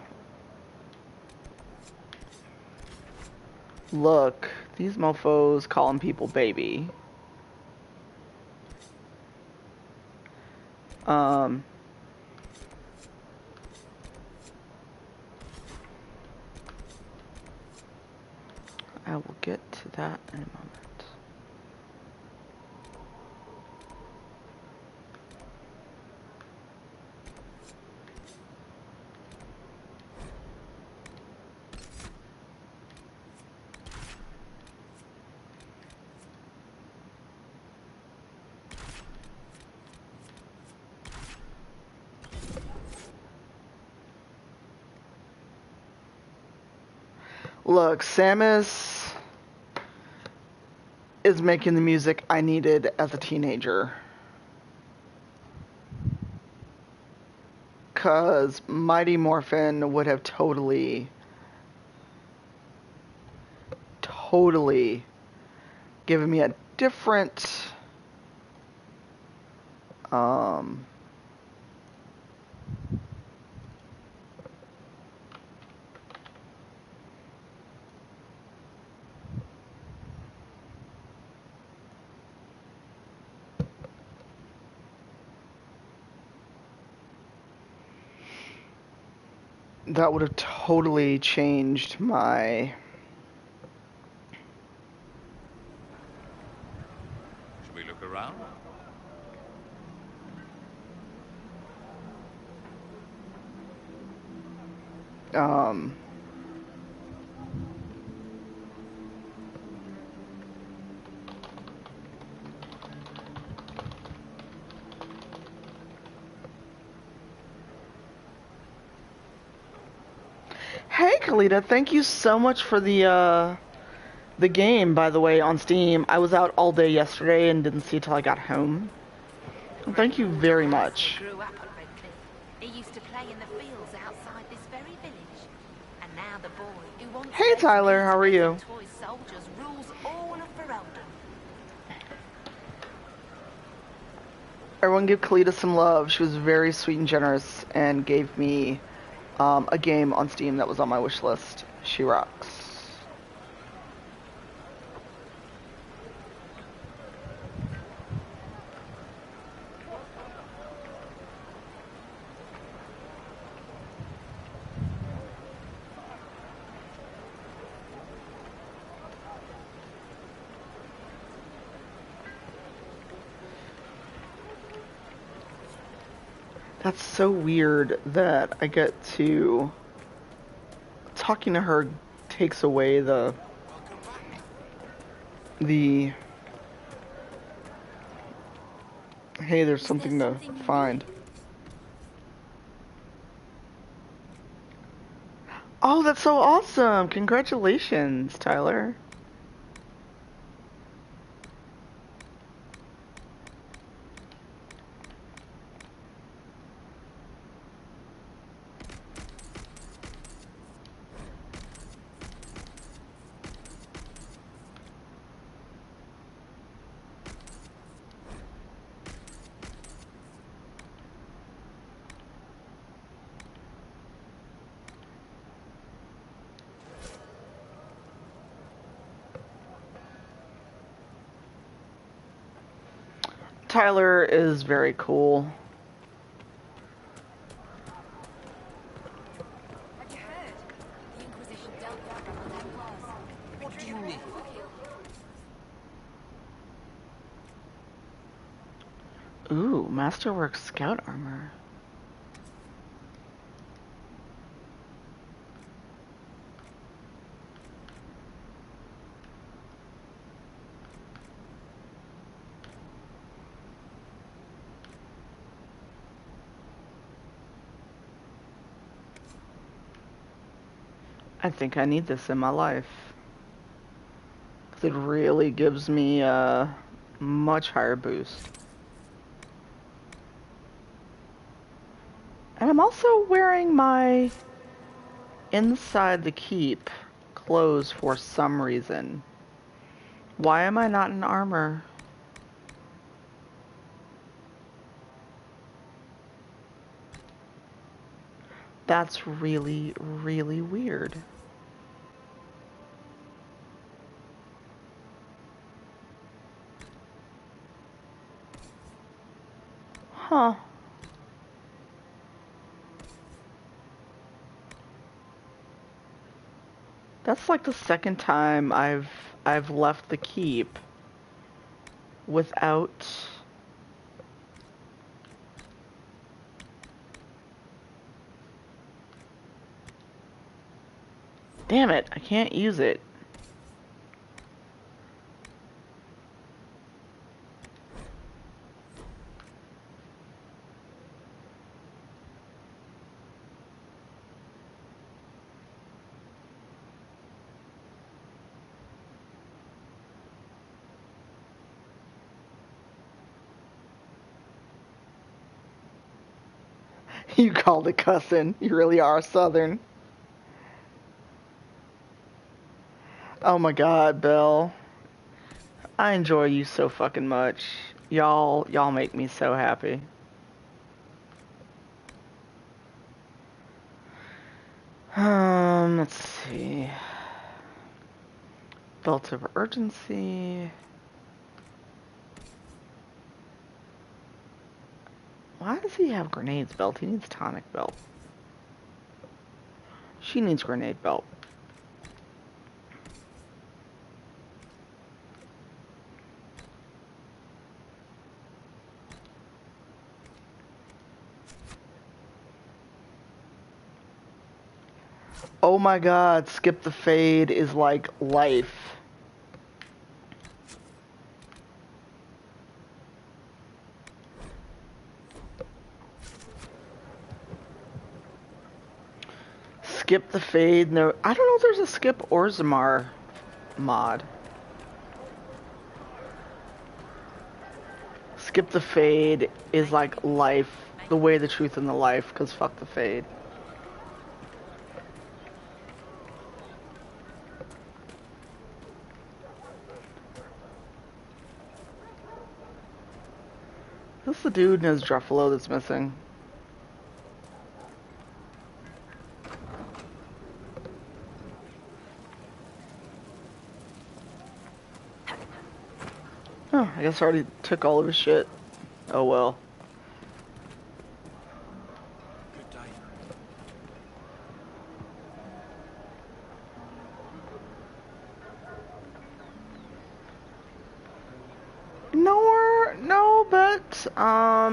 Look, these mofos calling people baby. I will get to that in a moment. Look, Samus is making the music I needed as a teenager. 'Cause Mighty Morphin would have totally given me a different that would have totally changed my Should we look around? Hey Kalita, thank you so much for the game, by the way, on Steam. I was out all day yesterday and didn't see it till I got home. Thank you very much. Grew up at Redcliffe. He used to play in the fields outside this very village. And now the boy who wants Hey Tyler, how are you? toy soldiers rules all of Ferelden. Everyone give Kalita some love. She was very sweet and generous and gave me a game on Steam that was on my wish list. She rocks. That's so weird that I get to... Talking to her takes away the... Hey, there's something to find. Oh, that's so awesome! Congratulations, Tyler. Tyler is very cool. Have you heard? The Inquisition dealt that rebel Templars. What do you mean? Ooh, Masterwork Scout Armor. I think I need this in my life. 'Cause it really gives me a much higher boost. And I'm also wearing my inside the keep clothes for some reason. Why am I not in armor? That's really, really weird. Huh. That's like the second time I've left the keep without Damn it, I can't use it. You called it cussing. You really are Southern. Oh my god, Bill. I enjoy you so fucking much. Y'all make me so happy. Let's see. Belt of urgency. Why does he have grenades belt? He needs tonic belt. She needs grenade belt. Oh my god, skip the fade is like life. Skip the fade. No, I don't know if there's a skip Orzammar mod. Skip the fade is like life, the way, the truth, and the life, because fuck the fade. Is this the dude in his Druffalo that's missing? Oh, I guess I already took all of his shit. Oh well. Good day. No, but I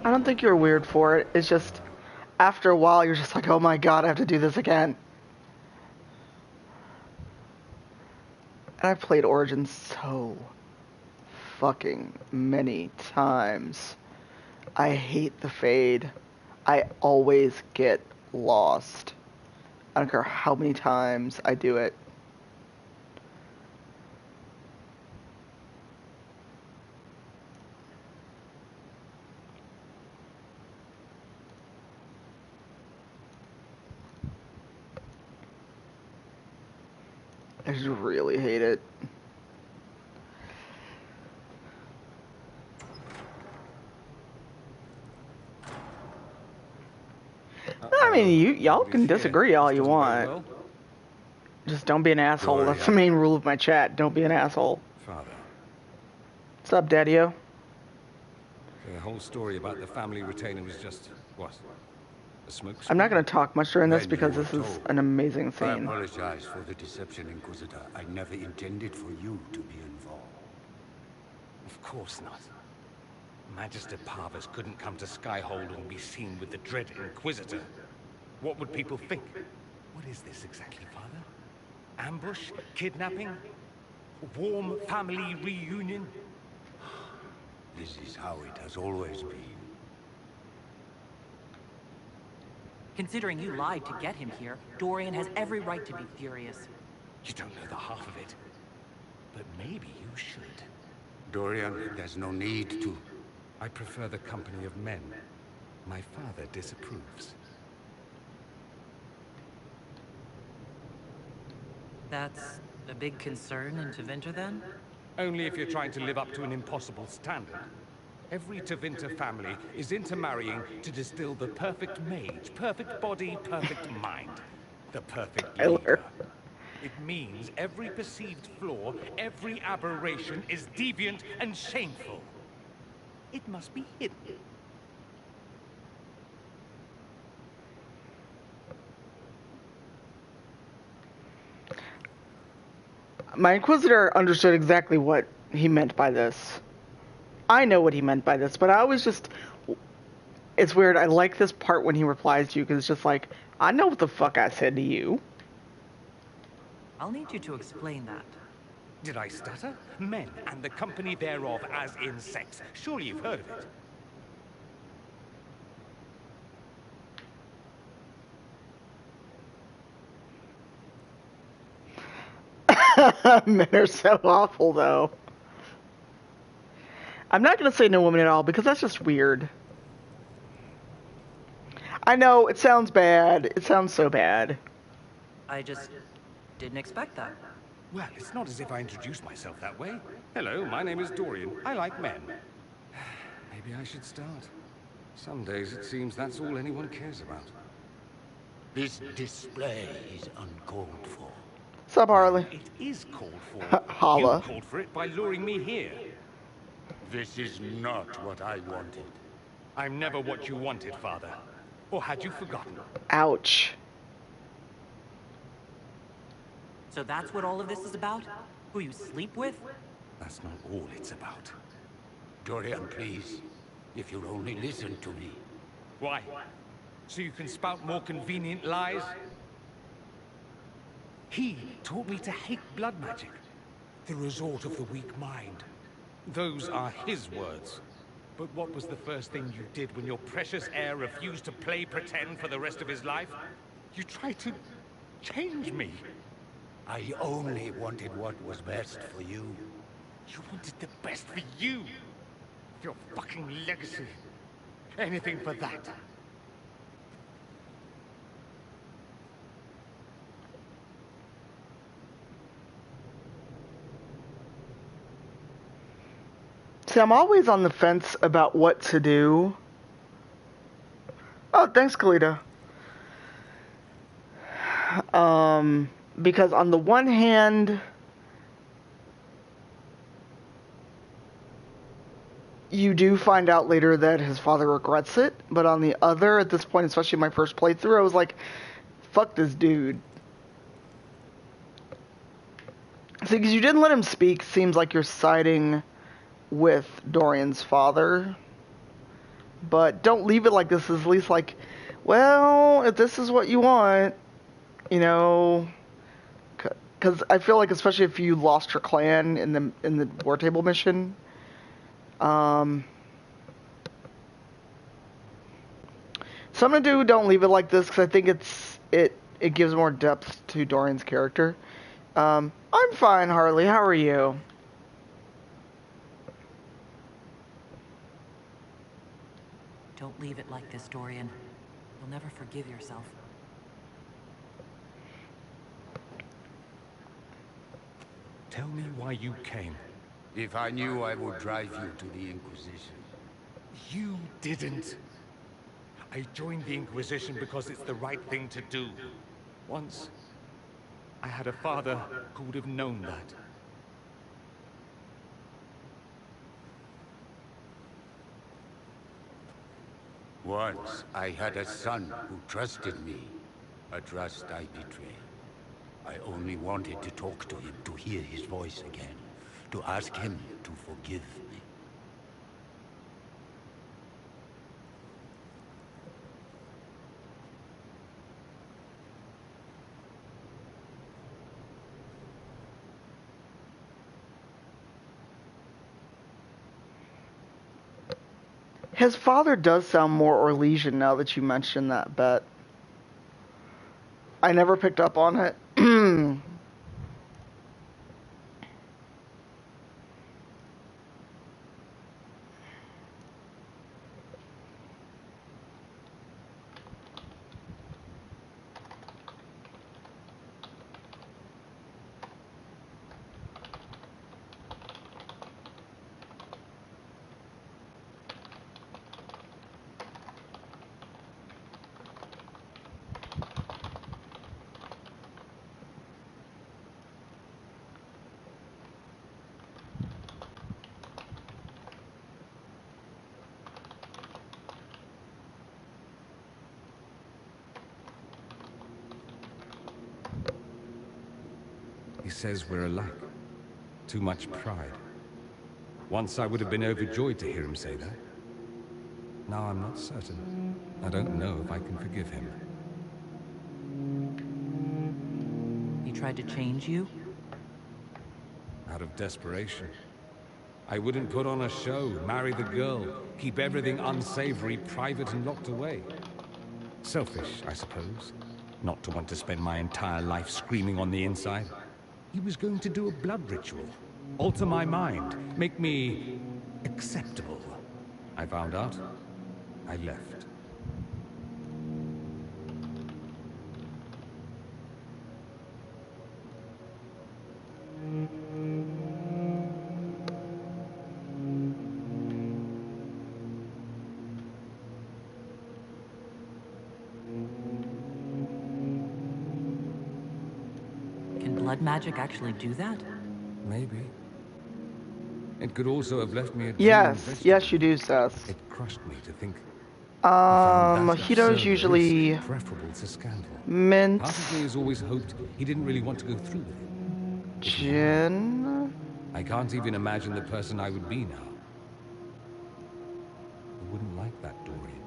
don't think you're weird for it. It's just after a while you're just like, oh my god, I have to do this again. And I've played Origins so fucking many times. I hate the fade. I always get lost. I don't care how many times I do it. I just really hate it. I mean, y'all can disagree all you want. Just don't be an asshole. That's the main rule of my chat. Don't be an asshole. Father. What's up, Daddy-o? The whole story about the family retainer was just, what? A smoke screen? I'm not going to talk much during this because this is an amazing I scene. apologize for the deception, Inquisitor. I never intended for you to be involved. Of course not. Magister Parvus couldn't come to Skyhold and be seen with the dread Inquisitor. What would people think? What is this exactly, Father? Ambush? Kidnapping? Warm family reunion? This is how it has always been. Considering you lied to get him here, Dorian has every right to be furious. You don't know the half of it. But maybe you should. Dorian, there's no need to... I prefer the company of men. My father disapproves. That's a big concern in Tevinter, then? Only if you're trying to live up to an impossible standard. Every Tevinter family is intermarrying to distill the perfect mage, perfect body, perfect mind. The perfect leader. It means every perceived flaw, every aberration is deviant and shameful. It must be hidden. My Inquisitor understood exactly what he meant by this. I know what he meant by this, but I always just... It's weird, I like this part when he replies to you, because it's just like, I know what the fuck I said to you. I'll need you to explain that. Did I stutter? Men, and the company thereof as in sex. Surely you've heard of it. Men are so awful, though. I'm not going to say no woman at all, because that's just weird. I know, it sounds bad. It sounds so bad. I just didn't expect that. Well, it's not as if I introduced myself that way. Hello, my name is Dorian. I like men. Maybe I should start. Some days it seems that's all anyone cares about. This display is uncalled for. What's up, Harley? It is called for. Holla. You called for it by luring me here. This is not what I wanted. I'm never what you wanted, Father. Or had you forgotten? Ouch. So that's what all of this is about? Who you sleep with? That's not all it's about. Dorian, please. If you'll only listen to me. Why? So you can spout more convenient lies? He taught me to hate blood magic. The resort of the weak mind. Those are his words. But what was the first thing you did when your precious heir refused to play pretend for the rest of his life? You tried to change me. I only wanted what was best for you. You wanted the best for you. Your fucking legacy. Anything for that. See, I'm always on the fence about what to do. Oh, thanks, Kalita. Because on the one hand, you do find out later that his father regrets it, but on the other, at this point, especially my first playthrough, I was like, fuck this dude. See, because you didn't let him speak, seems like you're siding with Dorian's father. But don't leave it like this. It's at least like, well, if this is what you want, you know, because I feel like, especially if you lost your clan in the war table mission, so I'm gonna do don't leave it like this, because I think it gives more depth to Dorian's character. I'm fine, Harley. How are you? Don't leave it like this, Dorian. You'll never forgive yourself. Tell me why you came. If I knew, I would drive you to the Inquisition. You didn't. I joined the Inquisition because it's the right thing to do. Once, I had a father who would have known that. Once, I had a son who trusted me. A trust I betrayed. I only wanted to talk to him, to hear his voice again. To ask him to forgive me. His father does sound more Orlesian now that you mention that, Bet. I never picked up on it. says we're alike. Too much pride. Once I would have been overjoyed to hear him say that. Now I'm not certain. I don't know if I can forgive him. He tried to change you? Out of desperation. I wouldn't put on a show, marry the girl, keep everything unsavory, private and locked away. Selfish, I suppose. Not to want to spend my entire life screaming on the inside. He was going to do a blood ritual. Alter my mind. Make me acceptable. I found out. I left. Can blood magic actually do that? Maybe. It could also have left me a Yes, yes you do, Seth. It crushed me to think. Mojitos usually preferable to scandal. mint. Part of me has always hoped he didn't really want to go through with it. Gin. I can't even imagine the person I would be now. I wouldn't like that, Dorian.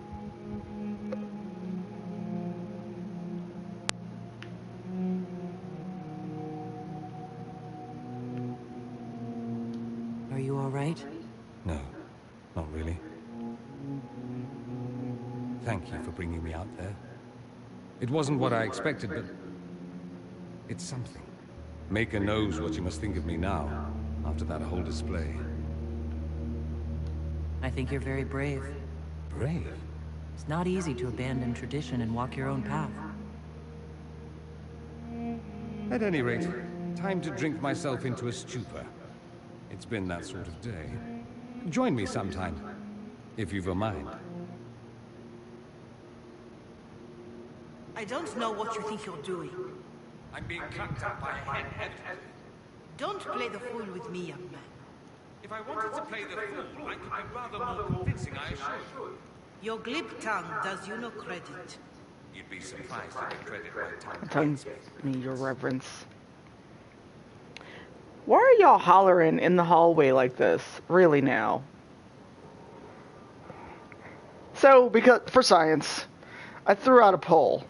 Are you all right? No, not really. Thank you for bringing me out there. It wasn't what I expected, but it's something. Maker knows what you must think of me now, after that whole display. I think you're very brave. Brave? It's not easy to abandon tradition and walk your own path. At any rate, time to drink myself into a stupor. It's been that sort of day. Join me sometime, if you've a mind. I don't know what you think you're doing. I'm being clapped up by a head. Don't play the fool with me, young man. If I wanted to play the fool, I could be rather more convincing, I assure you. Your glib tongue does you no credit. You'd be surprised at the credit my tongue Tongue me, your reverence. Why are y'all hollering in the hallway like this? Really now? So, because for science, I threw out a poll.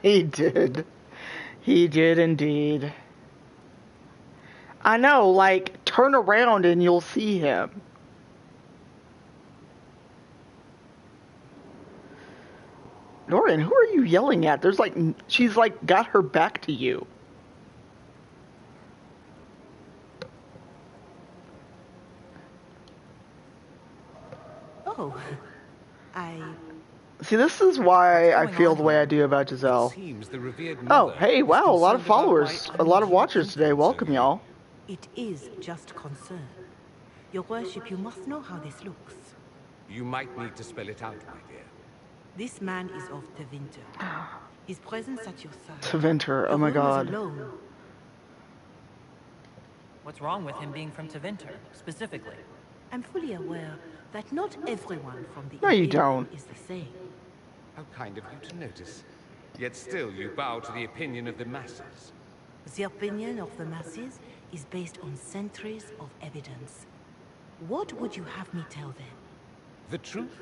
He did. He did indeed. I know, like, turn around and you'll see him. Dorian, who are you yelling at? There's like, she's like got her back to you. Oh, See, this is why I feel the way I do about Giselle. Oh, hey, wow, a lot of followers, a lot of watchers today. Welcome, y'all. It is just concern. Your worship, you must know how this looks. You might need to spell it out, my dear. This man is of Tevinter. His presence at your side. Tevinter, oh my god. Alone. What's wrong with him being from Tevinter, specifically? I'm fully aware that not everyone from the No, you don't. is the same. How kind of you to notice. Yet still you bow to the opinion of the masses. The opinion of the masses is based on centuries of evidence. What would you have me tell them? The truth?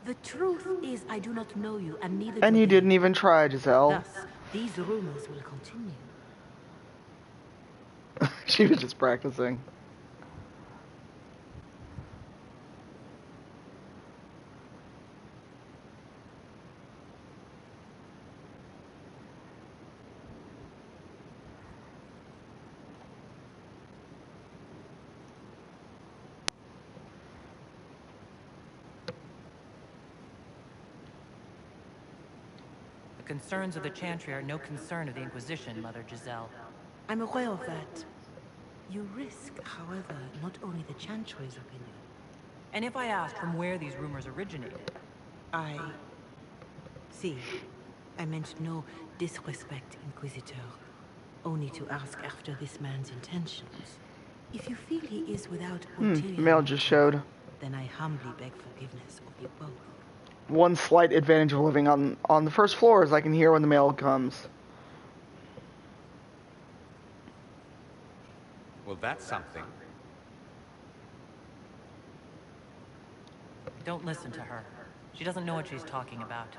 The truth is I do not know you, and neither And do you they. didn't even try, Giselle. Thus, these rumors will continue. She was just practicing. The concerns of the Chantry are no concern of the Inquisition, Mother Giselle. I'm aware of that. You risk, however, not only the Chantry's opinion. And if I asked from where these rumors originated? See, I meant no disrespect, Inquisitor. only to ask after this man's intentions. If you feel he is without ulterior Mail just showed. then I humbly beg forgiveness of you both. One slight advantage of living on the first floor is I can hear when the mail comes. Well, that's something. Don't listen to her. She doesn't know what she's talking about.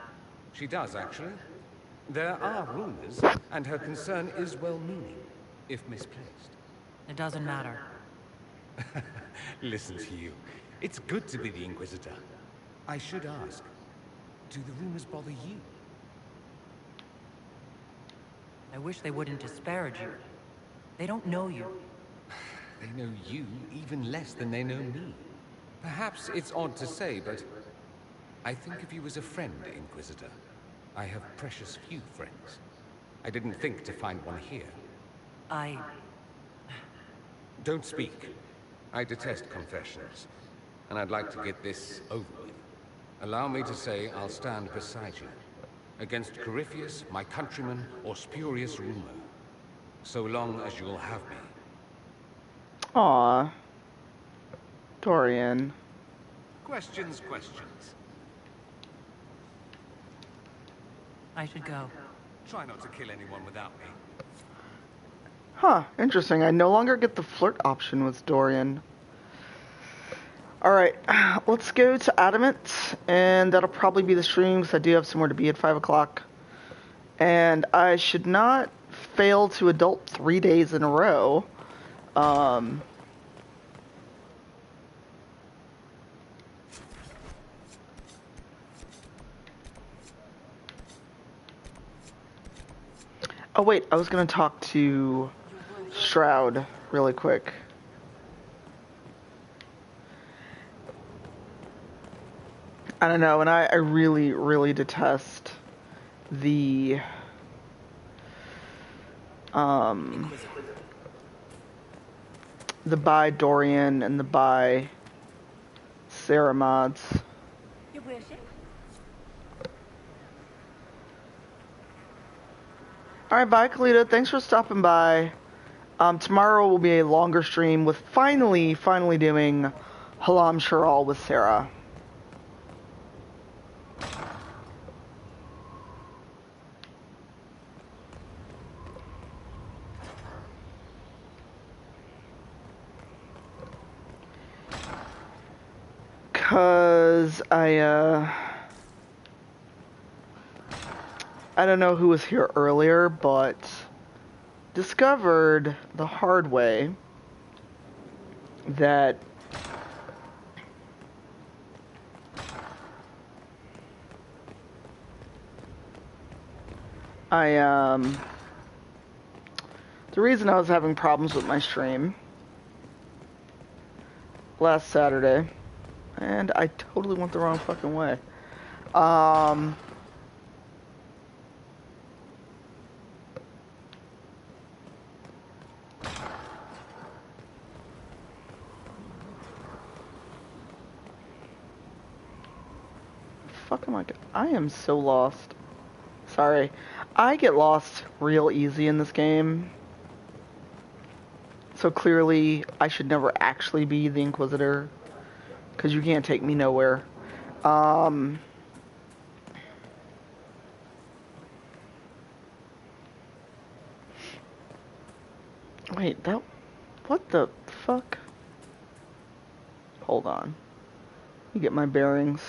She does, actually. There are rumors, and her concern is well-meaning, if misplaced. It doesn't matter. Listen to you. It's good to be the Inquisitor. I should ask, do the rumors bother you? I wish they wouldn't disparage you. They don't know you. They know you even less than they know me. Perhaps it's odd to say, but I think of you as a friend, Inquisitor. I have precious few friends. I didn't think to find one here. Don't speak. I detest confessions, and I'd like to get this over with. Allow me to say I'll stand beside you, against Corypheus, my countrymen, or spurious rumor, so long as you'll have me. Aww. Dorian. Questions. I should go. Try not to kill anyone without me. Huh, interesting. I no longer get the flirt option with Dorian. Alright, let's go to Adamant, and that'll probably be the stream, because I do have somewhere to be at 5 o'clock. And I should not fail to adult 3 days in a row. Oh wait, I was gonna talk to Shroud really quick. I don't know, and I really, really detest the by Dorian and the by Sarah mods. Your worship? Alright, bye Kalita. Thanks for stopping by. Tomorrow will be a longer stream with finally doing Halam Sharal with Sarah. Cause I don't know who was here earlier, but discovered the hard way that the reason I was having problems with my stream last Saturday, and I totally went the wrong fucking way. Fuck am I am so lost. Sorry. I get lost real easy in this game. So clearly, I should never actually be the Inquisitor. Because you can't take me nowhere. Wait, what the fuck? Hold on. Let me get my bearings.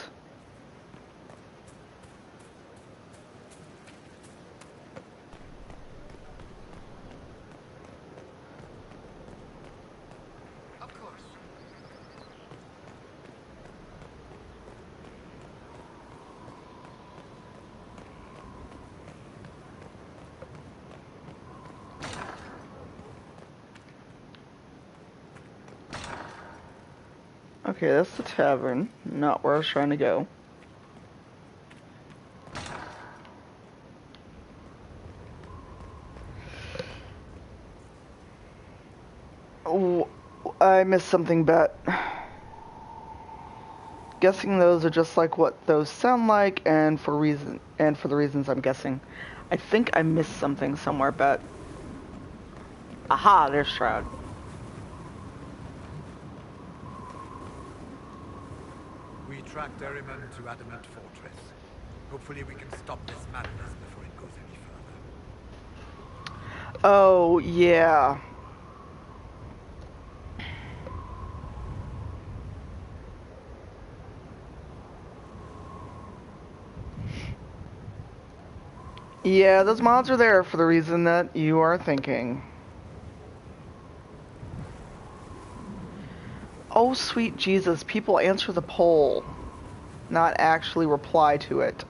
Okay, that's the tavern, not where I was trying to go. Oh, I missed something, Bet. Guessing those are just like what those sound like, and for the reasons I'm guessing. I think I missed something somewhere, Bet. Aha, there's Shroud. We tracked Derriman to Adamant Fortress. Hopefully we can stop this madness before it goes any further. Oh, yeah. Yeah, those mods are there for the reason that you are thinking. Oh, sweet Jesus, people answer the poll, not actually reply to it.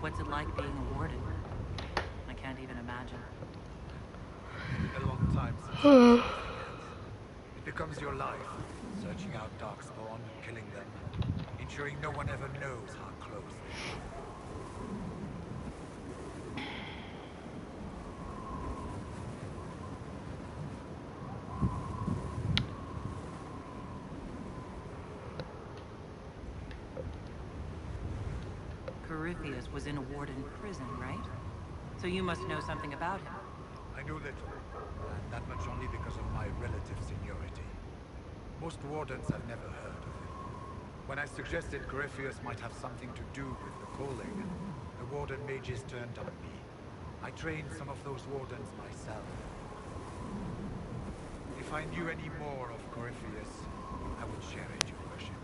What's it like being a warden? I can't even imagine. A long time since it becomes your life, searching out Darkspawn, killing them, ensuring no one ever knows how close they are. Corypheus was in a warden prison, right? So you must know something about him. I knew little, and that much only because of my relative seniority. Most wardens have never heard of him. When I suggested Corypheus might have something to do with the calling, the warden mages turned on me. I trained some of those wardens myself. If I knew any more of Corypheus, I would share it, Your Worship.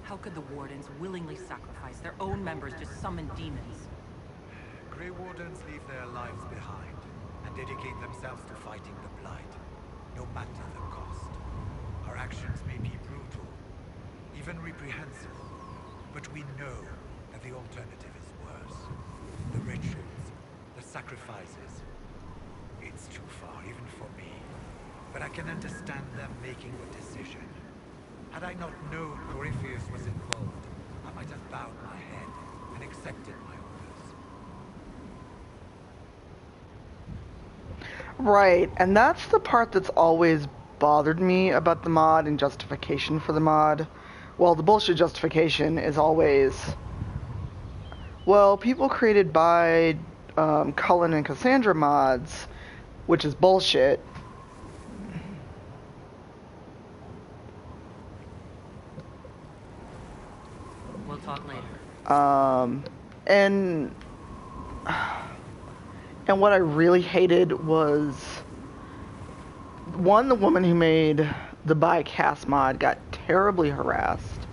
How could the wardens willingly sacrifice their own members to summon demons? Grey Wardens leave their lives behind and dedicate themselves to fighting the Blight, no matter the cost. Our actions may be brutal, even reprehensible, but we know that the alternative is worse. The rituals, the sacrifices. It's too far, even for me. But I can understand them making the decision. Had I not known Corypheus was involved, I might have bowed my head and accepted my orders. Right, and that's the part that's always bothered me about the mod and justification for the mod. Well, the bullshit justification is always, well, people created by Cullen and Cassandra mods, which is bullshit. We'll talk later. And what I really hated was, one, the woman who made the bycast mod got terribly harassed.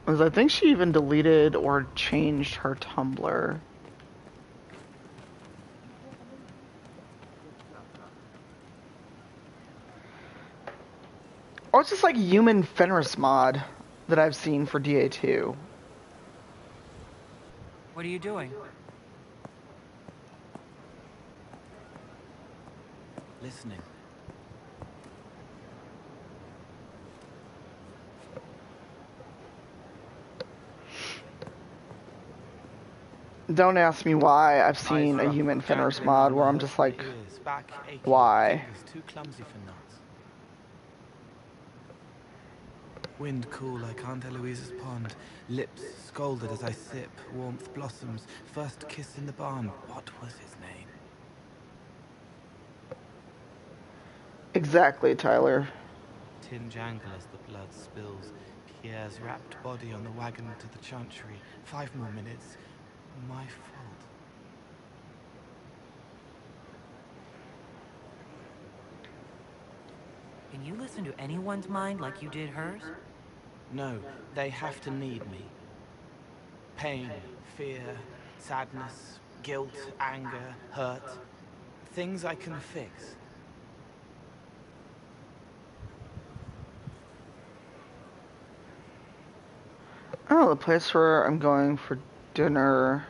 As I think she even deleted or changed her Tumblr. Or it's just like human Fenris mod that I've seen for DA2. What are you doing? Listening. Don't ask me why I've seen a human Fenris mod where I'm just like, why? Too clumsy for nuts. Wind cool like Aunt Eloise's pond. Lips scalded as I sip. Warmth blossoms. First kiss in the barn. What was his name? Exactly, Tyler. Tin jangle as the blood spills. Pierre's wrapped body on the wagon to the chantry. 5 more minutes. My fault. Can you listen to anyone's mind like you did hers? No, they have to need me. Pain, fear, sadness, guilt, anger, hurt. Things I can fix. Oh, the place where I'm going for dinner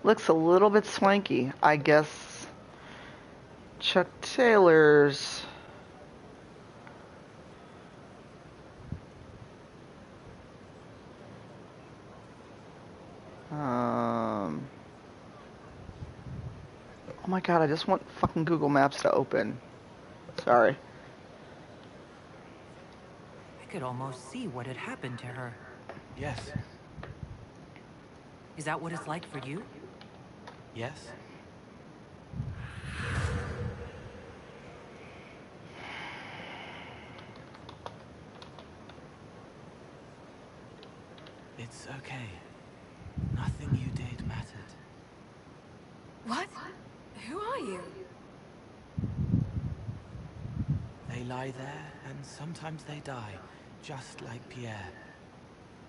looks a little bit swanky. I guess Chuck Taylor's. Oh my god, I just want fucking Google Maps to open. Sorry. I could almost see what had happened to her. Yes. Is that what it's like for you? Yes. It's okay. Nothing you did mattered. What? Who are you? They lie there, and sometimes they die, just like Pierre.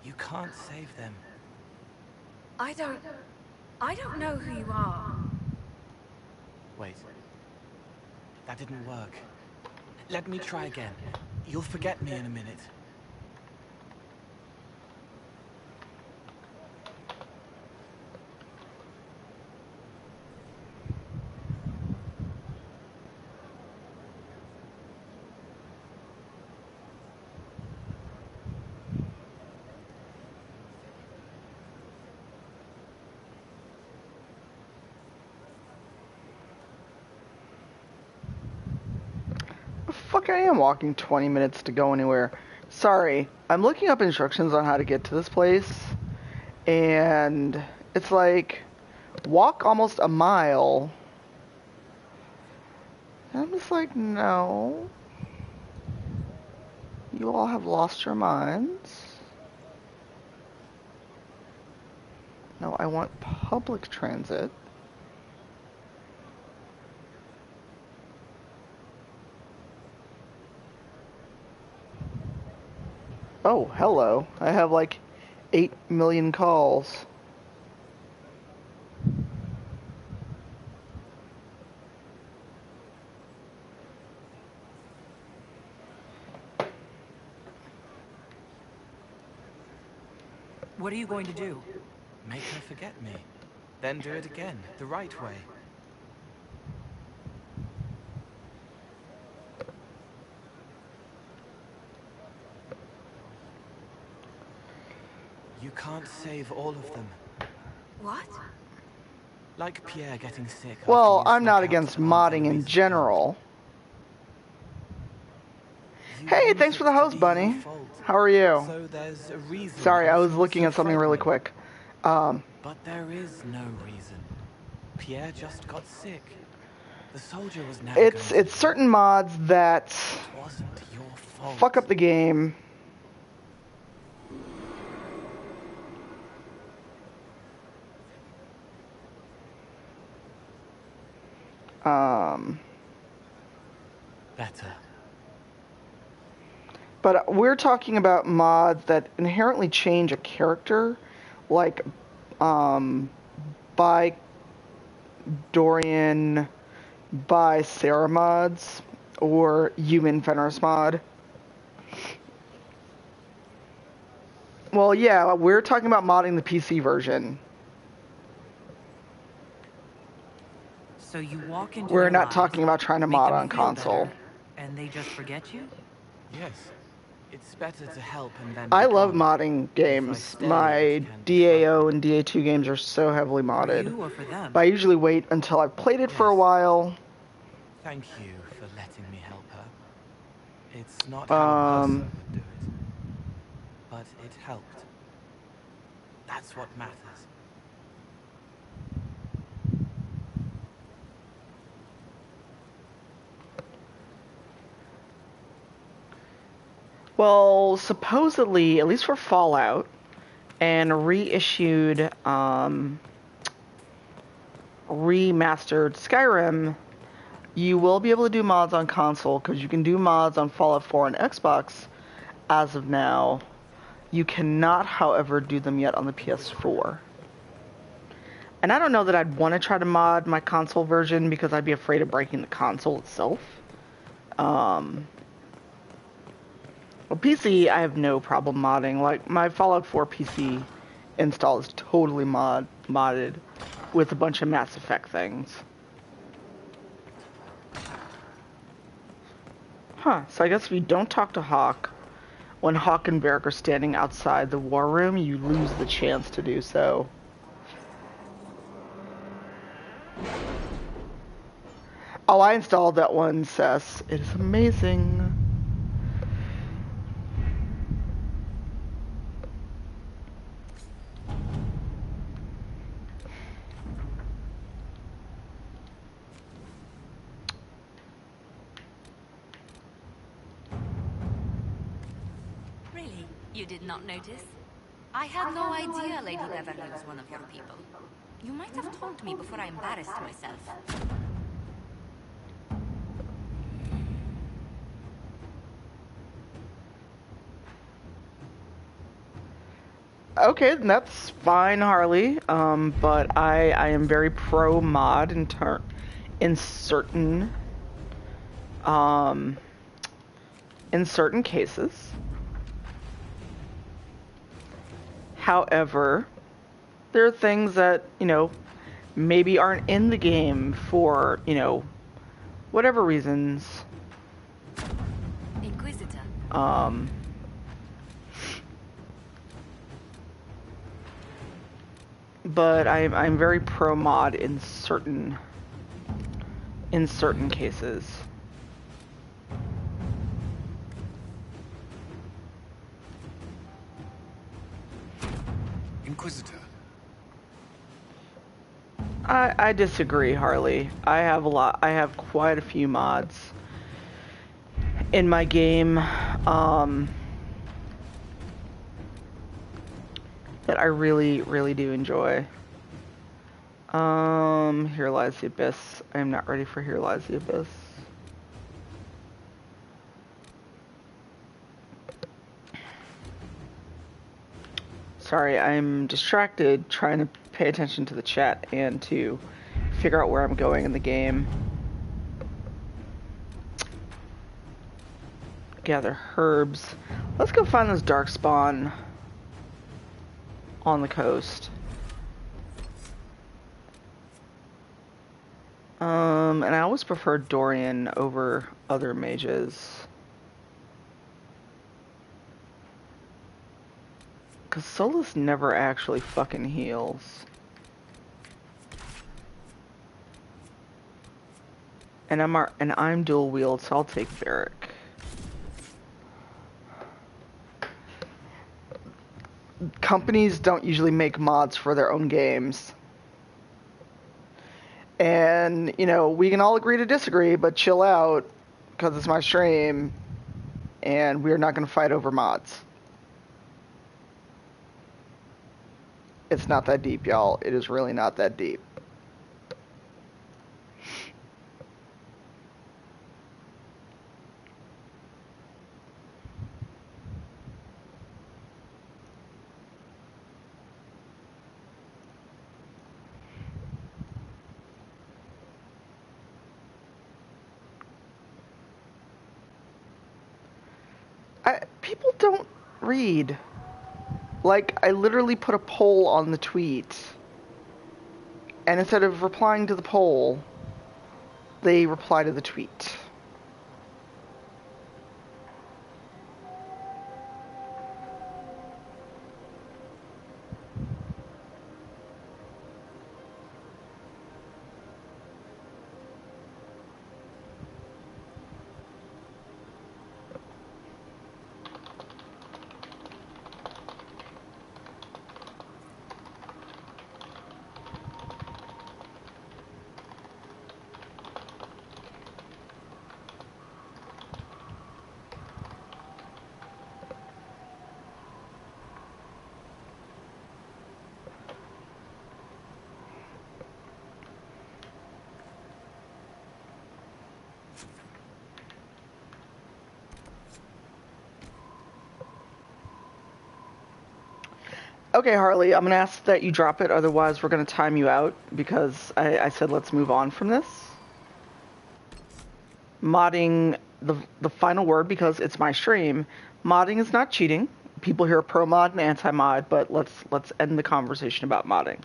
You can't save them. I don't know who you are. Wait. That didn't work. Let me try again. You'll forget me in a minute. Fuck, I am walking 20 minutes to go anywhere. Sorry, I'm looking up instructions on how to get to this place, and it's like, walk almost a mile. And I'm just like, no. You all have lost your minds. No, I want public transit. Oh, hello. I have like 8 million calls. What are you going to do? Make her forget me. Then do it again, the right way. You can't save all of them. What? Like Pierre getting sick. Well, I'm not against modding in general. Hey, thanks for the host, Bunny. How are you? So there's a reason. Sorry, I was looking at something really quick. But there is no reason. Pierre just got sick. The soldier was never It's certain mods that It wasn't your fault. fuck up the game. Better. But we're talking about mods that inherently change a character, like by Dorian, by Sarah mods, or Human Fenris mod. Well, yeah, we're talking about modding the PC version. So you walk into We're their not lives, talking about trying to make mod them on feel console. better, and they just forget you? Yes. It's better to help and then I be love gone. modding games. stay, My it can DAO and DA2 games are so heavily modded. you or for them? But I usually wait until I've played it for a while. Thank you for letting me help her. It's not how a person would do it. But it helped. That's what matters. Well, supposedly, at least for Fallout, and reissued, remastered Skyrim, you will be able to do mods on console, because you can do mods on Fallout 4 and Xbox as of now. You cannot, however, do them yet on the PS4. And I don't know that I'd want to try to mod my console version, because I'd be afraid of breaking the console itself. Well, PC, I have no problem modding. Like, my Fallout 4 PC install is totally modded with a bunch of Mass Effect things. Huh, so I guess if you don't talk to Hawk, when Hawk and Varric are standing outside the war room, you lose the chance to do so. Oh, I installed that one, Sess. It is amazing. Really? You did not notice? I had no idea Lady Lavellan was one of your people. You might have told me before I embarrassed myself. Okay, that's fine, Harley. But I am very pro mod in certain cases. However, there are things that, maybe aren't in the game for, whatever reasons. Inquisitor. But I'm very pro mod in certain cases. Inquisitor. I disagree, Harley. I have quite a few mods in my game that I really, really do enjoy. Here Lies the Abyss. I am not ready for Here Lies the Abyss. Sorry, I'm distracted trying to pay attention to the chat and to figure out where I'm going in the game. Gather herbs. Let's go find this darkspawn on the coast. And I always prefer Dorian over other mages. Because Solus never actually fucking heals. And I'm dual wield, so I'll take Varric. Companies don't usually make mods for their own games. And, we can all agree to disagree, but chill out, because it's my stream, and we're not going to fight over mods. It's not that deep, y'all. It is really not that deep. People don't read. Like, I literally put a poll on the tweet, and instead of replying to the poll, they reply to the tweet. Okay, Harley, I'm going to ask that you drop it, otherwise we're going to time you out, because I said let's move on from this. Modding, the final word, because it's my stream, modding is not cheating. People here are pro-mod and anti-mod, but let's end the conversation about modding.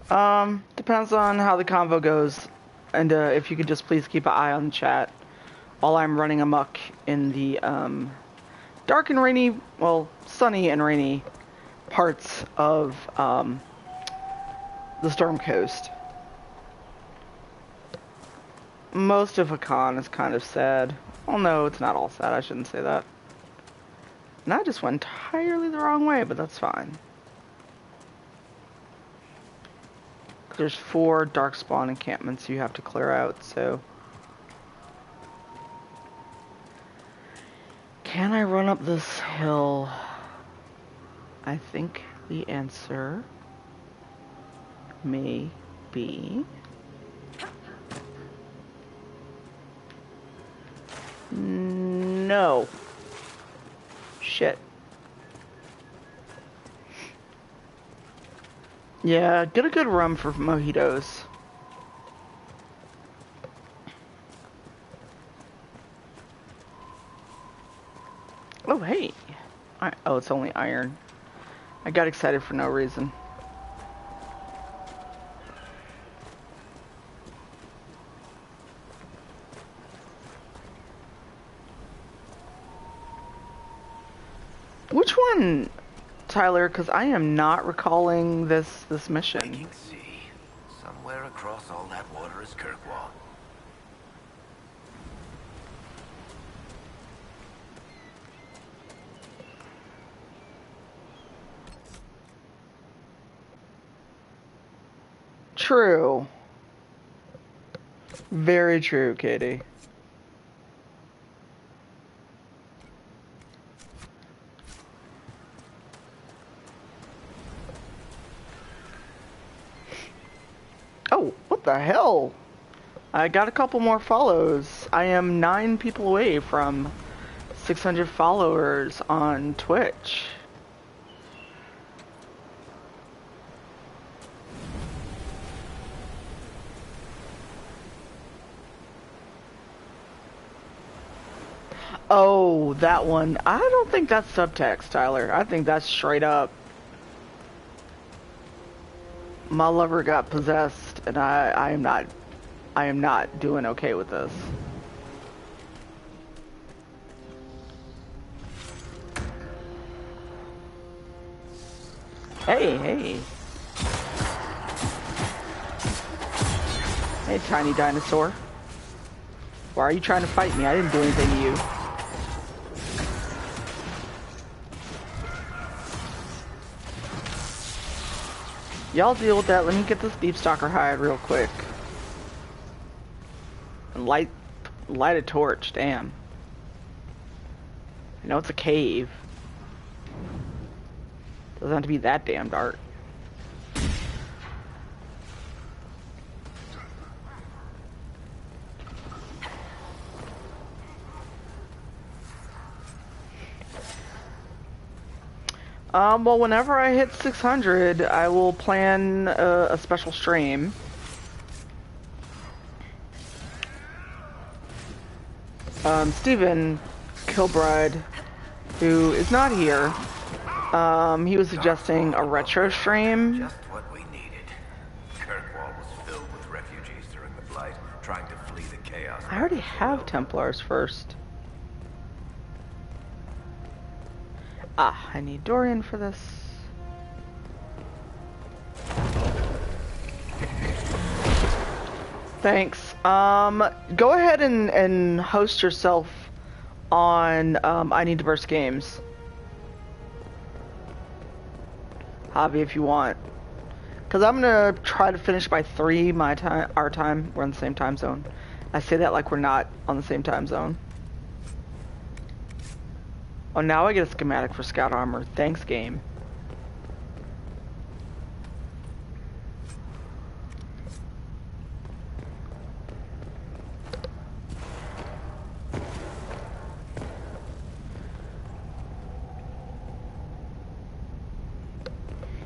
Depends on how the convo goes. And if you could just please keep an eye on the chat while I'm running amok in the dark and rainy, well, sunny and rainy parts of the Storm Coast. Most of Hakan is kind of sad. Well, no, it's not all sad. I shouldn't say that. And I just went entirely the wrong way, but that's fine. There's 4 Darkspawn encampments you have to clear out, so... Can I run up this hill? I think the answer may be... No. Shit. Yeah, get a good rum for mojitos. Oh, hey. Oh, it's only iron. I got excited for no reason. Which one, Tyler? Because I am not recalling this mission. Making sea. Somewhere across all that water is Kirkwall. True. Very true, Katie. Oh, what the hell? I got a couple more follows. I am 9 people away from 600 followers on Twitch. Oh, that one. I don't think that's subtext, Tyler. I think that's straight up. My lover got possessed, and I am not doing okay with this. Hey, hey. Hey, tiny dinosaur. Why are you trying to fight me? I didn't do anything to you. Y'all deal with that. Let me get this deep stalker hide real quick. And light a torch. Damn. I know it's a cave. Doesn't have to be that damn dark. Well, whenever I hit 600, I will plan a special stream. Stephen Kilbride, who is not here, he was suggesting a retro stream. Just what we needed. Kirkwall was filled with refugees during the Blight, trying to flee the chaos. I already have Templars first. Ah, I need Dorian for this. Thanks. Go ahead and host yourself on I Need to Burst Games. Hobby if you want. Because I'm going to try to finish by 3 my time, our time. We're on the same time zone. I say that like we're not on the same time zone. Oh, now I get a schematic for scout armor. Thanks, game.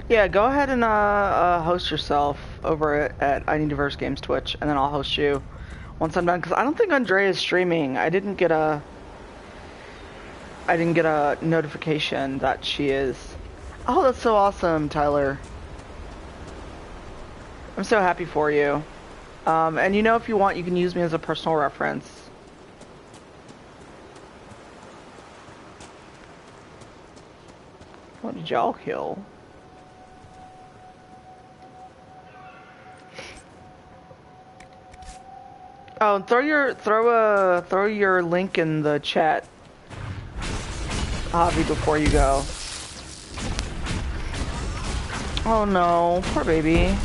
Yeah, go ahead and host yourself over at I Need Diverse Games Twitch, and then I'll host you once I'm done. Because I don't think Andrea is streaming. I didn't get a notification that she is. Oh, that's so awesome, Tyler. I'm so happy for you. And you know, if you want, you can use me as a personal reference. What did y'all kill? Oh, throw your link in the chat, Javi, before you go. Oh no, poor baby.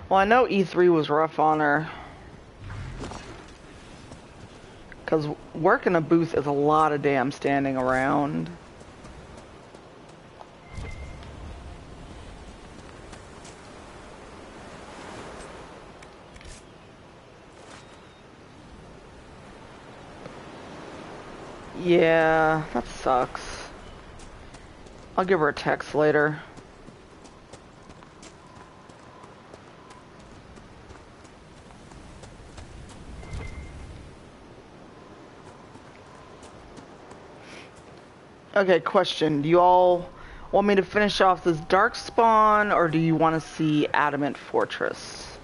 Well, I know E3 was rough on her. Because working a booth is a lot of damn standing around. Yeah, that sucks. I'll give her a text later. Okay, question. Do you all want me to finish off this Darkspawn, or do you want to see Adamant Fortress?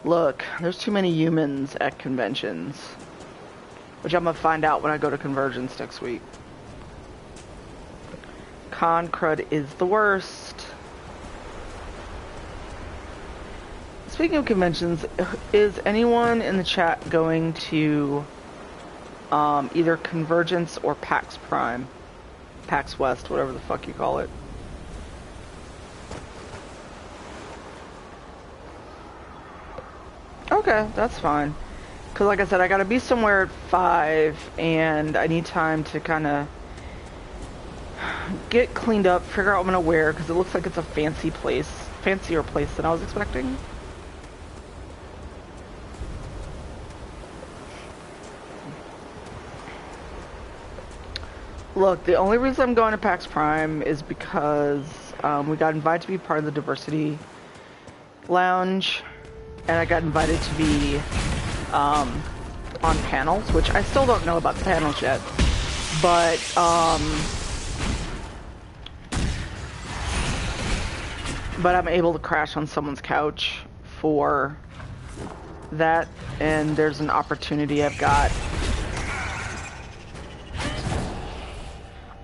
Look, there's too many humans at conventions. Which I'm gonna find out when I go to Convergence next week. Con crud is the worst. Speaking of conventions, is anyone in the chat going to either Convergence or PAX Prime? PAX West, whatever the fuck you call it. Okay, that's fine. Because like I said, I gotta be somewhere at 5, and I need time to kind of get cleaned up, figure out what I'm gonna wear, because it looks like it's a fancy place. Fancier place than I was expecting. Look, the only reason I'm going to PAX Prime is because we got invited to be part of the Diversity Lounge, and I got invited to be on panels, which I still don't know about the panels yet, but I'm able to crash on someone's couch for that, and there's an opportunity I've got.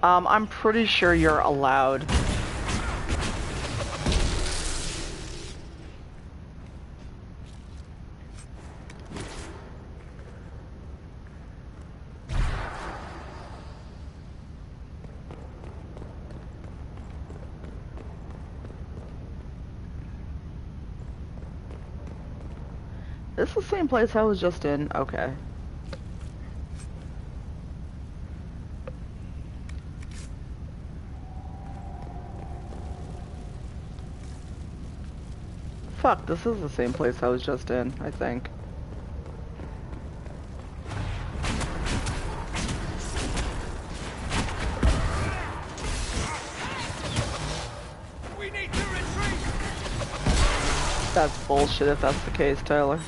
I'm pretty sure you're allowed. This is the same place I was just in. Okay. Fuck, this is the same place I was just in, I think. We need to retreat. That's bullshit if that's the case, Tyler.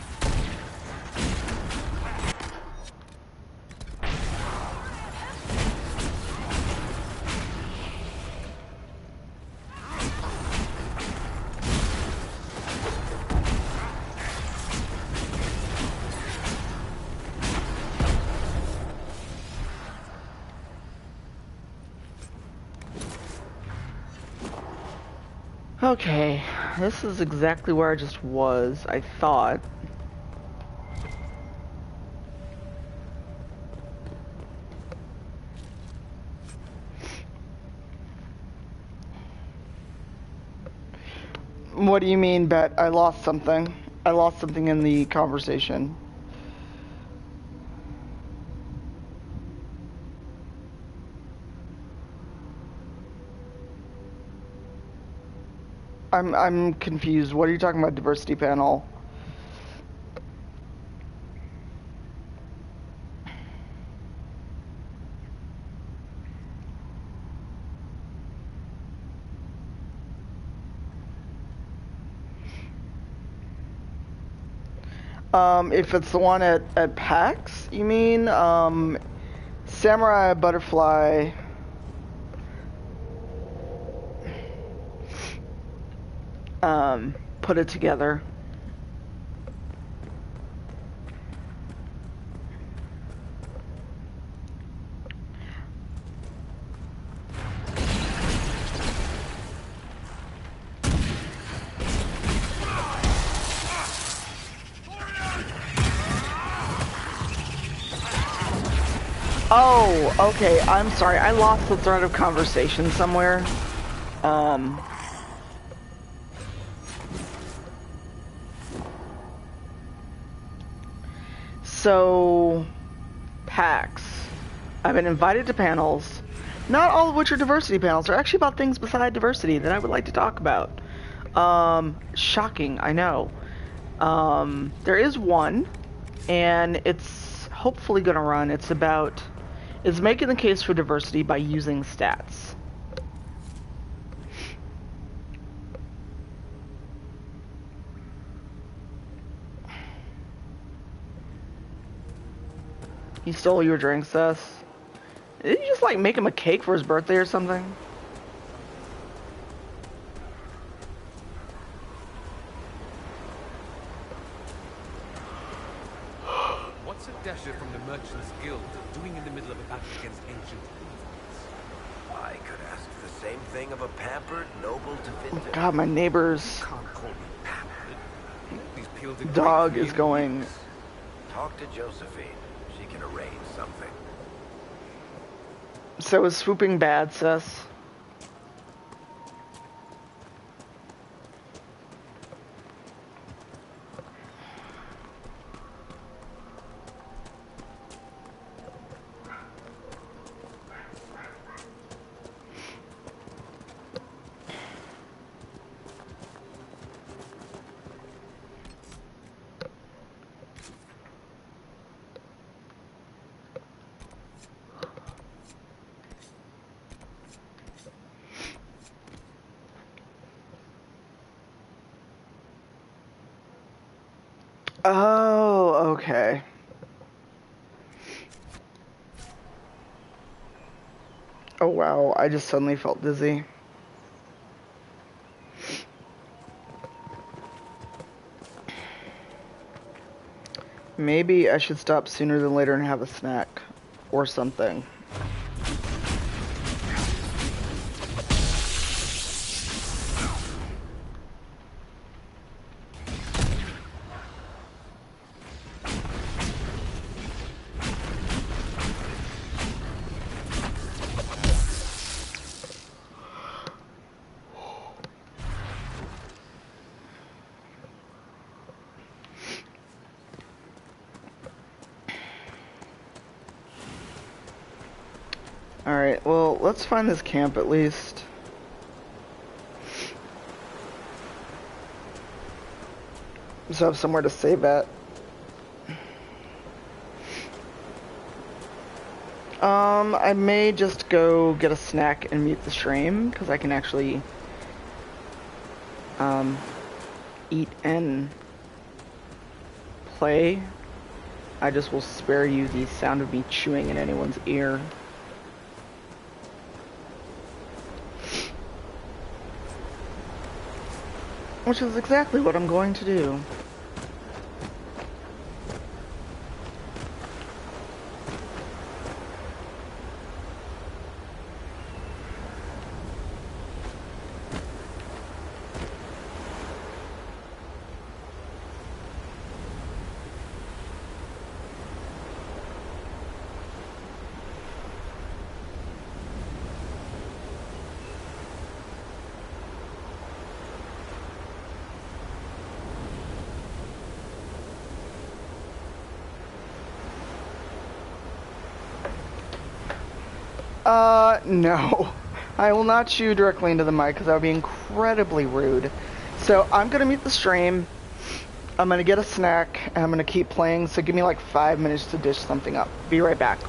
Okay, this is exactly where I just was, I thought. What do you mean, Bet? I lost something. I lost something in the conversation. I'm confused. What are you talking about, diversity panel? If it's the one at PAX, you mean? Samurai Butterfly. Put it together. Oh, okay. I'm sorry. I lost the thread of conversation somewhere. So, PAX. I've been invited to panels, not all of which are diversity panels. They're actually about things beside diversity that I would like to talk about. Shocking, I know. There is one, and it's hopefully going to run. It's making the case for diversity by using stats. He stole your drink, Seth. Did you just like make him a cake for his birthday or something? What's a dasher from the Merchants Guild doing in the middle of a battle against ancient evils? I could ask the same thing of a pampered noble to Vinter. God, my neighbor's dog is going. Talk to Josephine. She can arrange something. So is swooping bad, Seth? Oh, okay. Oh wow, I just suddenly felt dizzy. Maybe I should stop sooner than later and have a snack or something. Alright, well, let's find this camp at least. So I have somewhere to save at. I may just go get a snack and mute the stream, because I can actually, eat and play. I just will spare you the sound of me chewing in anyone's ear. Which is exactly what I'm going to do. No. I will not chew directly into the mic because that would be incredibly rude. So I'm going to mute the stream. I'm going to get a snack and I'm going to keep playing. So give me like 5 minutes to dish something up. Be right back.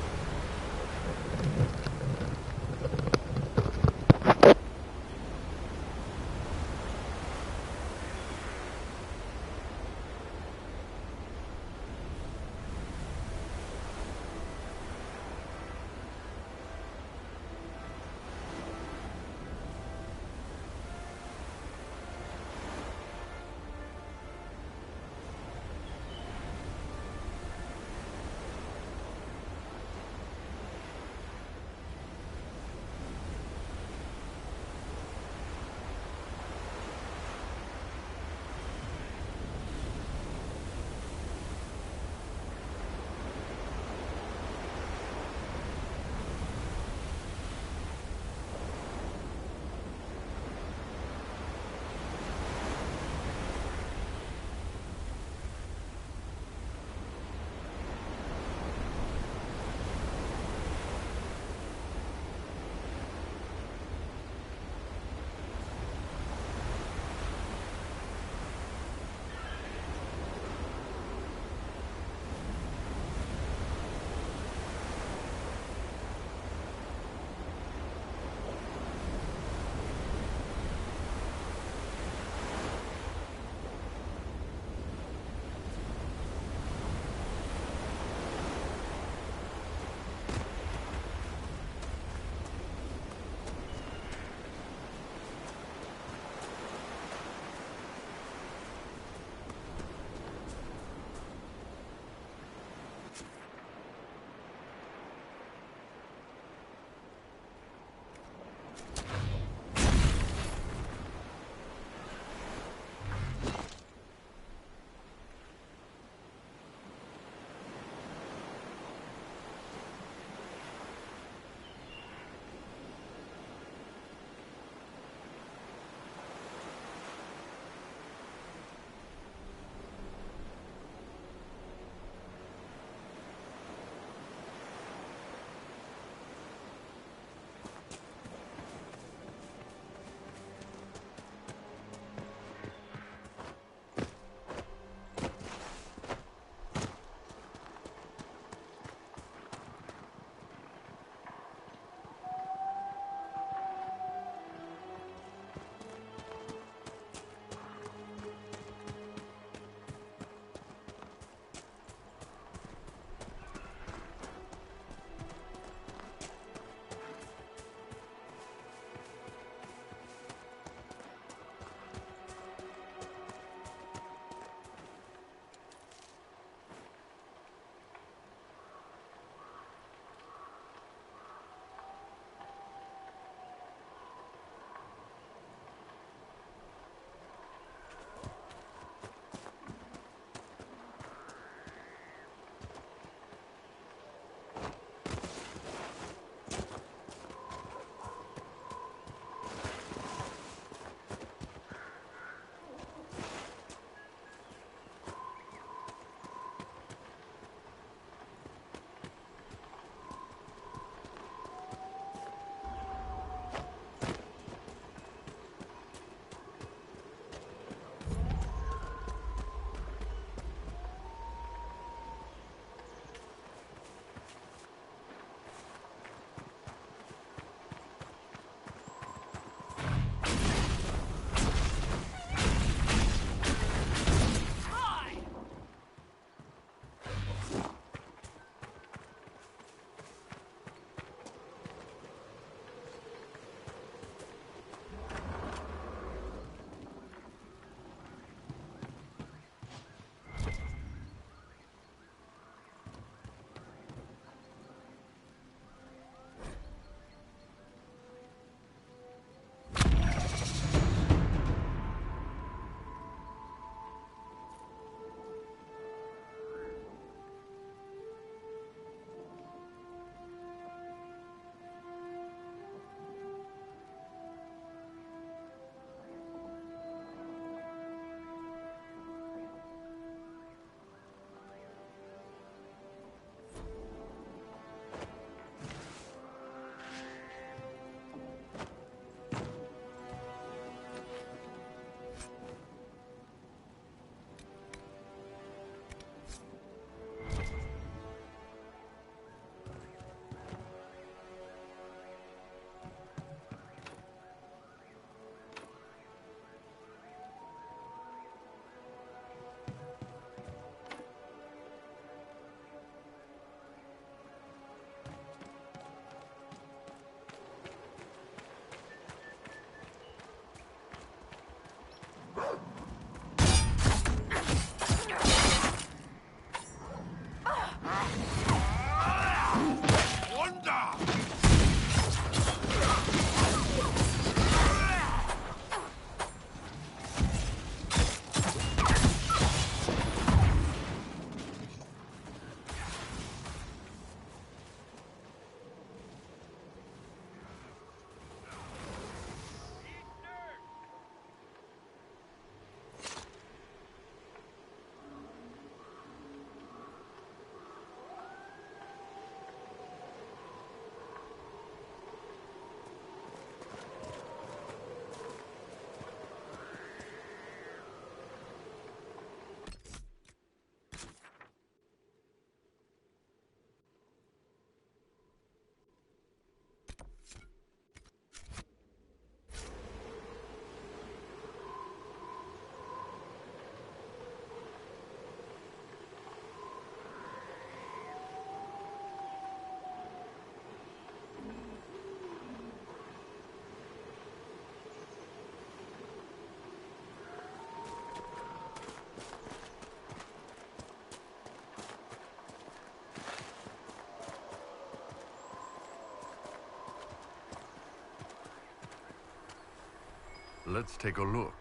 Let's take a look.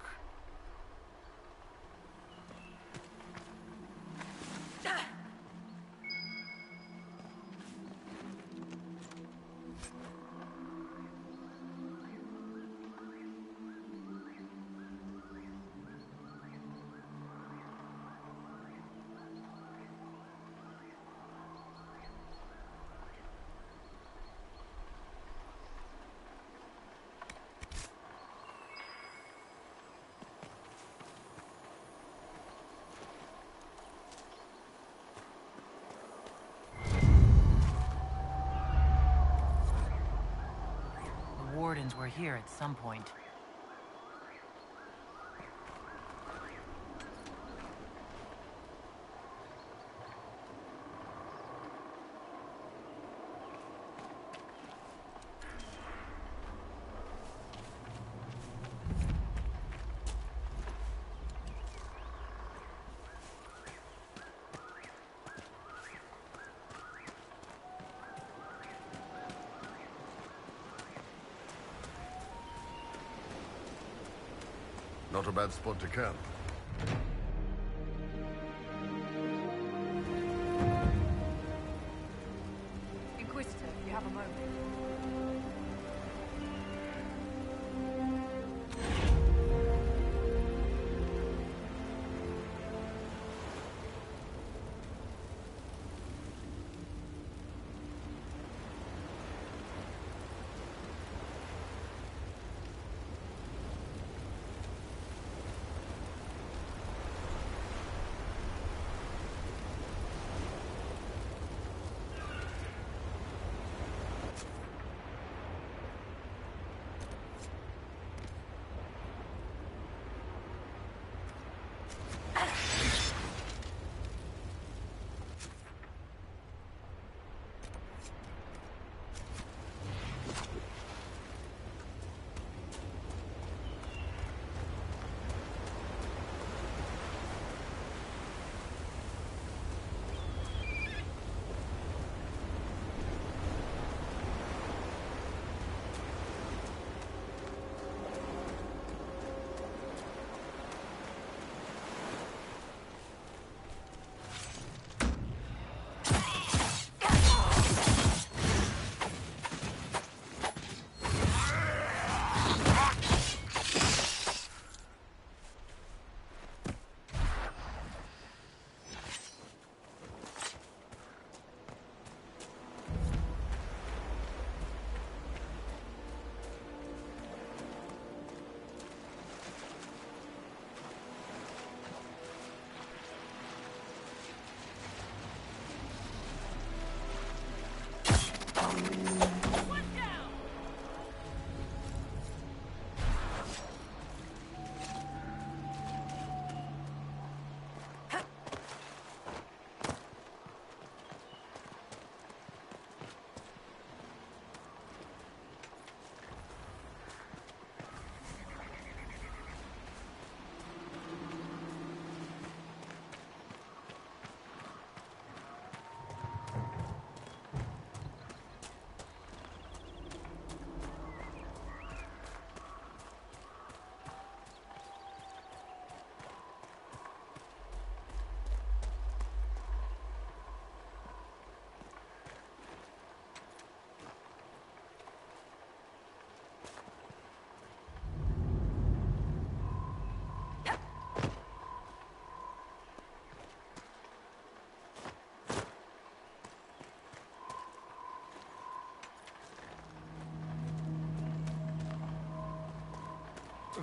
The wardens were here at some point. Not a bad spot to camp. Inquisitor, if you have a moment.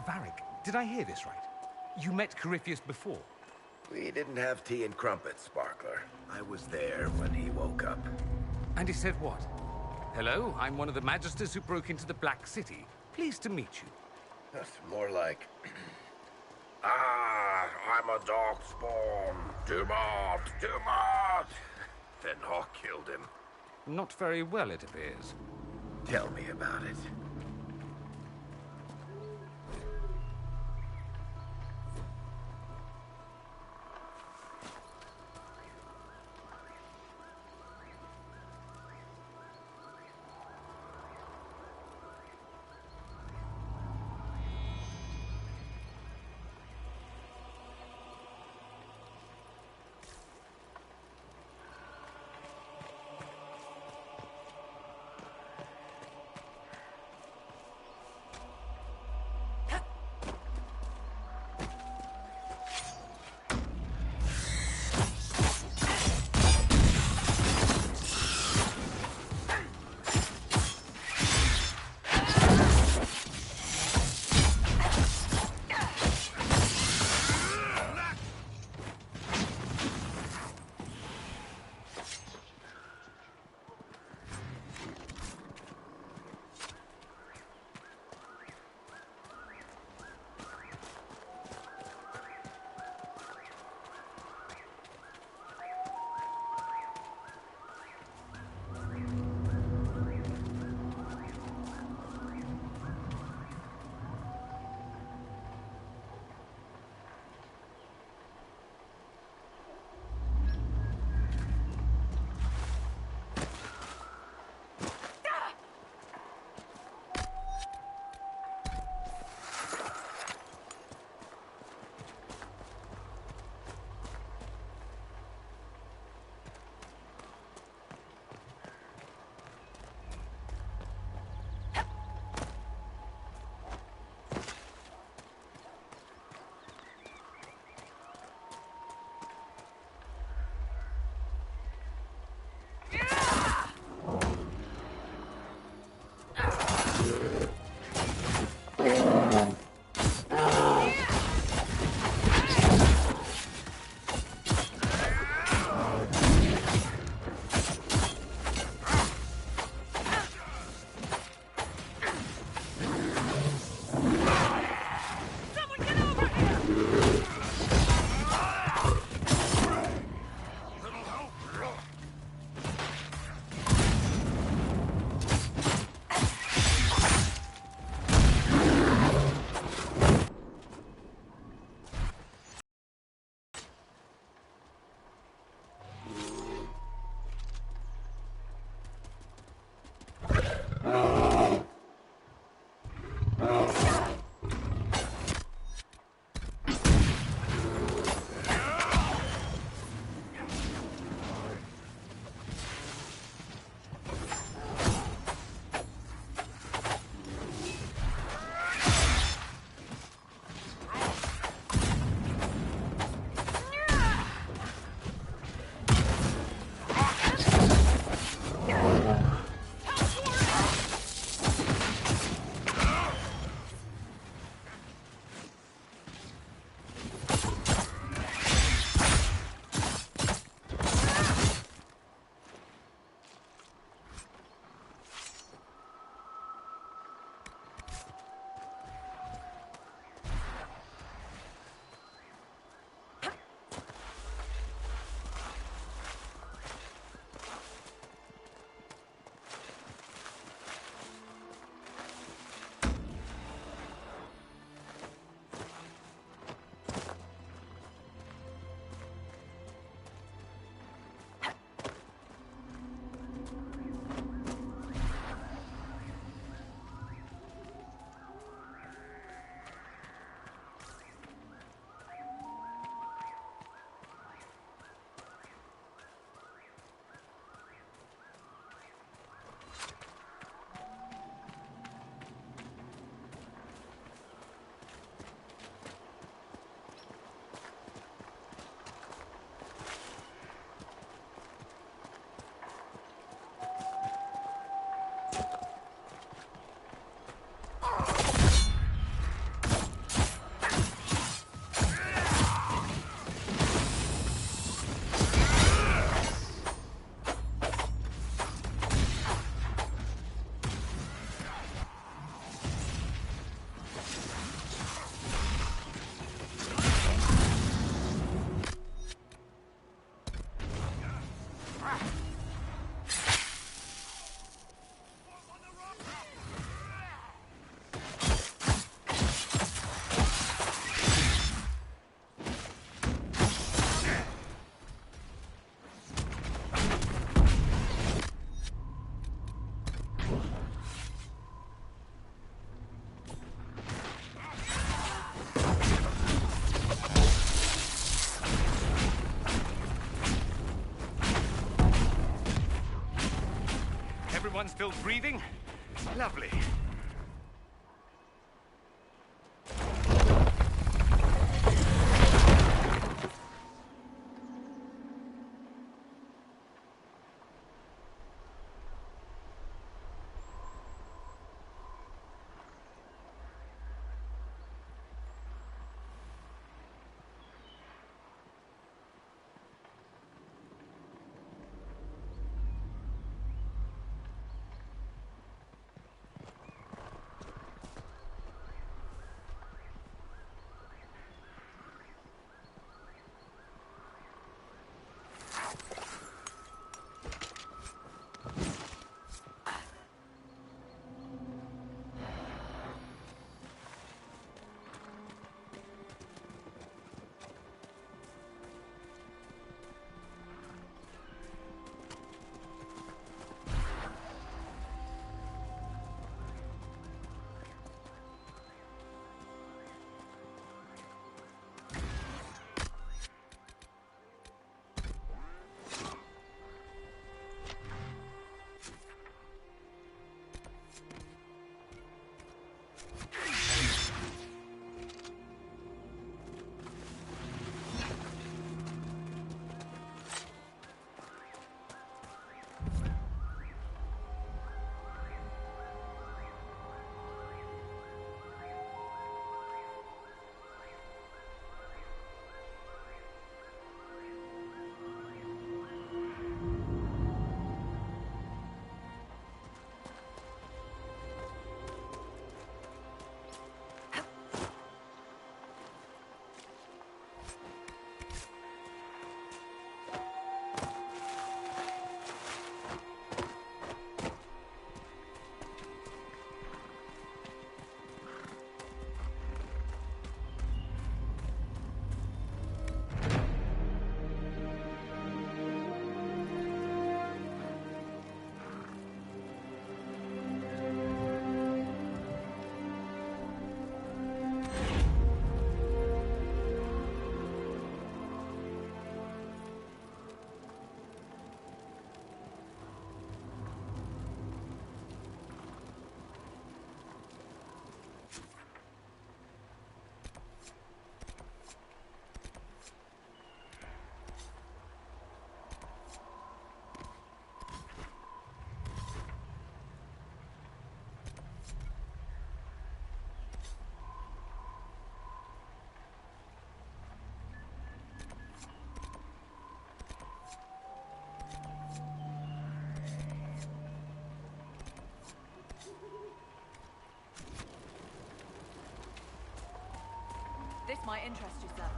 Varric, did I hear this right? You met Corypheus before? We didn't have tea and crumpets, Sparkler. I was there when he woke up. And he said what? Hello, I'm one of the Magisters who broke into the Black City. Pleased to meet you. That's more like... Ah, I'm a darkspawn. Dumont! Then Hawk killed him. Not very well, it appears. Tell me about it. Still breathing? Lovely. This might interest you, sir.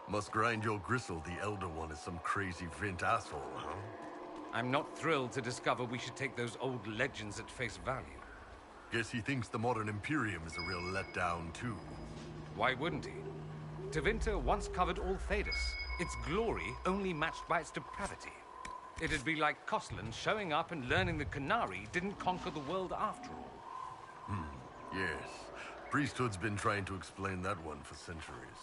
Must grind your gristle the Elder One is some crazy Vint asshole, huh? I'm not thrilled to discover we should take those old legends at face value. Guess he thinks the modern Imperium is a real letdown, too. Why wouldn't he? Tevinter once covered all Thedas, its glory only matched by its depravity. It'd be like Koslan showing up and learning the Canary didn't conquer the world after all. Yes. Priesthood's been trying to explain that one for centuries.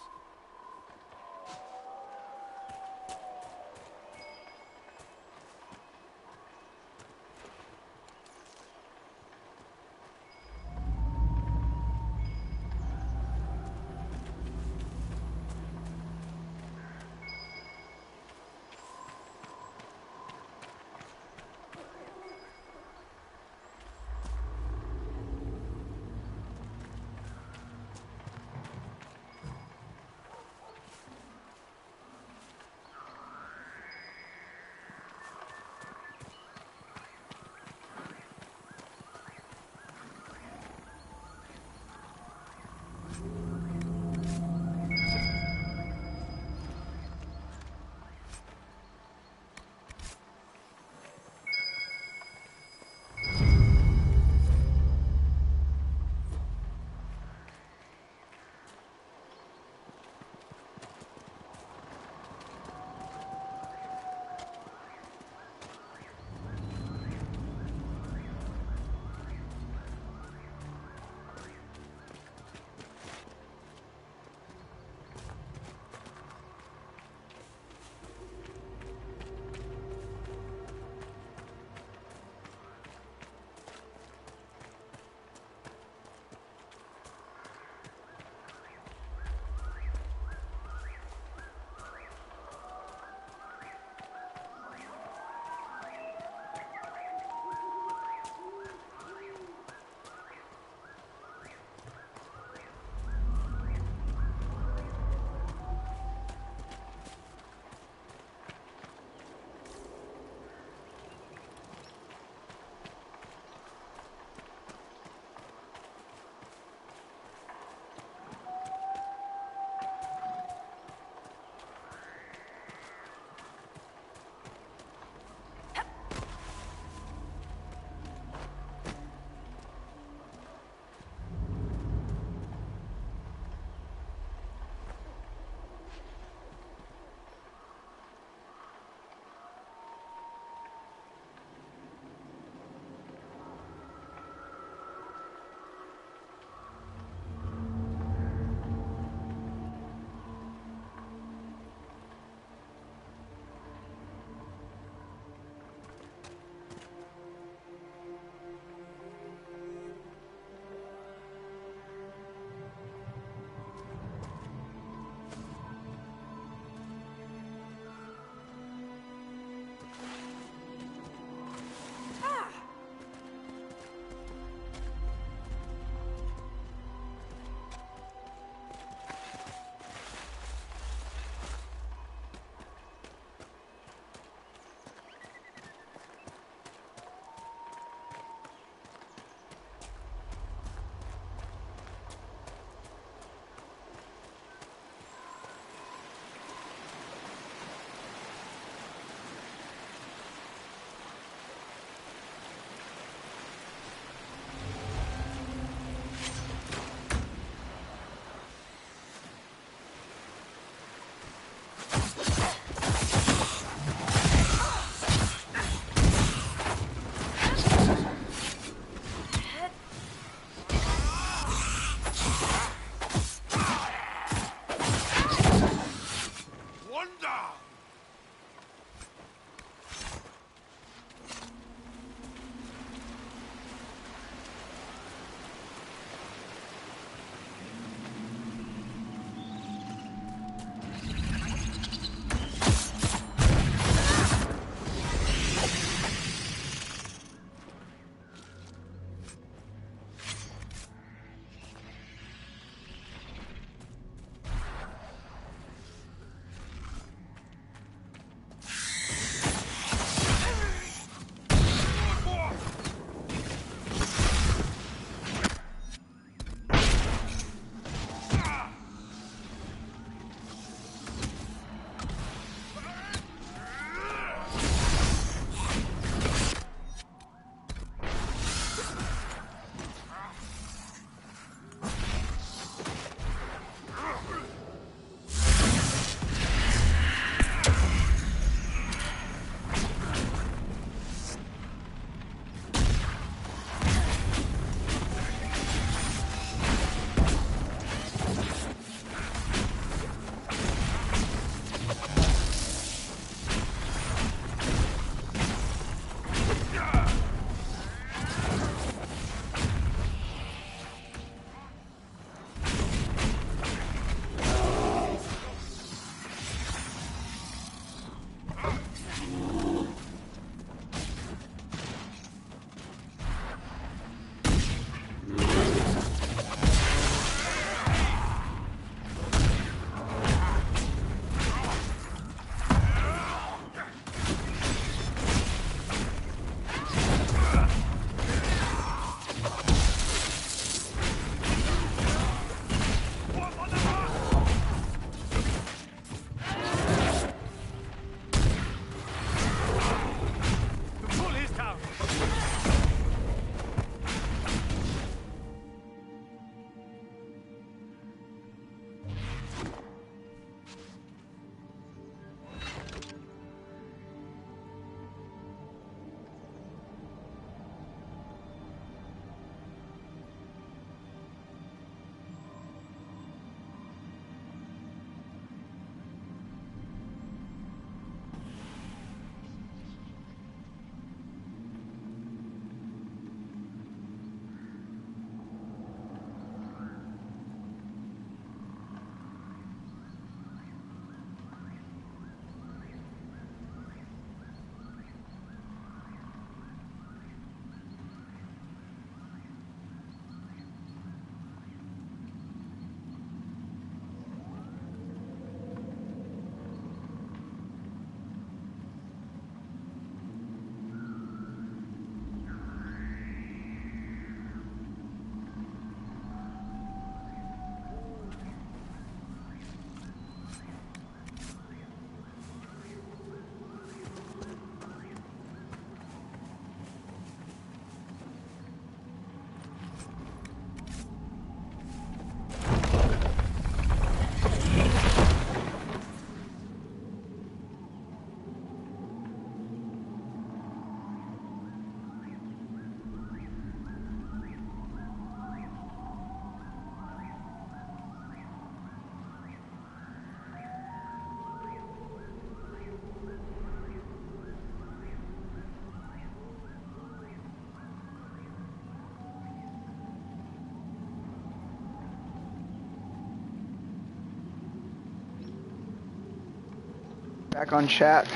Back on chat.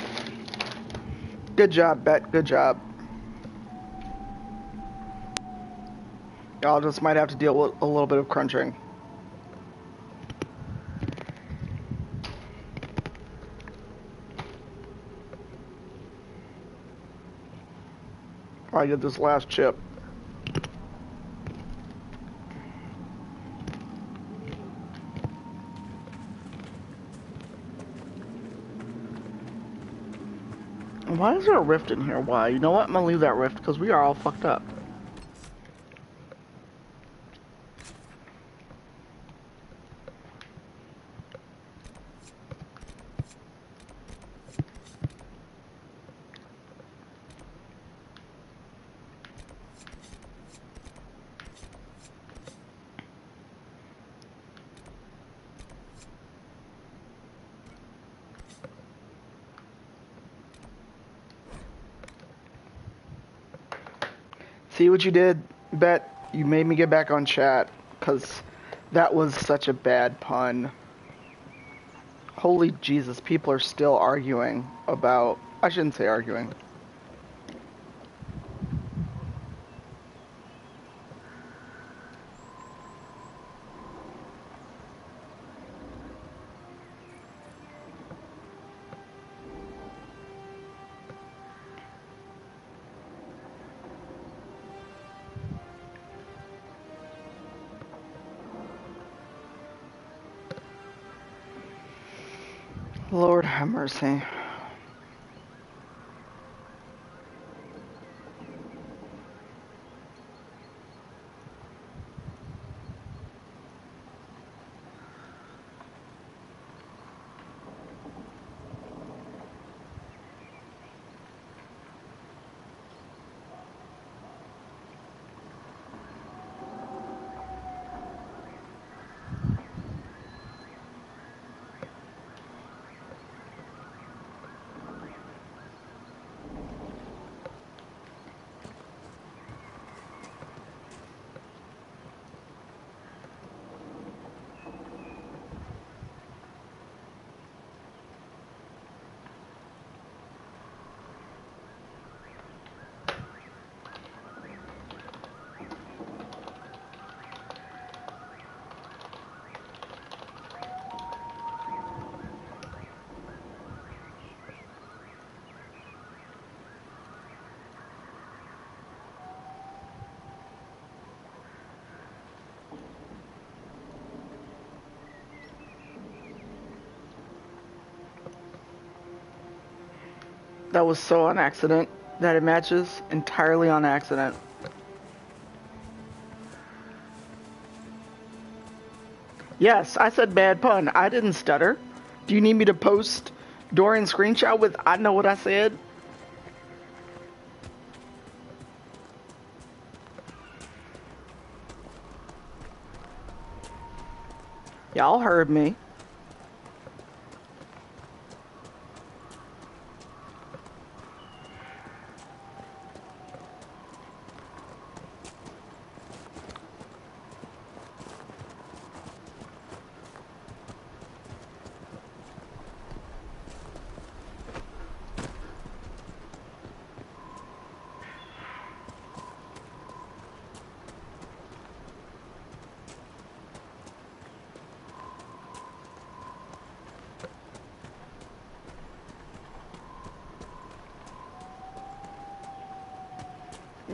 Good job, Bet. Good job. Y'all just might have to deal with a little bit of crunching. I get this last chip. Why is there a rift in here? Why? You know what? I'm gonna leave that rift because we are all fucked up. See what you did, Bet? You made me get back on chat, because that was such a bad pun. Holy Jesus, people are still arguing about... I shouldn't say arguing. Lord have mercy. That was so on accident that it matches. Entirely on accident. Yes, I said bad pun. I didn't stutter. Do you need me to post Dorian's screenshot with I know what I said? Y'all heard me.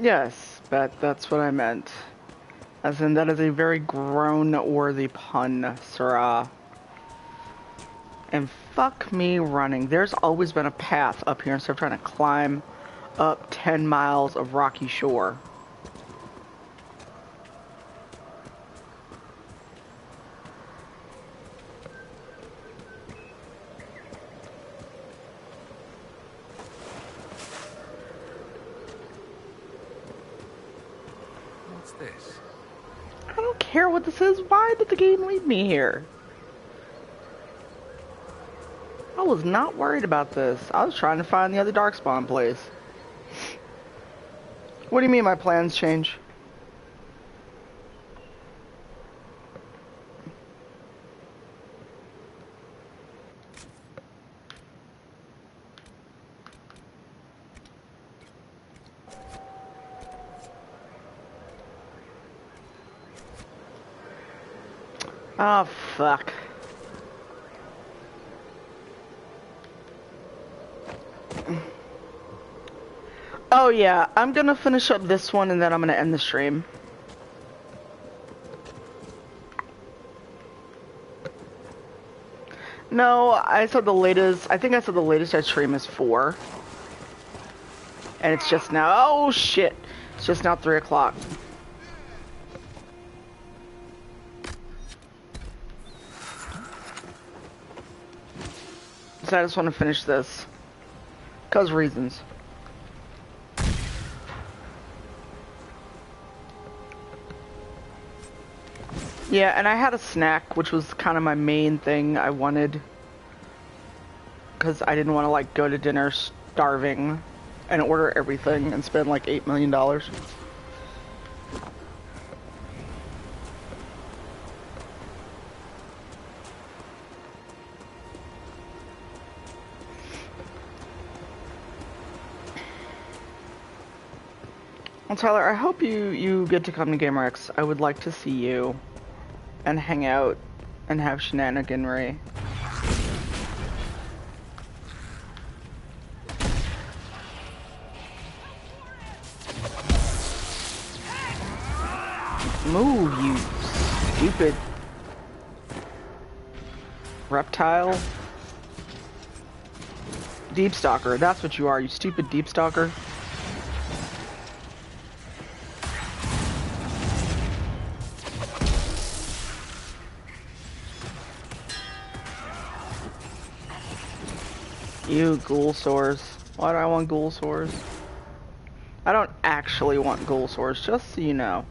Yes, but that's what I meant. As in, that is a very groan-worthy pun, sirrah. And fuck me running. There's always been a path up here instead of trying to climb up 10 miles of rocky shore. What's this? I don't care what this is. Why did the game lead me here? I was not worried about this. I was trying to find the other darkspawn place. What do you mean my plans change? Oh, fuck. Oh yeah, I'm gonna finish up this one and then I'm gonna end the stream. No, I think I said the latest I stream is 4. And it's just now, oh shit. It's just now 3 o'clock. So I just want to finish this. 'Cause reasons. Yeah, and I had a snack, which was kind of my main thing I wanted. Because I didn't want to, like, go to dinner starving and order everything and spend, like, $8 million. Well, Tyler, I hope you get to come to GamerX. I would like to see you and hang out and have shenaniganry. Move, you stupid reptile. Deep stalker, that's what you are, you stupid deep stalker. You ghoul sores. Why do I want ghoul sores? I don't actually want ghoul sores, just so you know.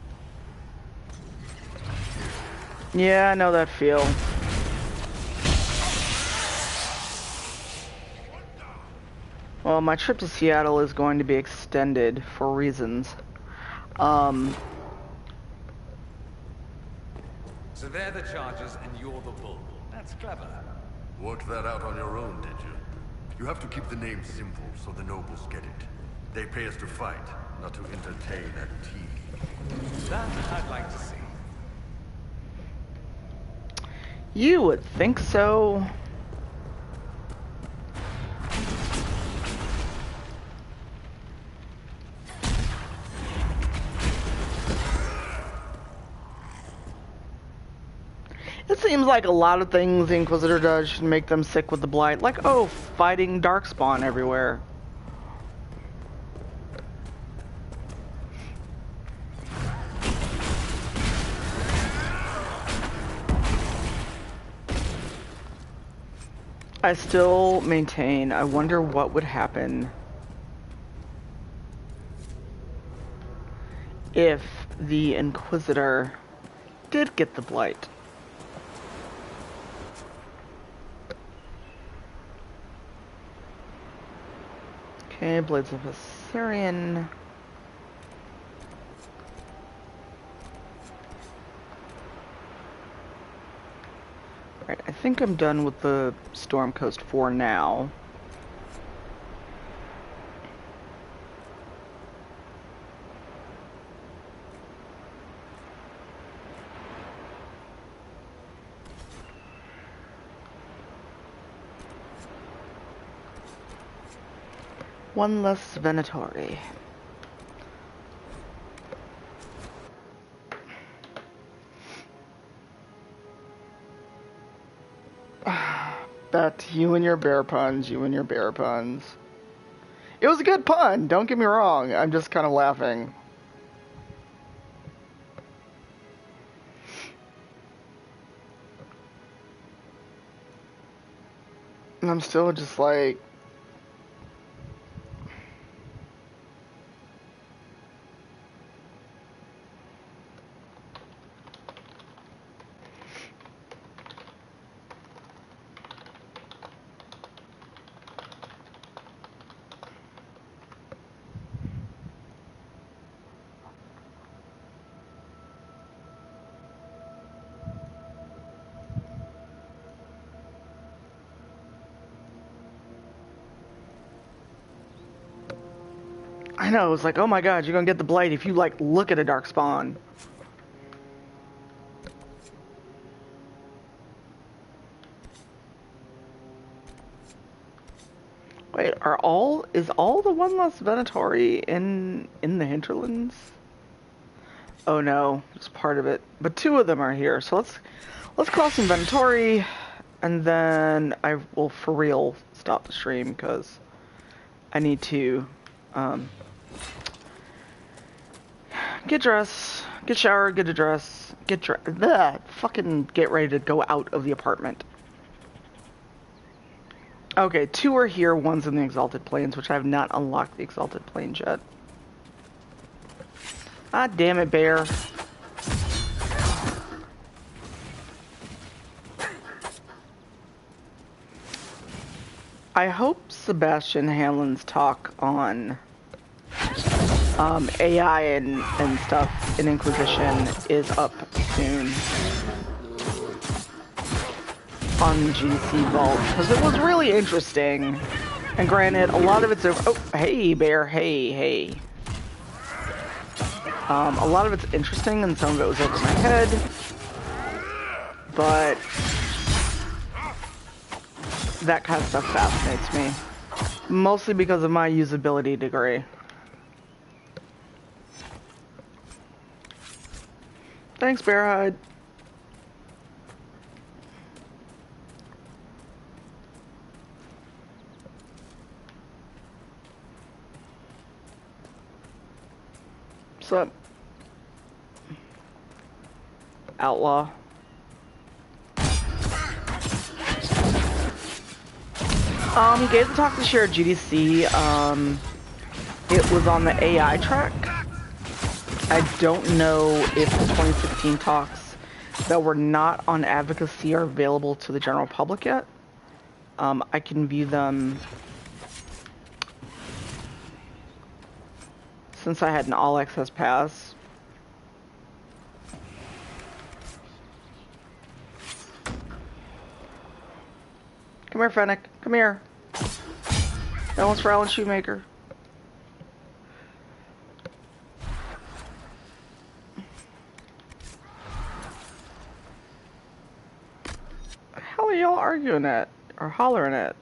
Yeah, I know that feel. Well, my trip to Seattle is going to be extended for reasons. So they're the charges and you're the bull. That's clever. Worked that out on your own, did you? You have to keep the name simple so the nobles get it. They pay us to fight, not to entertain at tea. That I'd like to see. You would think so. It seems like a lot of things the Inquisitor does should make them sick with the Blight. Like, oh, fighting Darkspawn everywhere. I still maintain, I wonder what would happen if the Inquisitor did get the Blight. Okay, Blades of Assyrian. Right, I think I'm done with the Storm Coast for now. One less Venatori. That you and your bear puns, you and your bear puns. It was a good pun, don't get me wrong. I'm just kind of laughing. And I'm still just like... I know, it was like, oh my god, you're gonna get the Blight if you, like, look at a Darkspawn. Wait, is all the one less Venatori in the hinterlands? Oh no, it's part of it. But 2 of them are here, so let's cross Inventory, and then I will for real stop the stream because I need to get dressed, get showered, get a dress, fucking get ready to go out of the apartment. Okay, 2 are here, 1's in the Exalted Plains, which I have not unlocked the Exalted Plains yet. Ah, damn it, bear. I hope Sebastian Hanlon's talk on AI and stuff in Inquisition is up soon on GDC Vault, because it was really interesting. And granted, a lot of it's over. Oh, hey, bear. Hey. A lot of it's interesting, and some of it was over my head. But that kind of stuff fascinates me. Mostly because of my usability degree. Thanks, Bearhide. What's up? Outlaw. He gave the talk this year at GDC. It was on the AI track. I don't know if the 2016 talks that were not on advocacy are available to the general public yet. I can view them since I had an all access pass. Come here, Fennec. Come here. That one's for Alan Shoemaker. What the hell are y'all arguing at? Or hollering at?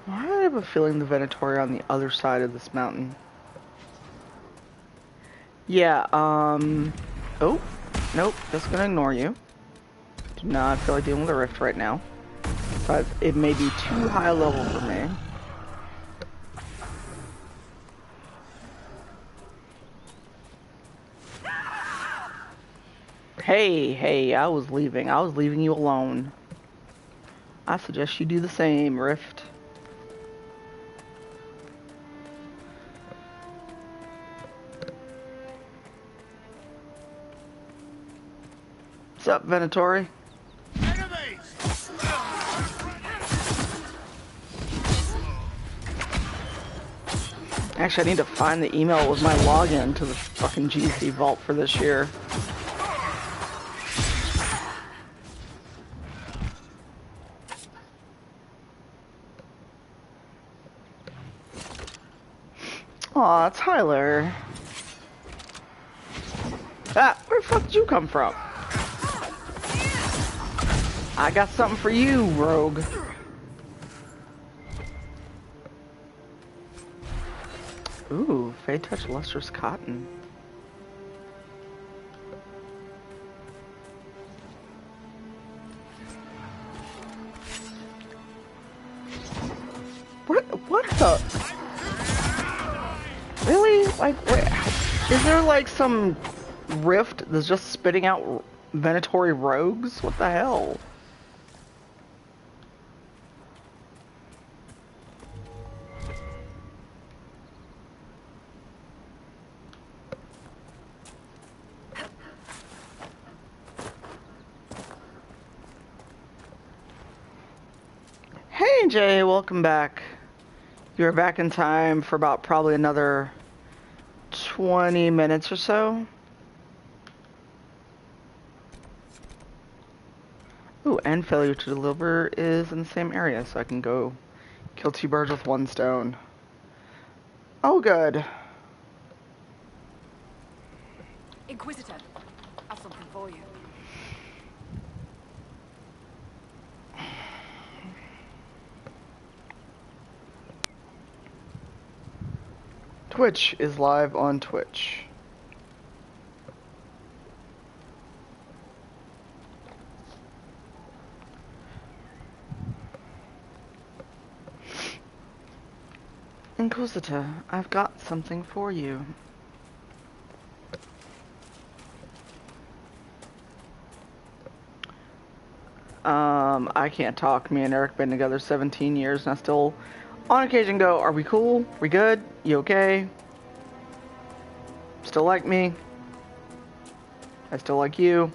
Why do I have a feeling the Venatori are on the other side of this mountain? Yeah, oh, nope, just gonna ignore you. Do not feel like dealing with a rift right now. Besides, it may be too high level for me. Hey, I was leaving you alone. I suggest you do the same, Rift. What's up, Venatori? Actually, I need to find the email with my login to the fucking GDC Vault for this year. Aw, Tyler. Ah, where the fuck did you come from? I got something for you, rogue. Ooh, Fade Touch Lustrous Cotton. What the? Really? Like, wait, is there like some rift that's just spitting out Venatori rogues? What the hell? Hey Jay, welcome back. You're back in time for about probably another 20 minutes or so. Ooh, and failure to deliver is in the same area, so I can go kill 2 birds with 1 stone. Oh, good. Inquisitor, I have something for you. Twitch is live on Twitch. Inquisitor, I've got something for you. I can't talk. Me and Eric been together 17 years, and I still, on occasion, go, are we cool? We good? You okay? Still like me? I still like you.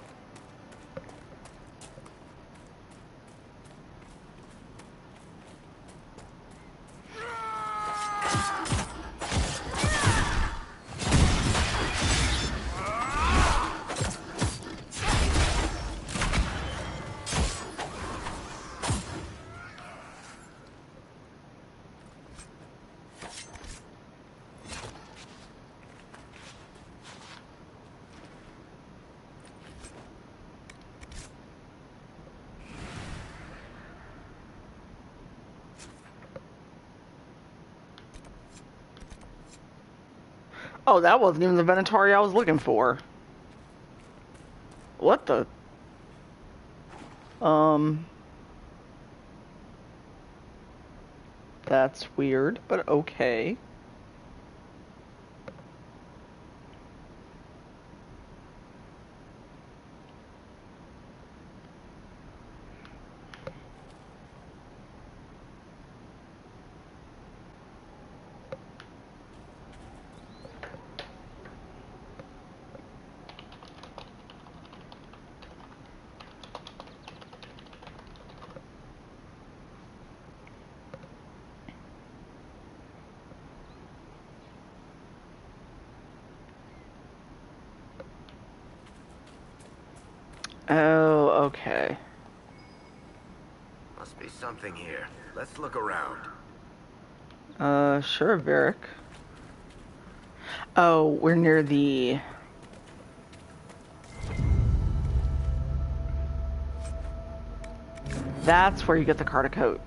Oh, that wasn't even the Venatari I was looking for. What the? That's weird, but okay. Oh, okay. Must be something here. Let's look around. Sure, Varric. Oh, we're near the... That's where you get the Cardicoat.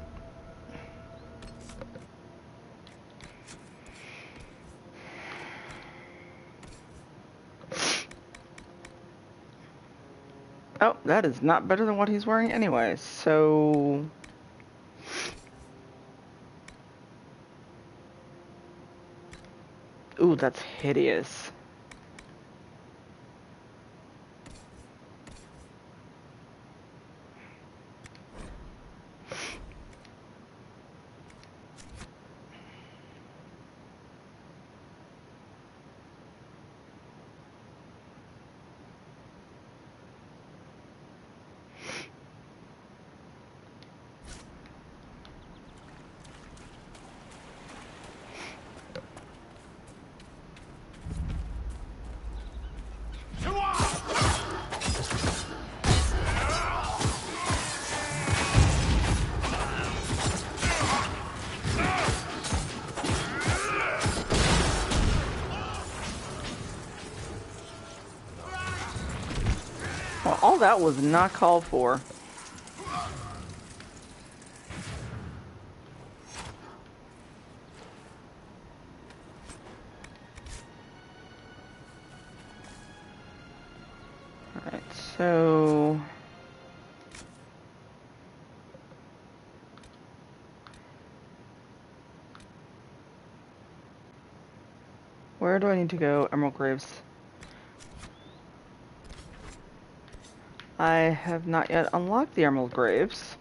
Oh, that is not better than what he's wearing anyway, so... Ooh, that's hideous. Well, all that was not called for. Alright, so... Where do I need to go? Emerald Graves. I have not yet unlocked the Emerald Graves.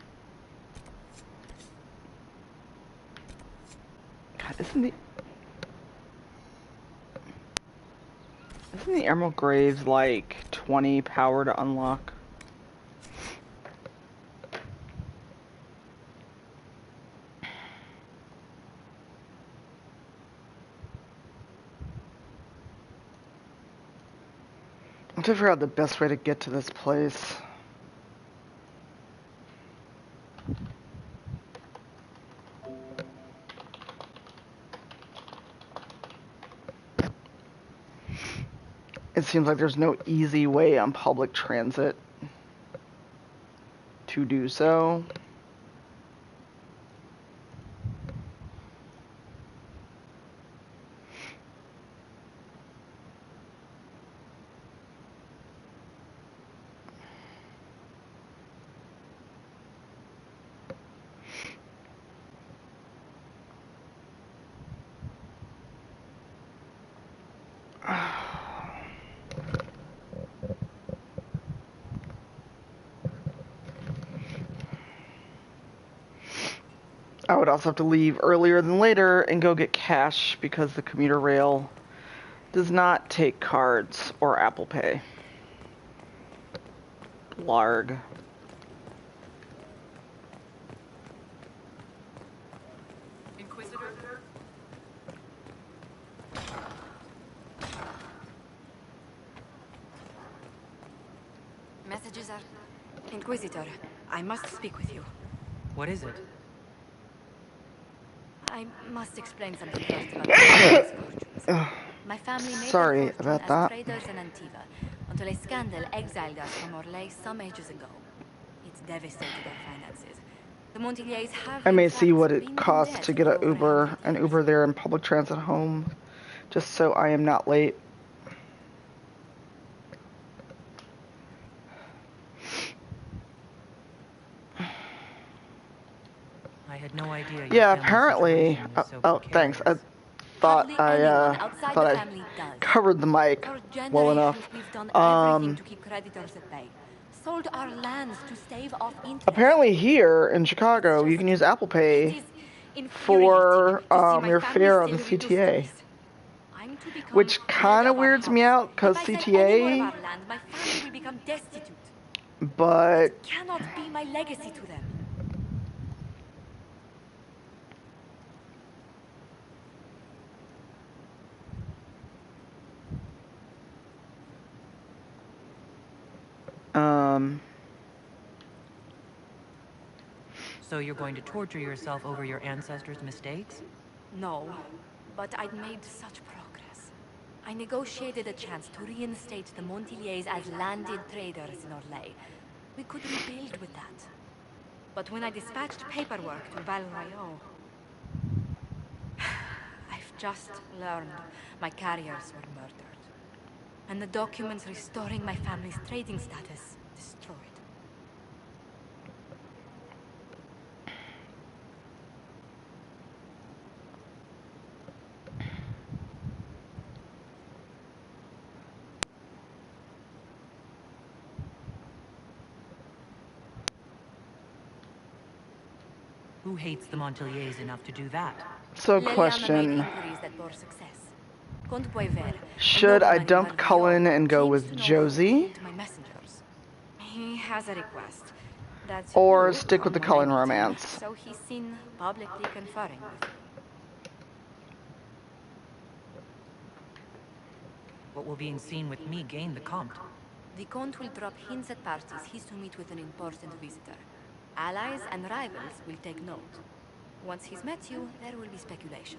God, isn't the Emerald Graves like 20 power to unlock? I'm trying to figure out the best way to get to this place. It seems like there's no easy way on public transit to do so. would also have to leave earlier than later and go get cash because the commuter rail does not take cards or Apple Pay. Larg. Inquisitor? Messages are... Inquisitor, I must speak with you. What is it? I must explain something first about my family's fortunes. My family made Sorry their fortune about as that. traders in Antiva until a scandal exiled us from Orlais some ages ago. It's devastated our finances. The Montiliers have I may in see fact what been it in costs debt to get for an over Uber, 100 years. there and public transit home, just so I am not late. I had no idea. Yeah, apparently. Oh, thanks. I thought I covered the mic well enough. We've done everything to keep creditors at bay. Sold our lands to stave off interest. Apparently here in Chicago, you can use Apple Pay for your fare on the CTA. Which kind of weirds me out, because CTA, Land, my family will become destitute. but... It cannot be my legacy to them. So you're going to torture yourself over your ancestors' mistakes? No, but I'd made such progress. I negotiated a chance to reinstate the Montiliers as landed traders in Orlais. We could rebuild with that. But when I dispatched paperwork to Val Royaux, I've just learned my carriers were murdered. And the documents restoring my family's trading status destroyed. Who hates the Montiliers enough to do that? So question, should I dump Cullen and go with Josie? He has a request. That's Or you stick with the come Cullen when I meet him, romance? So he's seen publicly conferring with you. What will being seen with me gain the Comte? The Comte will drop hints at parties he's to meet with an important visitor. Allies and rivals will take note. Once he's met you, there will be speculation.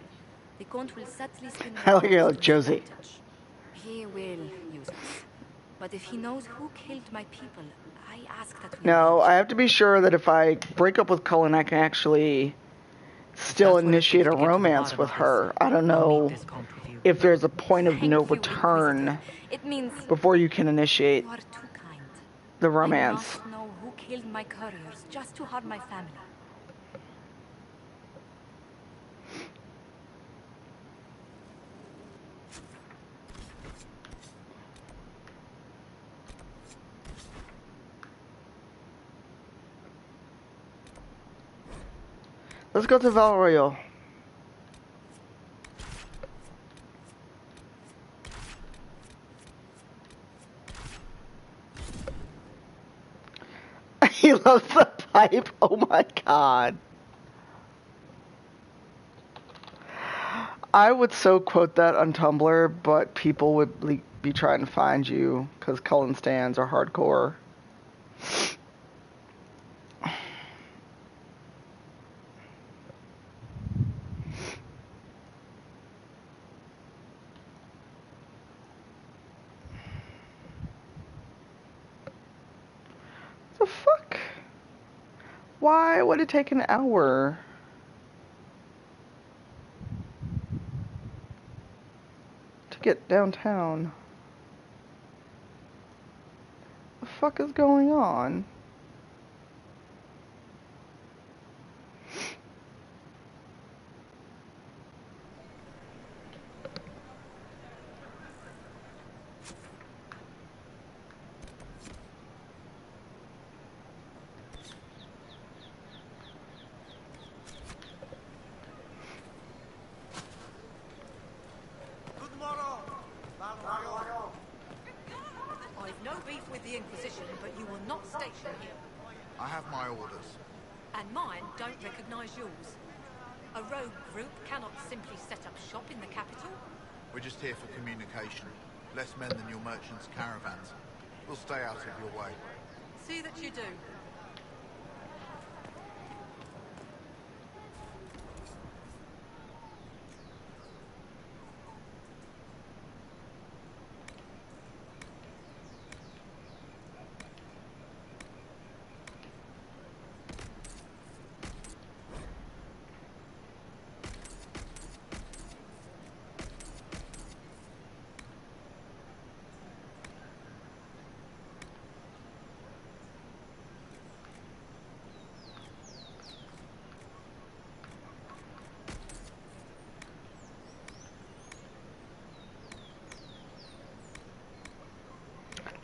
The Comte will subtly spin I like rumors it to like his Josie. advantage. He will use us. But if he knows who killed my people, I ask that we No, I have to be sure that if I break up with Cullen, I can actually still initiate a romance with her. I don't know if there's a point of no return before you can initiate the I romance. must know who killed my couriers just to harm my family. Let's go to Val Royaux. He loves the pipe. Oh my god. I would so quote that on Tumblr, but people would be trying to find you because Cullen stans are hardcore. The fuck? Why would it take an hour? To get downtown? The fuck is going on? no beef with the Inquisition, but you will not station here. I have my orders. And mine don't recognize yours. A rogue group cannot simply set up shop in the capital. We're just here for communication. Less men than your merchants' caravans. We'll stay out of your way. See that you do.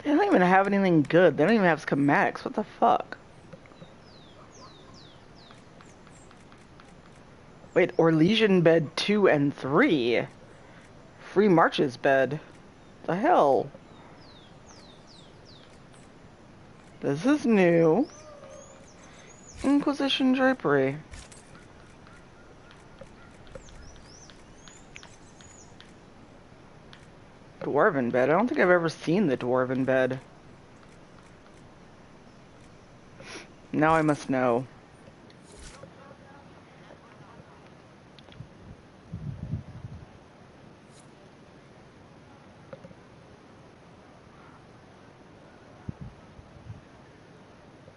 They don't even have anything good. They don't even have schematics. What the fuck? Wait, Orlesian bed 2 and 3? Free Marches bed? The hell? This is new. Inquisition drapery. Dwarven bed. I don't think I've ever seen the dwarven bed. Now I must know.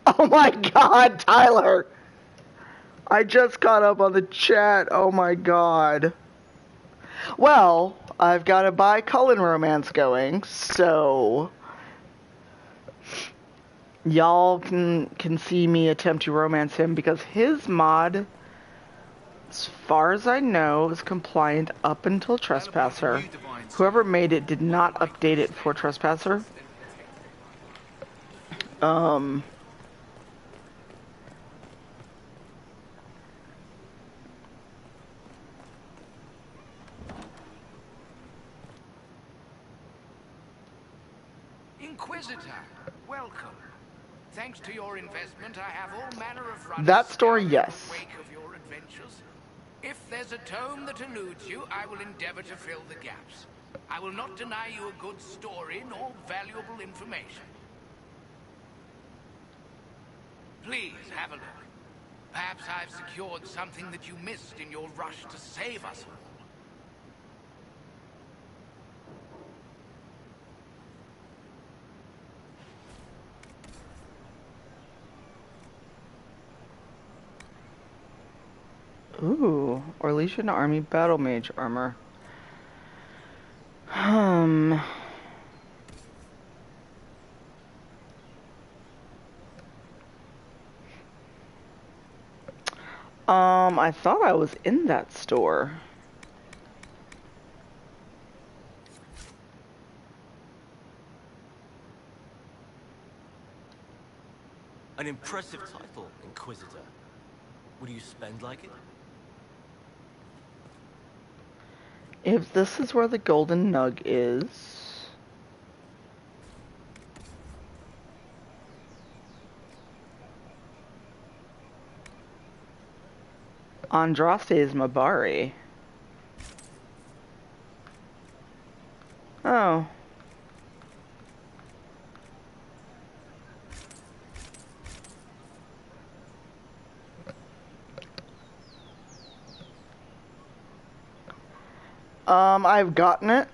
Oh my god, Tyler! I just caught up on the chat. Oh my god. Well, I've got a bi-Cullen romance going, so y'all can see me attempt to romance him because his mod, as far as I know, is compliant up until Trespasser. Whoever made it did not update it for Trespasser. Inquisitor, welcome. Thanks to your investment, I have all manner of runners That story, scouring yes. the wake of your adventures. If there's a tome that eludes you, I will endeavor to fill the gaps. I will not deny you a good story nor valuable information. Please have a look. Perhaps I've secured something that you missed in your rush to save us all. Ooh, Orlesian Army Battle Mage armor. I thought I was in that store. An impressive title, Inquisitor. Would you spend like it? If this is where the golden nug is... Andraste is Mabari. Oh. I've gotten it.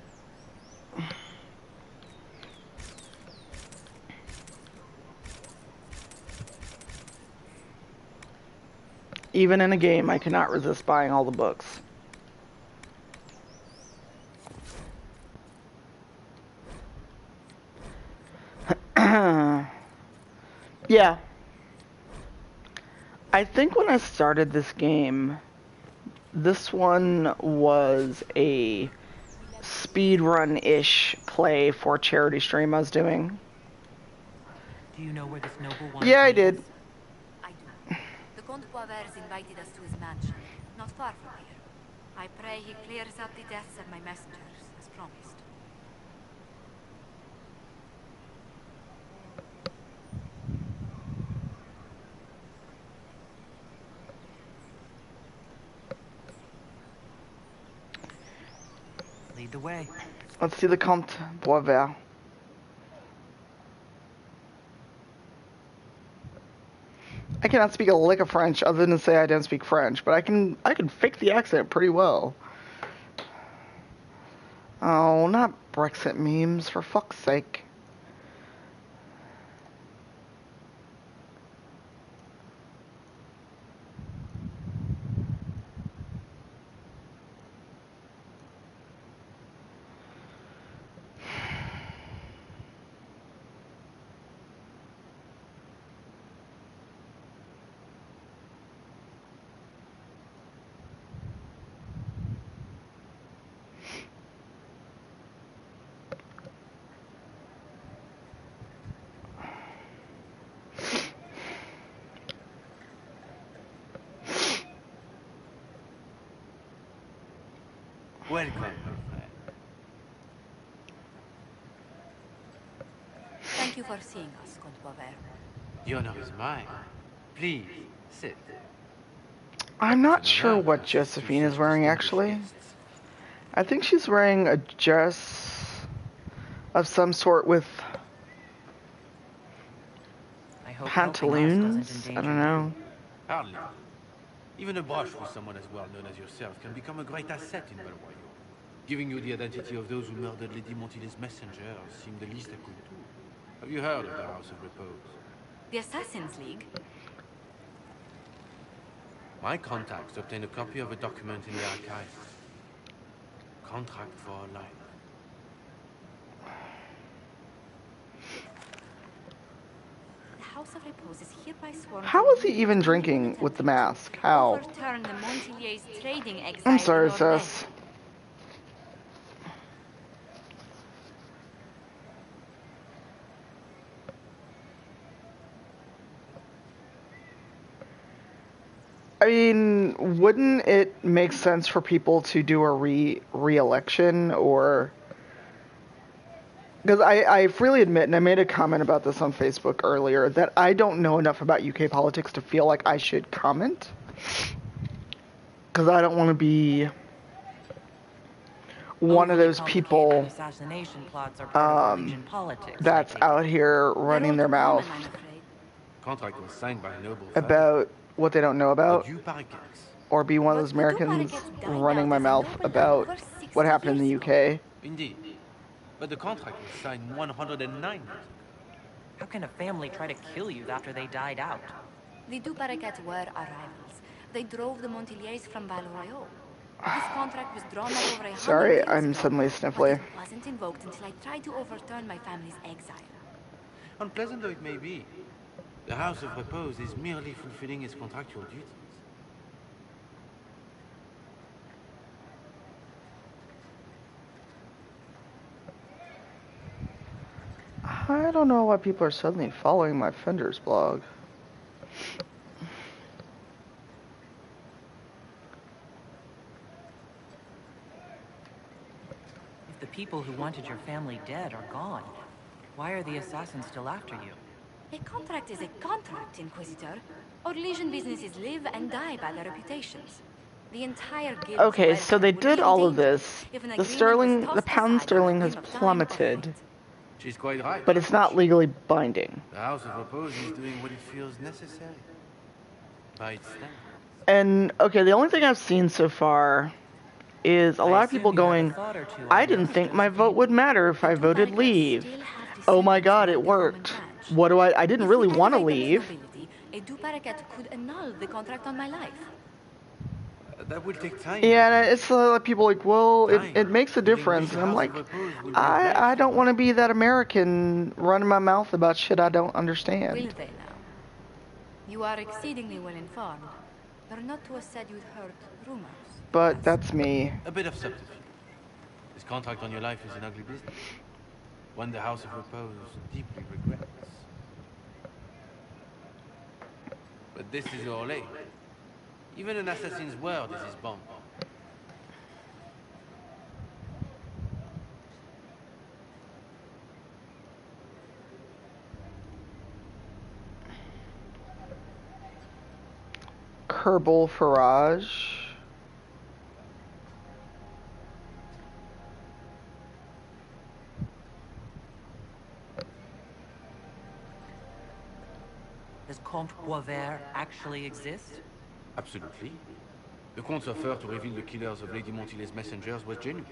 Even in a game, I cannot resist buying all the books. Yeah. I think when I started this game, this one was a speedrun-ish play for charity stream I was doing. Do you know where this noble one Yeah, I did. I do. The Comte Poiver's invited us to his mansion, not far from here. I pray he clears up the deaths of my messengers, as promised. Lead the way. Let's see the Comte Boisvert. I cannot speak a lick of French other than to say I don't speak French, but I can fake the accent pretty well. Oh, not Brexit memes, for fuck's sake. Welcome, my friend. Thank you for seeing us, Comte Boisvert. The honor is mine. Please, sit. I'm not sure what Josephine is wearing, actually. I think she's wearing a dress of some sort with pantaloons. I don't know. Hardly. Even a brush with someone as well known as yourself can become a great asset in Val Royal. Giving you the identity of those who murdered Lady Montily's messenger seemed the least I could do. Have you heard of the House of Repose? The Assassin's League? My contacts obtained a copy of a document in the archives. Contract for life. The House of Repose is hereby sworn. How is he even drinking with the mask? How? Overturn the Montily's trading exile. I'm sorry, sis. I mean, wouldn't it make sense for people to do a re-election, or... Because I freely admit, and I made a comment about this on Facebook earlier, that I don't know enough about UK politics to feel like I should comment. Because I don't want to be one of those people assassination plots are part of Legion politics, that's out here running their mouth Contract was signed by a noble about what they don't know about, or be one of those Americans running my mouth about what happened in the UK. Indeed. But the contract was signed 109 years ago. How can a family try to kill you after they died out? The Duparacats were our rivals. They drove the Montiliers from Val Royal. This contract was drawn up over 100 Sorry, years I'm ago, suddenly sniffly. but it wasn't invoked until I tried to overturn my family's exile. Unpleasant though it may be, the House of Repose is merely fulfilling its contractual duties. I don't know why people are suddenly following my Fender's blog. If the people who wanted your family dead are gone, why are the assassins still after you? A contract is a contract, Inquisitor. Our Legion businesses live and die by their reputations. The entire guild. Okay, so they did all of this. The pound sterling has plummeted. She's quite right. But it's not legally binding. The House of Repose is doing what it feels necessary. By its standards. And, okay, the only thing I've seen so far is a lot of people going, I didn't think my vote would matter if I voted leave. Oh my god, it worked. What do I didn't really want to leave. A Duparacat could annul the contract on my life. That will take time. Yeah, it's people like, well, it makes a difference. And I'm like, I don't want to be that American running my mouth about shit I don't understand. Will they now? You are exceedingly well informed. You're not to have said you'd heard rumors. But that's me. A bit of subterfuge. This contract on your life is an ugly business. One the House of Repose deeply regrets. But this is your late. Even an assassin's word is his bond. Kerbal Farage. Does Comte Boisvert actually exist? Absolutely. The Comte's offer to reveal the killers of Lady Montile's messengers was genuine.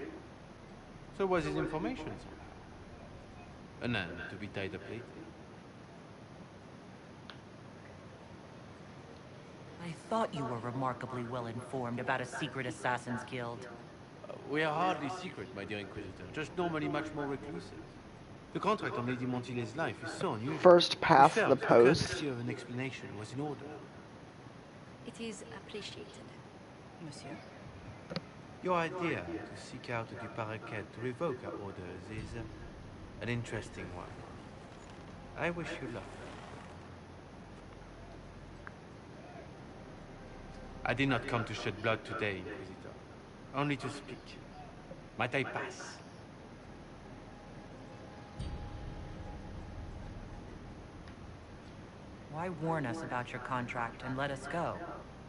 So was his information somehow. An end to be tied up later. I thought you were remarkably well informed about a secret assassins guild. We are hardly secret, my dear Inquisitor, just normally much more reclusive. The contract on Lady Montile's life is so unusual. First past We the felt post. courtesy of an explanation was in order. It is appreciated, monsieur. Your idea to seek out the Paraquet to revoke our orders is an interesting one. I wish you luck. I did not come to shed blood today, Inquisitor. Only to speak. Might I pass? Why warn us about your contract and let us go?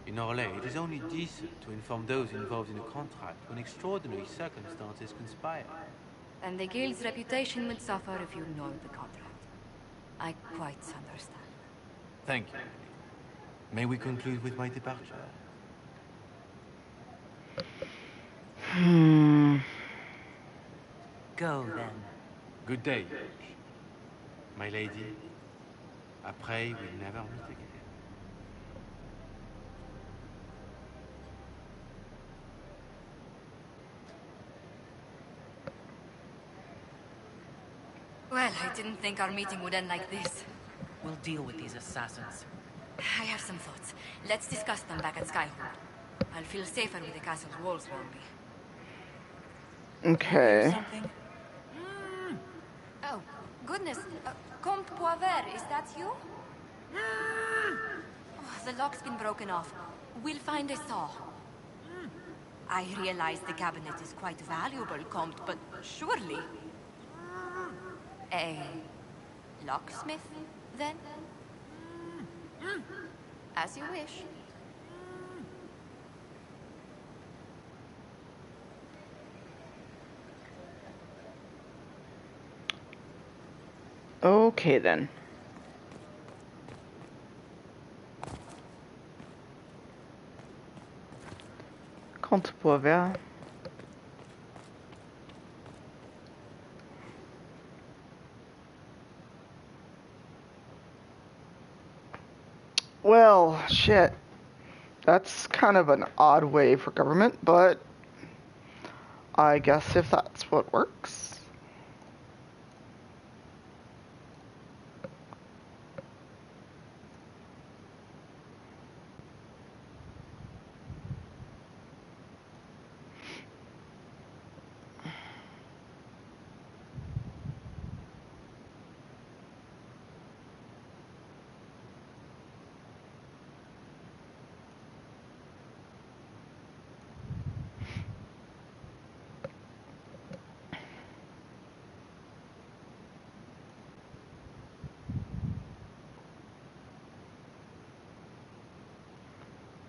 In Orlais, it is only decent to inform those involved in a contract when extraordinary circumstances conspire. And the guild's reputation would suffer if you ignored the contract. I quite understand. Thank you. May we conclude with my departure? Go, then. Good day, my lady. I pray we never meet again. Well, I didn't think our meeting would end like this. We'll deal with these assassins. I have some thoughts. Let's discuss them back at Skyhold. I'll feel safer with the castle's walls around me. Okay. Something? Oh, goodness. Comte Boisvert, is that you? Oh, the lock's been broken off. We'll find a saw. I realize the cabinet is quite valuable, Comte, but surely... A locksmith, then? As you wish. Okay, then. Comte Boisvert. Well, shit. That's kind of an odd way for government, but I guess if that's what works.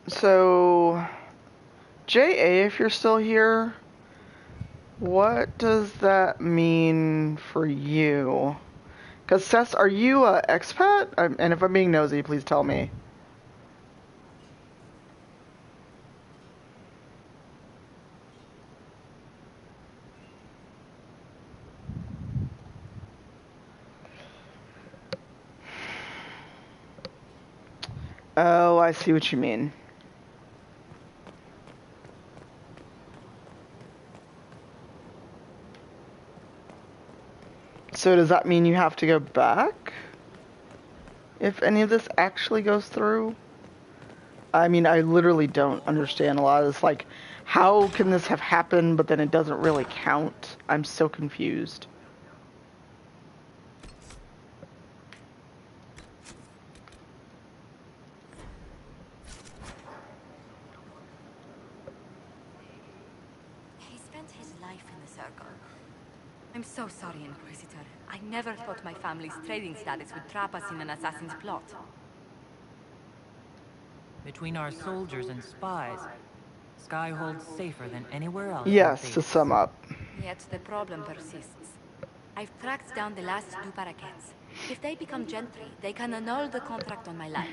So, JA, if you're still here, what does that mean for you? Because, Seth, are you an expat? And if I'm being nosy, please tell me. Oh, I see what you mean. So does that mean you have to go back? If any of this actually goes through? I mean, I literally don't understand a lot of this. Like, how can this have happened, but then it doesn't really count? I'm so confused. He spent his life in the circle. I'm so sorry, Inquisitor. I never thought my family's trading status would trap us in an assassin's plot. Between our soldiers and spies, Skyhold's safer than anywhere else. Yes, to sum up. Yet the problem persists. I've tracked down the last two parakeets. If they become gentry, they can annul the contract on my life.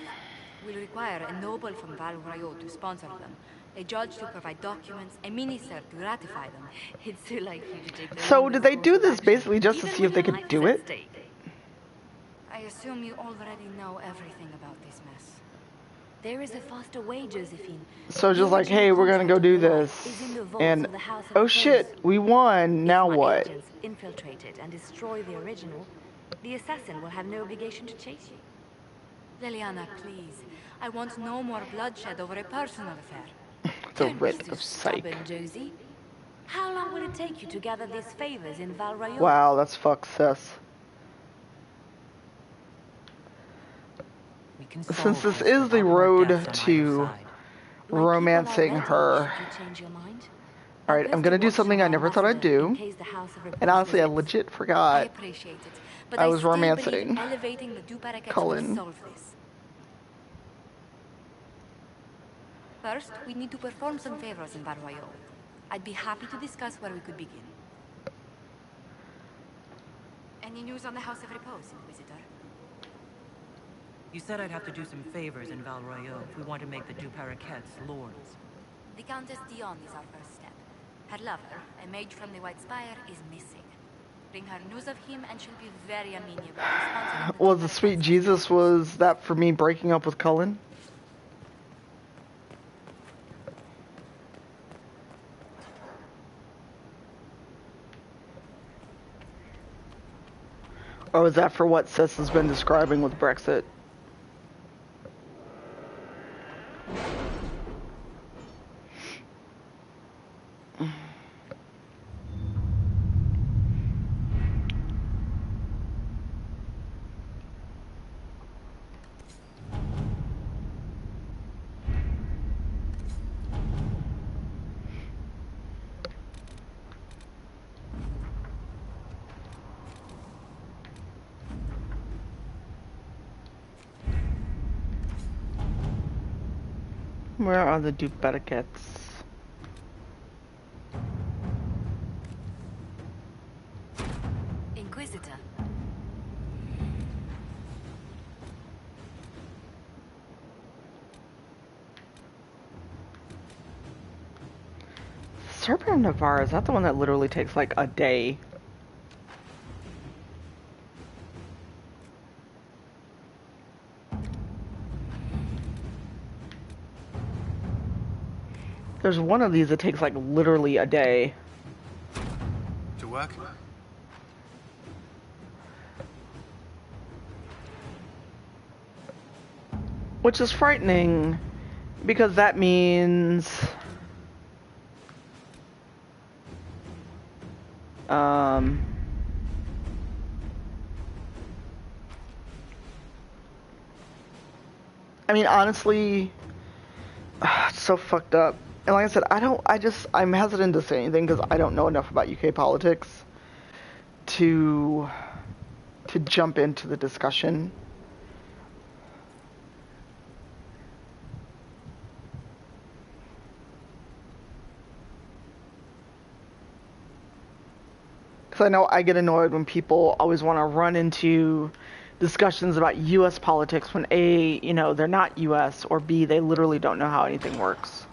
We'll require a noble from Val Royaux to sponsor them, a judge to provide documents, a minister to ratify them. It's so like you to take the So did longest they course do of this action, basically just to even see when if they your could life do is at it? stake? I assume you already know everything about this mess. There is a faster way, Josephine. So The just like, original hey, we're gonna contract go of do the lie this, is in the vaults and of the House of oh Repose. shit, we won. Now If my what? agents infiltrate it and destroy the original, the assassin will have no obligation to chase you. Leliana, please. I want no more bloodshed over a personal affair. The Don't writ be so of psych. stubborn, Josie. How long will it take you to gather these favors in Val Royaux? Wow, that's fucked, sis. Since this is the road to romancing her. Alright, I'm gonna do something I never thought I'd do. And honestly, I legit forgot I appreciate it, but I was still romancing believe elevating the Du Paraquets will Cullen. solve this. First, we need to perform some favors in Val Royaux. I'd be happy to discuss where we could begin. Any news on the House of Repose, Inquisitor? You said I'd have to do some favors in Val Royaux if we want to make the Du Paraquets lords. The Countess Dion is our first step. Her lover, a mage from the White Spire, is missing. Bring her news of him and she'll be very amenable to sponsoring the Well, the sweet Jesus was that for me breaking up with Cullen? Or was that for what Sis has been describing with Brexit? Where are the Du Paraquets? Inquisitor. Serpent of Navarre, is that the one that literally takes like a day? There's one of these that takes like literally a day. To work? Which is frightening, because that means... I mean, honestly, it's so fucked up. And like I said, I'm hesitant to say anything because I don't know enough about UK politics to jump into the discussion. Because I know I get annoyed when people always want to run into discussions about U.S. politics when A, they're not U.S., or B, they literally don't know how anything works.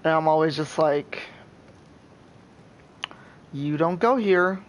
And I'm always just like, you don't go here.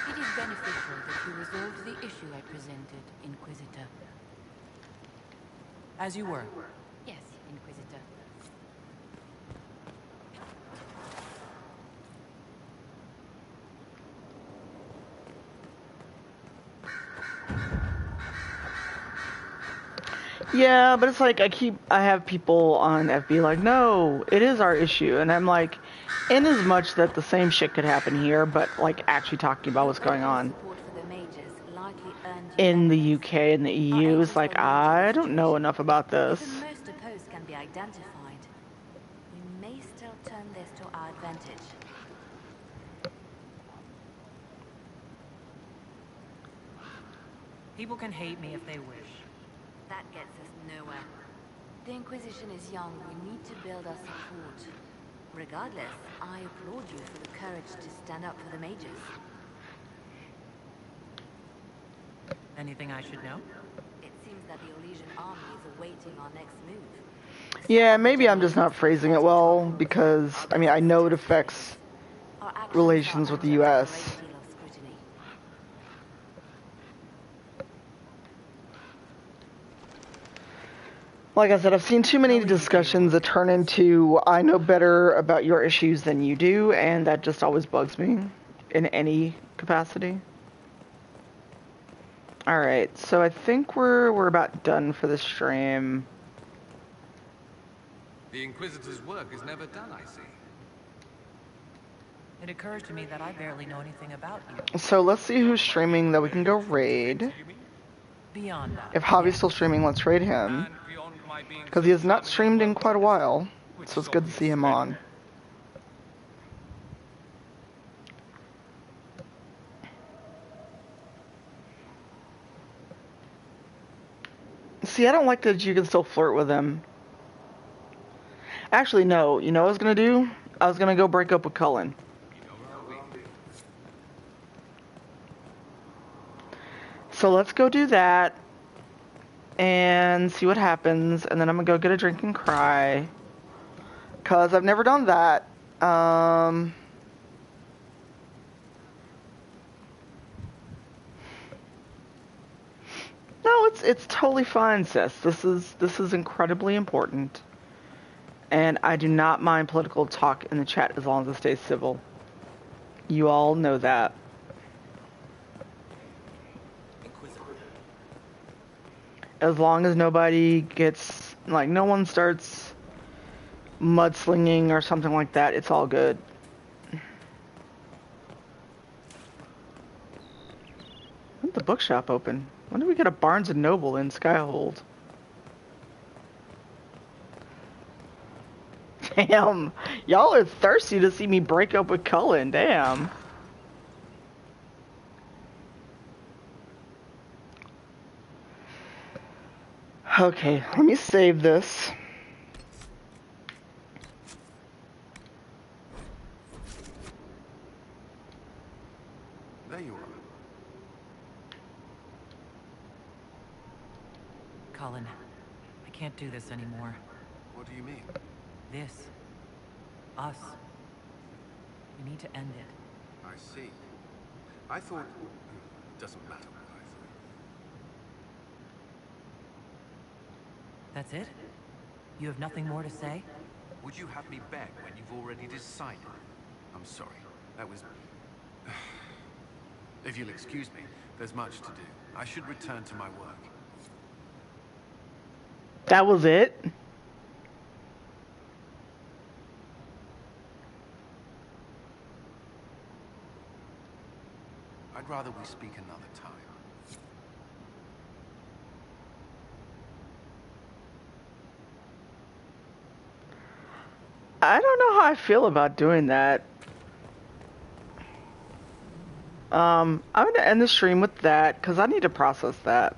It is beneficial that you resolved the issue I presented, Inquisitor. As you were. Yes, Inquisitor. Yeah, but it's like I have people on FB like, no, it is our issue. And I'm like, in as much that the same shit could happen here, but like actually talking about what's going on. Support for the mages smartly earned in the remembrance. UK and the EU is like, I don't know enough about If this. the most opposed can be identified, we may still turn this to our advantage. People can hate me if they wish. That gets us nowhere. The Inquisition is young. We need to build our support. Regardless, I applaud you for the courage to stand up for the mages. Anything I should know? It seems that the Elysian army is awaiting our next move. Yeah, maybe I'm just not phrasing it well, because, I mean, I know it affects relations with the US. Like I said, I've seen too many discussions that turn into, I know better about your issues than you do, and that just always bugs me in any capacity. Alright, so I think we're about done for the stream. The Inquisitor's work is never done, I see. It occurs to me that I barely know anything about you. So let's see who's streaming that we can go raid. Beyond that. If Javi's still streaming, let's raid him. Because he has not streamed in quite a while, so it's good to see him on. See, I don't like that you can still flirt with him. Actually, no. You know what I was going to do? I was going to go break up with Cullen. So let's go do that. And see what happens. And then I'm going to go get a drink and cry. Because I've never done that. No, it's totally fine, sis. This is incredibly important. And I do not mind political talk in the chat as long as it stays civil. You all know that. As long as nobody gets, like, no one starts mudslinging or something like that, it's all good. When's the bookshop open? When did we get a Barnes & Noble in Skyhold? Damn, y'all are thirsty to see me break up with Cullen, damn. Okay, let me save this. There you are. Cullen, I can't do this anymore. What do you mean? This. Us. We need to end it. I see. I thought... Doesn't matter what I thought. That's it? You have nothing more to say? Would you have me beg when you've already decided? I'm sorry. That was... If you'll excuse me, there's much to do. I should return to my work. That was it? I'd rather we speak another time. I don't know how I feel about doing that. I'm gonna end the stream with that, because I need to process that.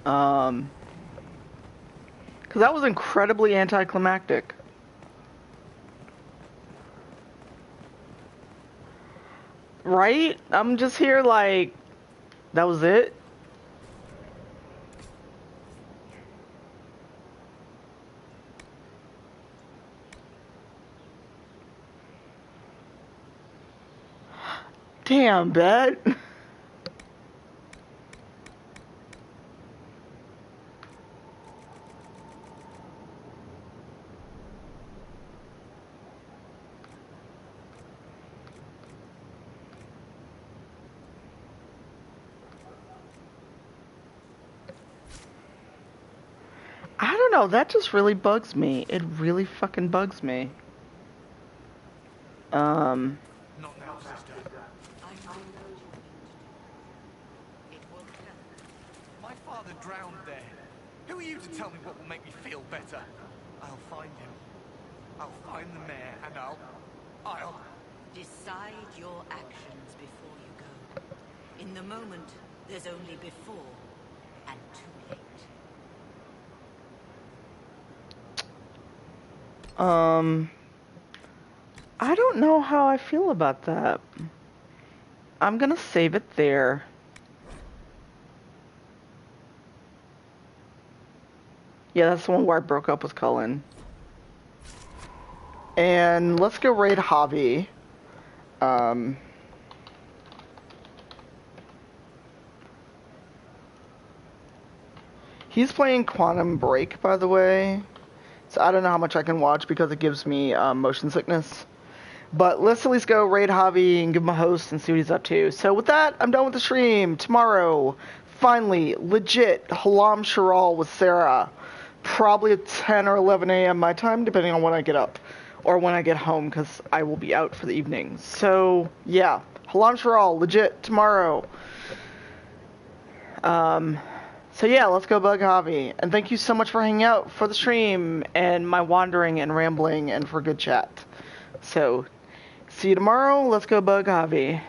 Because that was incredibly anticlimactic. Right? I'm just here like, that was it? Damn, bet. I don't know, that just really bugs me. It really fucking bugs me. My father drowned there. Who are you to tell me what will make me feel better? I'll find him. I'll find the mayor, and I'll... Decide your actions before you go. In the moment, there's only before and too late. I don't know how I feel about that. I'm gonna save it there. Yeah, that's the one where I broke up with Cullen. And let's go raid Javi. He's playing Quantum Break, by the way. So I don't know how much I can watch because it gives me motion sickness. But let's at least go raid Javi and give him a host and see what he's up to. So with that, I'm done with the stream. Tomorrow, finally, legit Halam Sharal with Sarah. Probably at 10 or 11 a.m. my time, depending on when I get up. Or when I get home, because I will be out for the evening. So, yeah. Halam Sharal, legit, tomorrow. So yeah, let's go bug Javi. And thank you so much for hanging out for the stream, and my wandering and rambling, and for good chat. So, see you tomorrow. Let's go bug Javi.